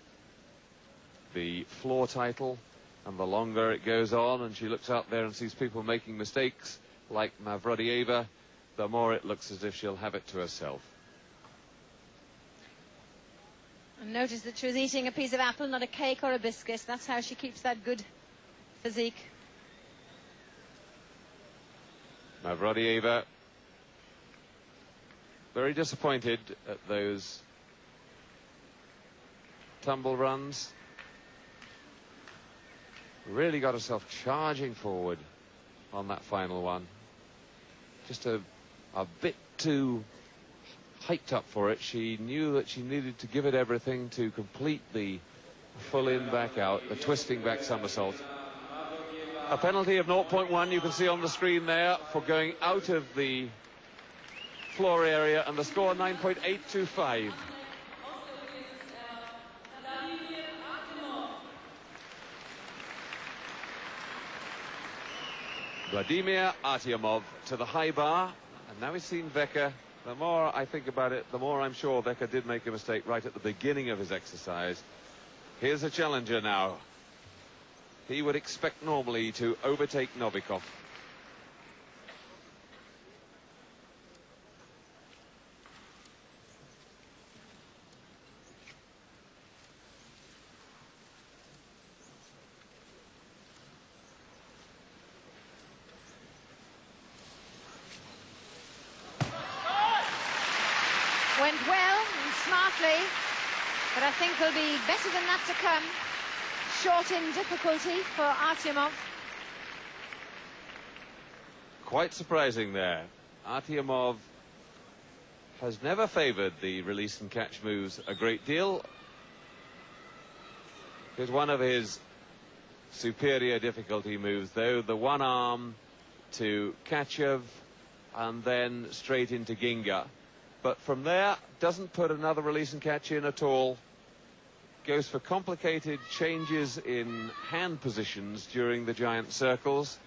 the floor title, and the longer it goes on and she looks out there and sees people making mistakes like Mavrodieva, the more it looks as if she'll have it to herself. And notice that she was eating a piece of apple, not a cake or a biscuit. That's how she keeps that good physique. Mavrodieva very disappointed at those tumble runs. Really got herself charging forward on that final one. Just a bit too hyped up for it. She knew that she needed to give it everything to complete the full in back out, the twisting back somersault. A penalty of 0.1 you can see on the screen there for going out of the floor area, and the score 9.825. Vladimir Artyomov to the high bar, and now we've seen Veka. The more I think about it, the more I'm sure Veka did make a mistake right at the beginning of his exercise. Here's a challenger now. He would expect normally to overtake Novikov. Went well and smartly, but I think there'll be better than that to come. Short in difficulty for Artyomov. Quite surprising there. Artyomov has never favoured the release and catch moves a great deal. Here's one of his superior difficulty moves, though, the one arm to Kachev and then straight into Ginga. But from there, doesn't put another release and catch in at all. Goes for complicated changes in hand positions during the giant circles.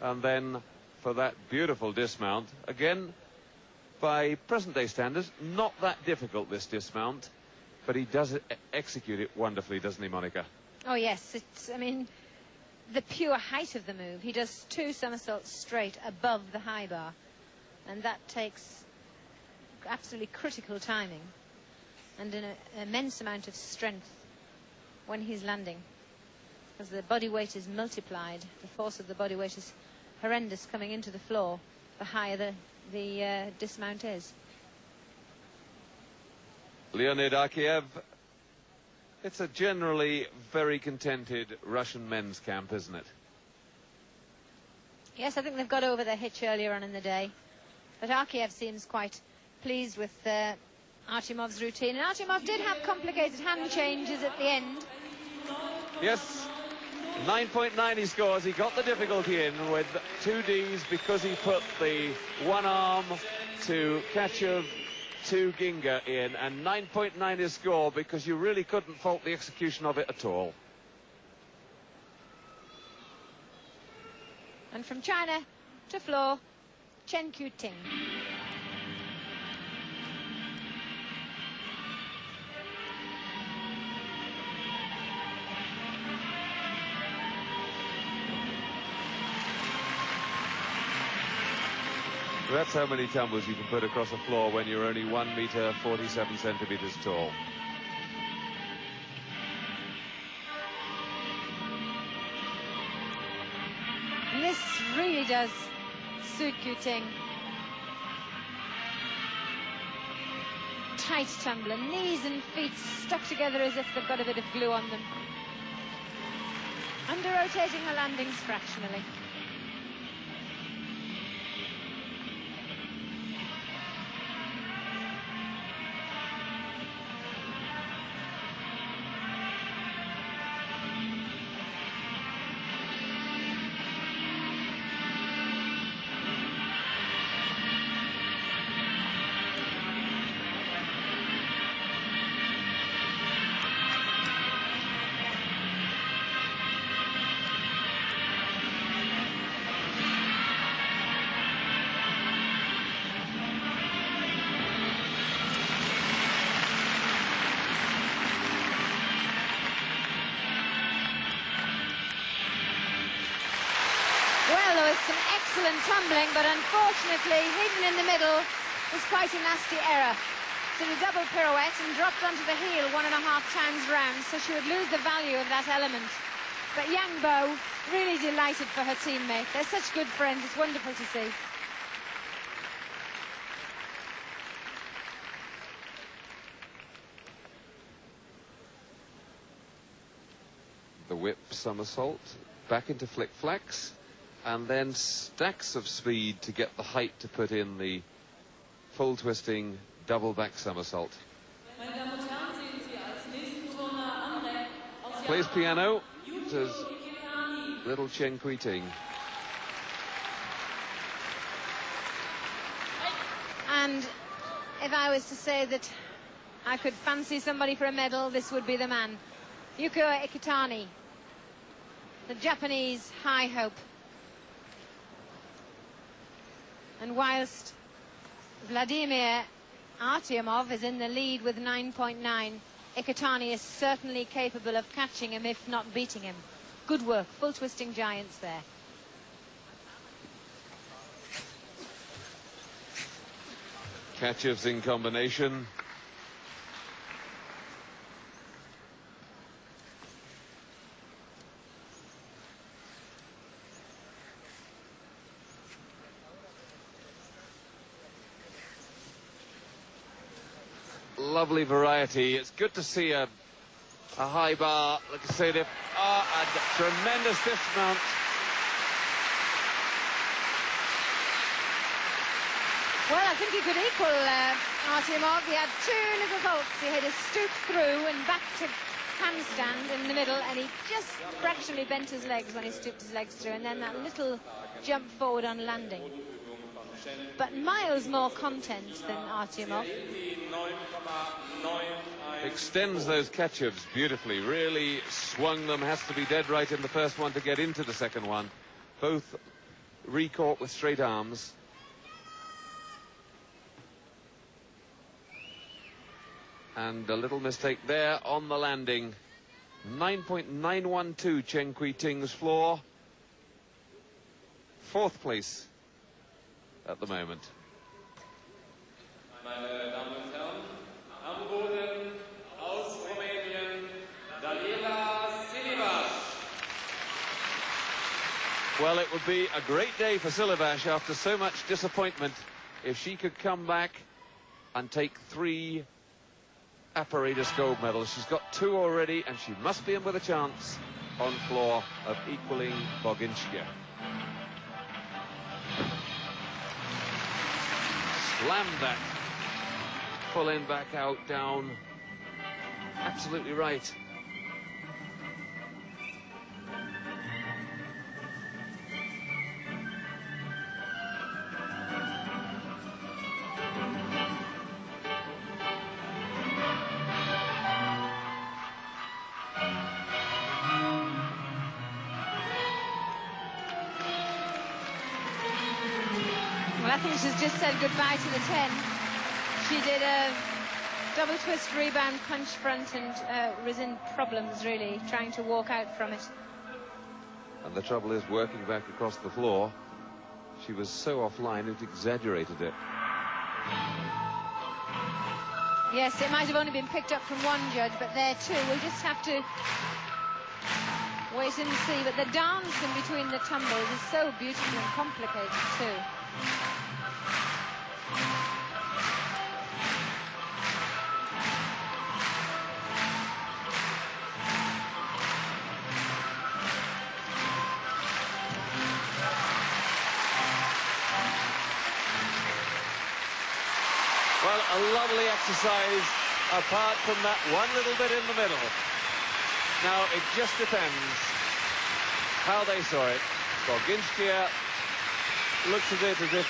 And then for that beautiful dismount. Again, by present-day standards, not that difficult, this dismount. But he does execute it wonderfully, doesn't he, Monica? Oh, yes. It's, I mean, the pure height of the move. He does 2 somersaults straight above the high bar. And that takes absolutely critical timing and an immense amount of strength when he's landing, because the body weight is multiplied. The force of the body weight is horrendous coming into the floor, the higher the dismount is. Leonid Akiev. It's a generally very contented Russian men's camp, isn't it? Yes, I think they've got over their hitch earlier on in the day, but Akiev seems quite pleased with Artyomov's routine. And Artyomov did have complicated hand changes at the end. Yes, 9.9 he scores. He got the difficulty in with 2 Ds because he put the one arm to Kachev, to Ginga in, and 9.9 his score because you really couldn't fault the execution of it at all. And from China to floor, Chen Qiuting. That's how many tumbles you can put across a floor when you're only 1 meter 47 centimeters tall. And this really does suit Qiuting. tight tumbler, knees and feet stuck together as if they've got a bit of glue on them. Under-rotating her landings fractionally. Some excellent tumbling, but unfortunately, hidden in the middle was quite a nasty error. Did a double pirouette and dropped onto the heel 1.5 times round, so she would lose the value of that element. But Yang Bo, really delighted for her teammate. They're such good friends, it's wonderful to see. The whip somersault, back into flick-flacks. And then stacks of speed to get the height to put in the full twisting double back somersault. Plays piano, says little Chen Kui-ting. And if I was to say that I could fancy somebody for a medal, this would be the man. Yukio Ikitani, the Japanese high hope. And whilst Vladimir Artyomov is in the lead with 9.9, Ikitani is certainly capable of catching him, if not beating him. Good work, full twisting giants there. Catches in combination. Lovely variety. It's good to see a high bar, like I said, and tremendous dismount. Well, I think he could equal Artyomov. He had two little faults. He had a stoop through and back to handstand in the middle, and he just fractionally bent his legs when he stooped his legs through, and then that little jump forward on landing. But miles more content than Artyomov. Extends those catch-ups beautifully, really swung them, has to be dead right in the first one to get into the second one. Both re-caught with straight arms. And a little mistake there on the landing. 9.912 Chen Kui-ting's floor. Fourth place at the moment. Meine Damen und Herren, am Boden aus Rumänien, Daniela Silivash. Well, it would be a great day for Silivash after so much disappointment if she could come back and take 3 Apparatus gold medals. She's got 2 already, and she must be in with a chance on floor of equaling Boginska. Slammed that. Full in, back out, down. Absolutely right. Well, I think she's just said goodbye to the 10. She did a double twist, rebound, punch front, and was in problems, really, trying to walk out from it. And the trouble is, working back across the floor, she was so offline it exaggerated it. Yes, it might have only been picked up from one judge, but there too, we'll just have to wait and see. But the dance in between the tumbles is so beautiful and complicated too. Well, a lovely exercise apart from that one little bit in the middle. Now, it just depends how they saw it. Boginskaya looks at it as if...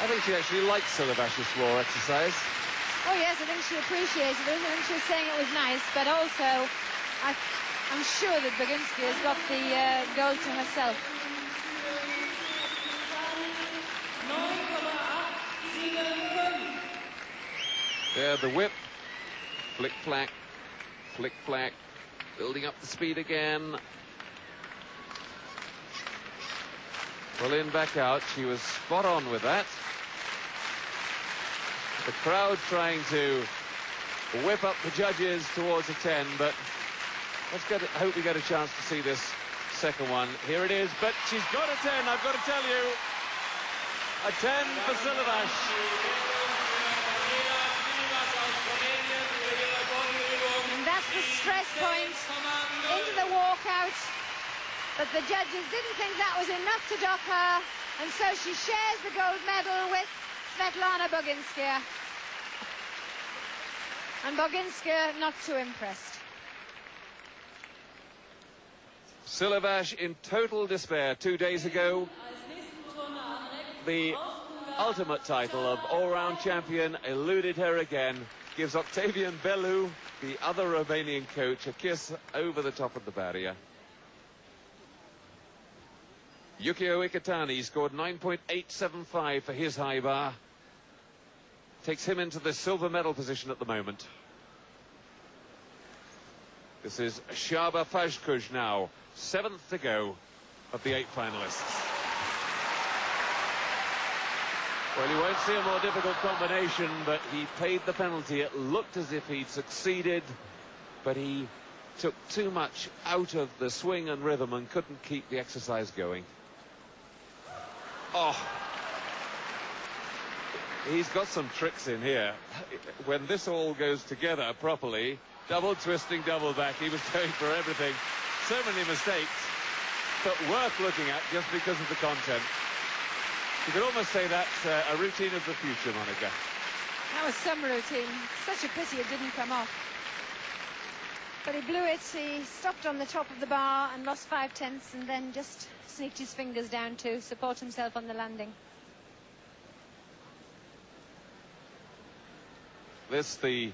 I think she actually likes Silivash's floor exercise. Oh, yes, I think she appreciated it. I think she was saying it was nice, but also I'm sure that Boginskaya has got the goal to herself. There, the whip. Flick-flack. Flick-flack. Building up the speed again. Well, in, back out. She was spot on with that. The crowd trying to whip up the judges towards a 10, but I hope we get a chance to see this second one. Here it is, but she's got a 10, I've got to tell you. A 10 for Silivash. And that's the stress point into the walkout. But the judges didn't think that was enough to dock her, and so she shares the gold medal with Svetlana Boginskaya. And Boginskaya not too impressed. Silivash in total despair 2 days ago. The ultimate title of all-round champion eluded her again. Gives Octavian Belu, the other Romanian coach, a kiss over the top of the barrier. Yukio Ikitani scored 9.875 for his high bar. Takes him into the silver medal position at the moment. This is Shaba Fajkuj now, 7th to go of the 8 finalists. Well, you won't see a more difficult combination, but he paid the penalty. It looked as if he'd succeeded, but he took too much out of the swing and rhythm and couldn't keep the exercise going. Oh, he's got some tricks in here. When this all goes together properly, double twisting, double back, he was going for everything. So many mistakes, but worth looking at just because of the content. You could almost say that's a routine of the future, Monica. That was some routine. Such a pity it didn't come off. But he blew it. He stopped on the top of the bar and lost 5/10 and then just sneaked his fingers down to support himself on the landing. This, the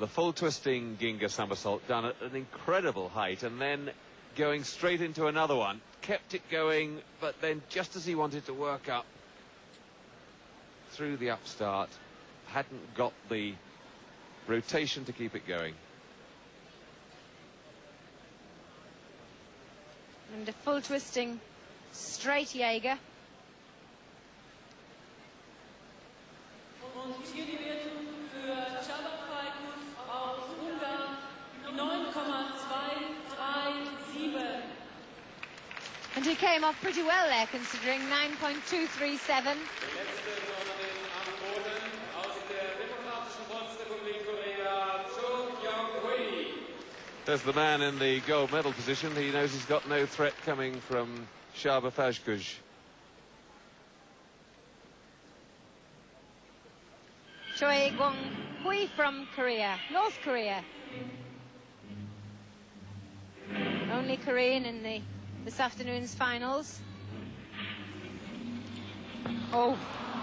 full twisting Ginga somersault done at an incredible height and then going straight into another one. Kept it going, but then just as he wanted to work up through the upstart, hadn't got the rotation to keep it going. And a full twisting straight Jaeger. Und hier die Wertung für Csaba Fajkus aus Ungarn 9,237. And he came off pretty well there, considering 9.237. There's the man in the gold medal position. He knows he's got no threat coming from Shaba Fajkuj. Choi Gwong-hui from Korea, North Korea. Only Korean in this afternoon's finals. Oh,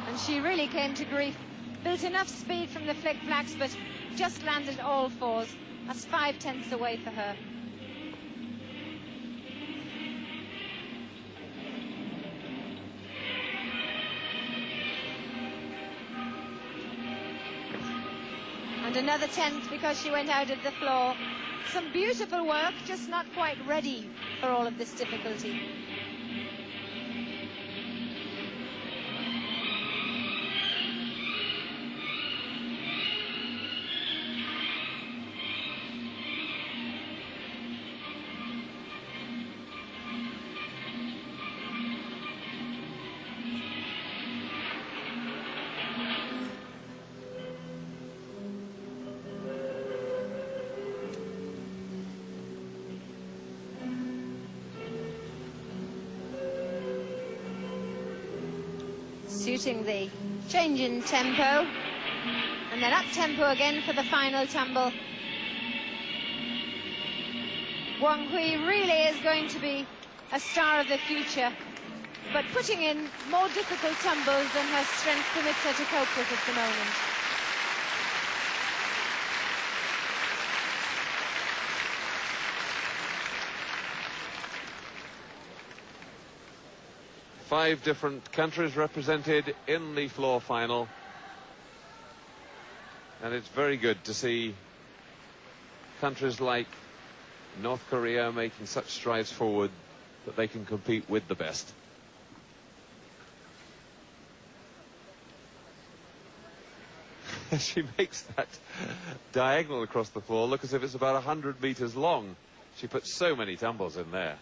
and she really came to grief. Built enough speed from the flick-flacks, but just landed all fours. That's 5/10 away for her. And another 10th because she went out of the floor. Some beautiful work, just not quite ready for all of this difficulty. suiting the change in tempo. And then up tempo again for the final tumble. Wang Hui really is going to be a star of the future, but putting in more difficult tumbles than her strength permits her to cope with at the moment. Five different countries represented in the floor final. And it's very good to see countries like North Korea making such strides forward that they can compete with the best. She makes that diagonal across the floor look as if it's about 100 meters long. She puts so many tumbles in there.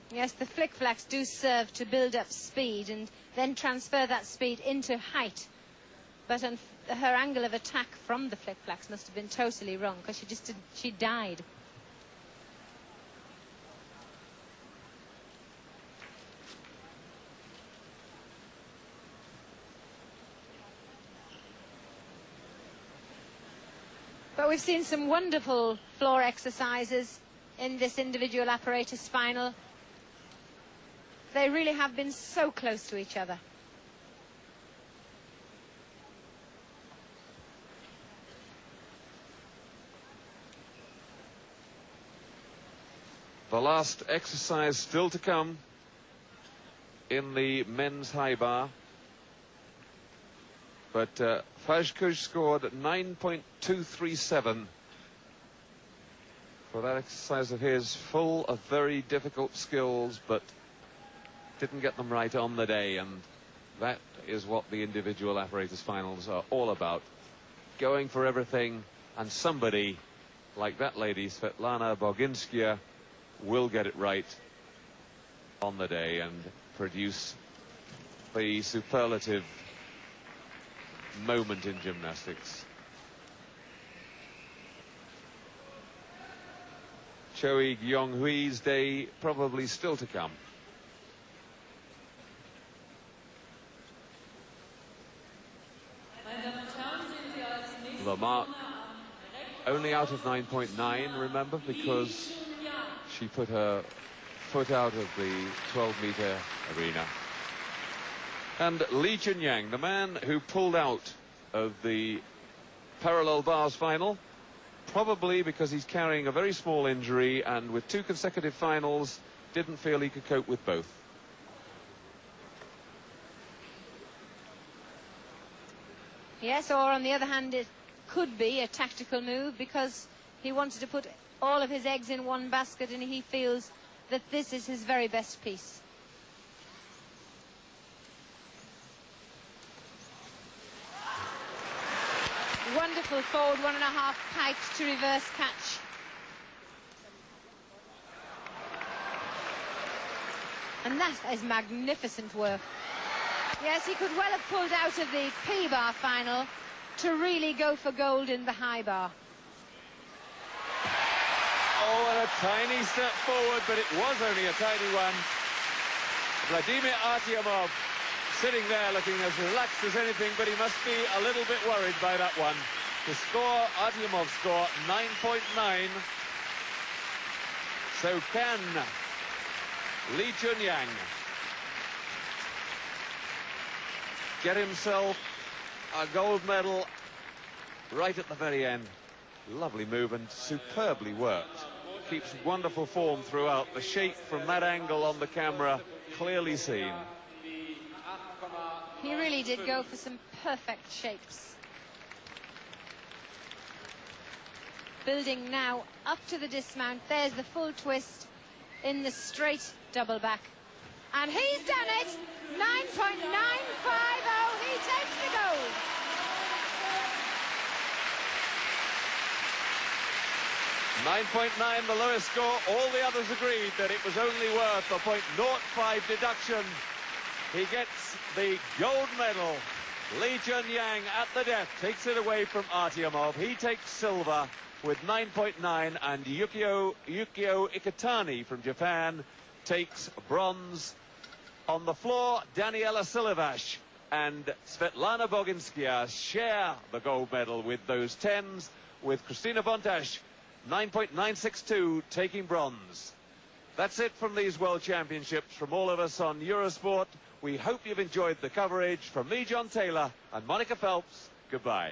Yes, the flick-flacks do serve to build up speed and then transfer that speed into height. But her angle of attack from the flick-flacks must have been totally wrong, because she died. But we've seen some wonderful floor exercises in this individual apparatus final. They really have been so close to each other. The last exercise still to come in the men's high bar. But Fajkush scored 9.237 for that exercise of his, full of very difficult skills, but didn't get them right on the day. And that is what the individual apparatus finals are all about. Going for everything, and somebody like that lady, Svetlana Boginskaya, will get it right on the day and produce the superlative moment in gymnastics. Choi Gyong-hui's day probably still to come. The mark only out of 9.9, remember, because she put her foot out of the 12-meter arena. And Li Chunyang, the man who pulled out of the parallel bars final, probably because he's carrying a very small injury, and with 2 consecutive finals, didn't feel he could cope with both. Yes, or on the other hand, it could be a tactical move, because he wanted to put all of his eggs in one basket, and he feels that this is his very best piece. Wonderful forward 1.5 pike to reverse catch. And that is magnificent work. Yes, he could well have pulled out of the P-bar final to really go for gold in the high bar. Oh, and a tiny step forward, but it was only a tiny one. Vladimir Artyomov sitting there looking as relaxed as anything, but he must be a little bit worried by that one. The score, Artyomov's score, 9.9. So can Li Chunyang get himself a gold medal right at the very end? Lovely move and superbly worked. Keeps wonderful form throughout. The shape from that angle on the camera clearly seen. He really did go for some perfect shapes. Building now up to the dismount. There's the full twist in the straight double back. And he's done it! 9.950. He takes the gold. .9, the lowest score. All the others agreed that it was only worth a .05 deduction. He gets the gold medal. Li Chunyang at the death takes it away from Artyomov. He takes silver with 9.9, and Yukio Iketani from Japan takes bronze On the floor, Daniela Silivash and Svetlana Boginskaya share the gold medal with those 10s, with Kristina Bontash 9.962 taking bronze. That's it from these World Championships. From all of us on Eurosport, we hope you've enjoyed the coverage. From me, John Taylor, and Monica Phelps, goodbye.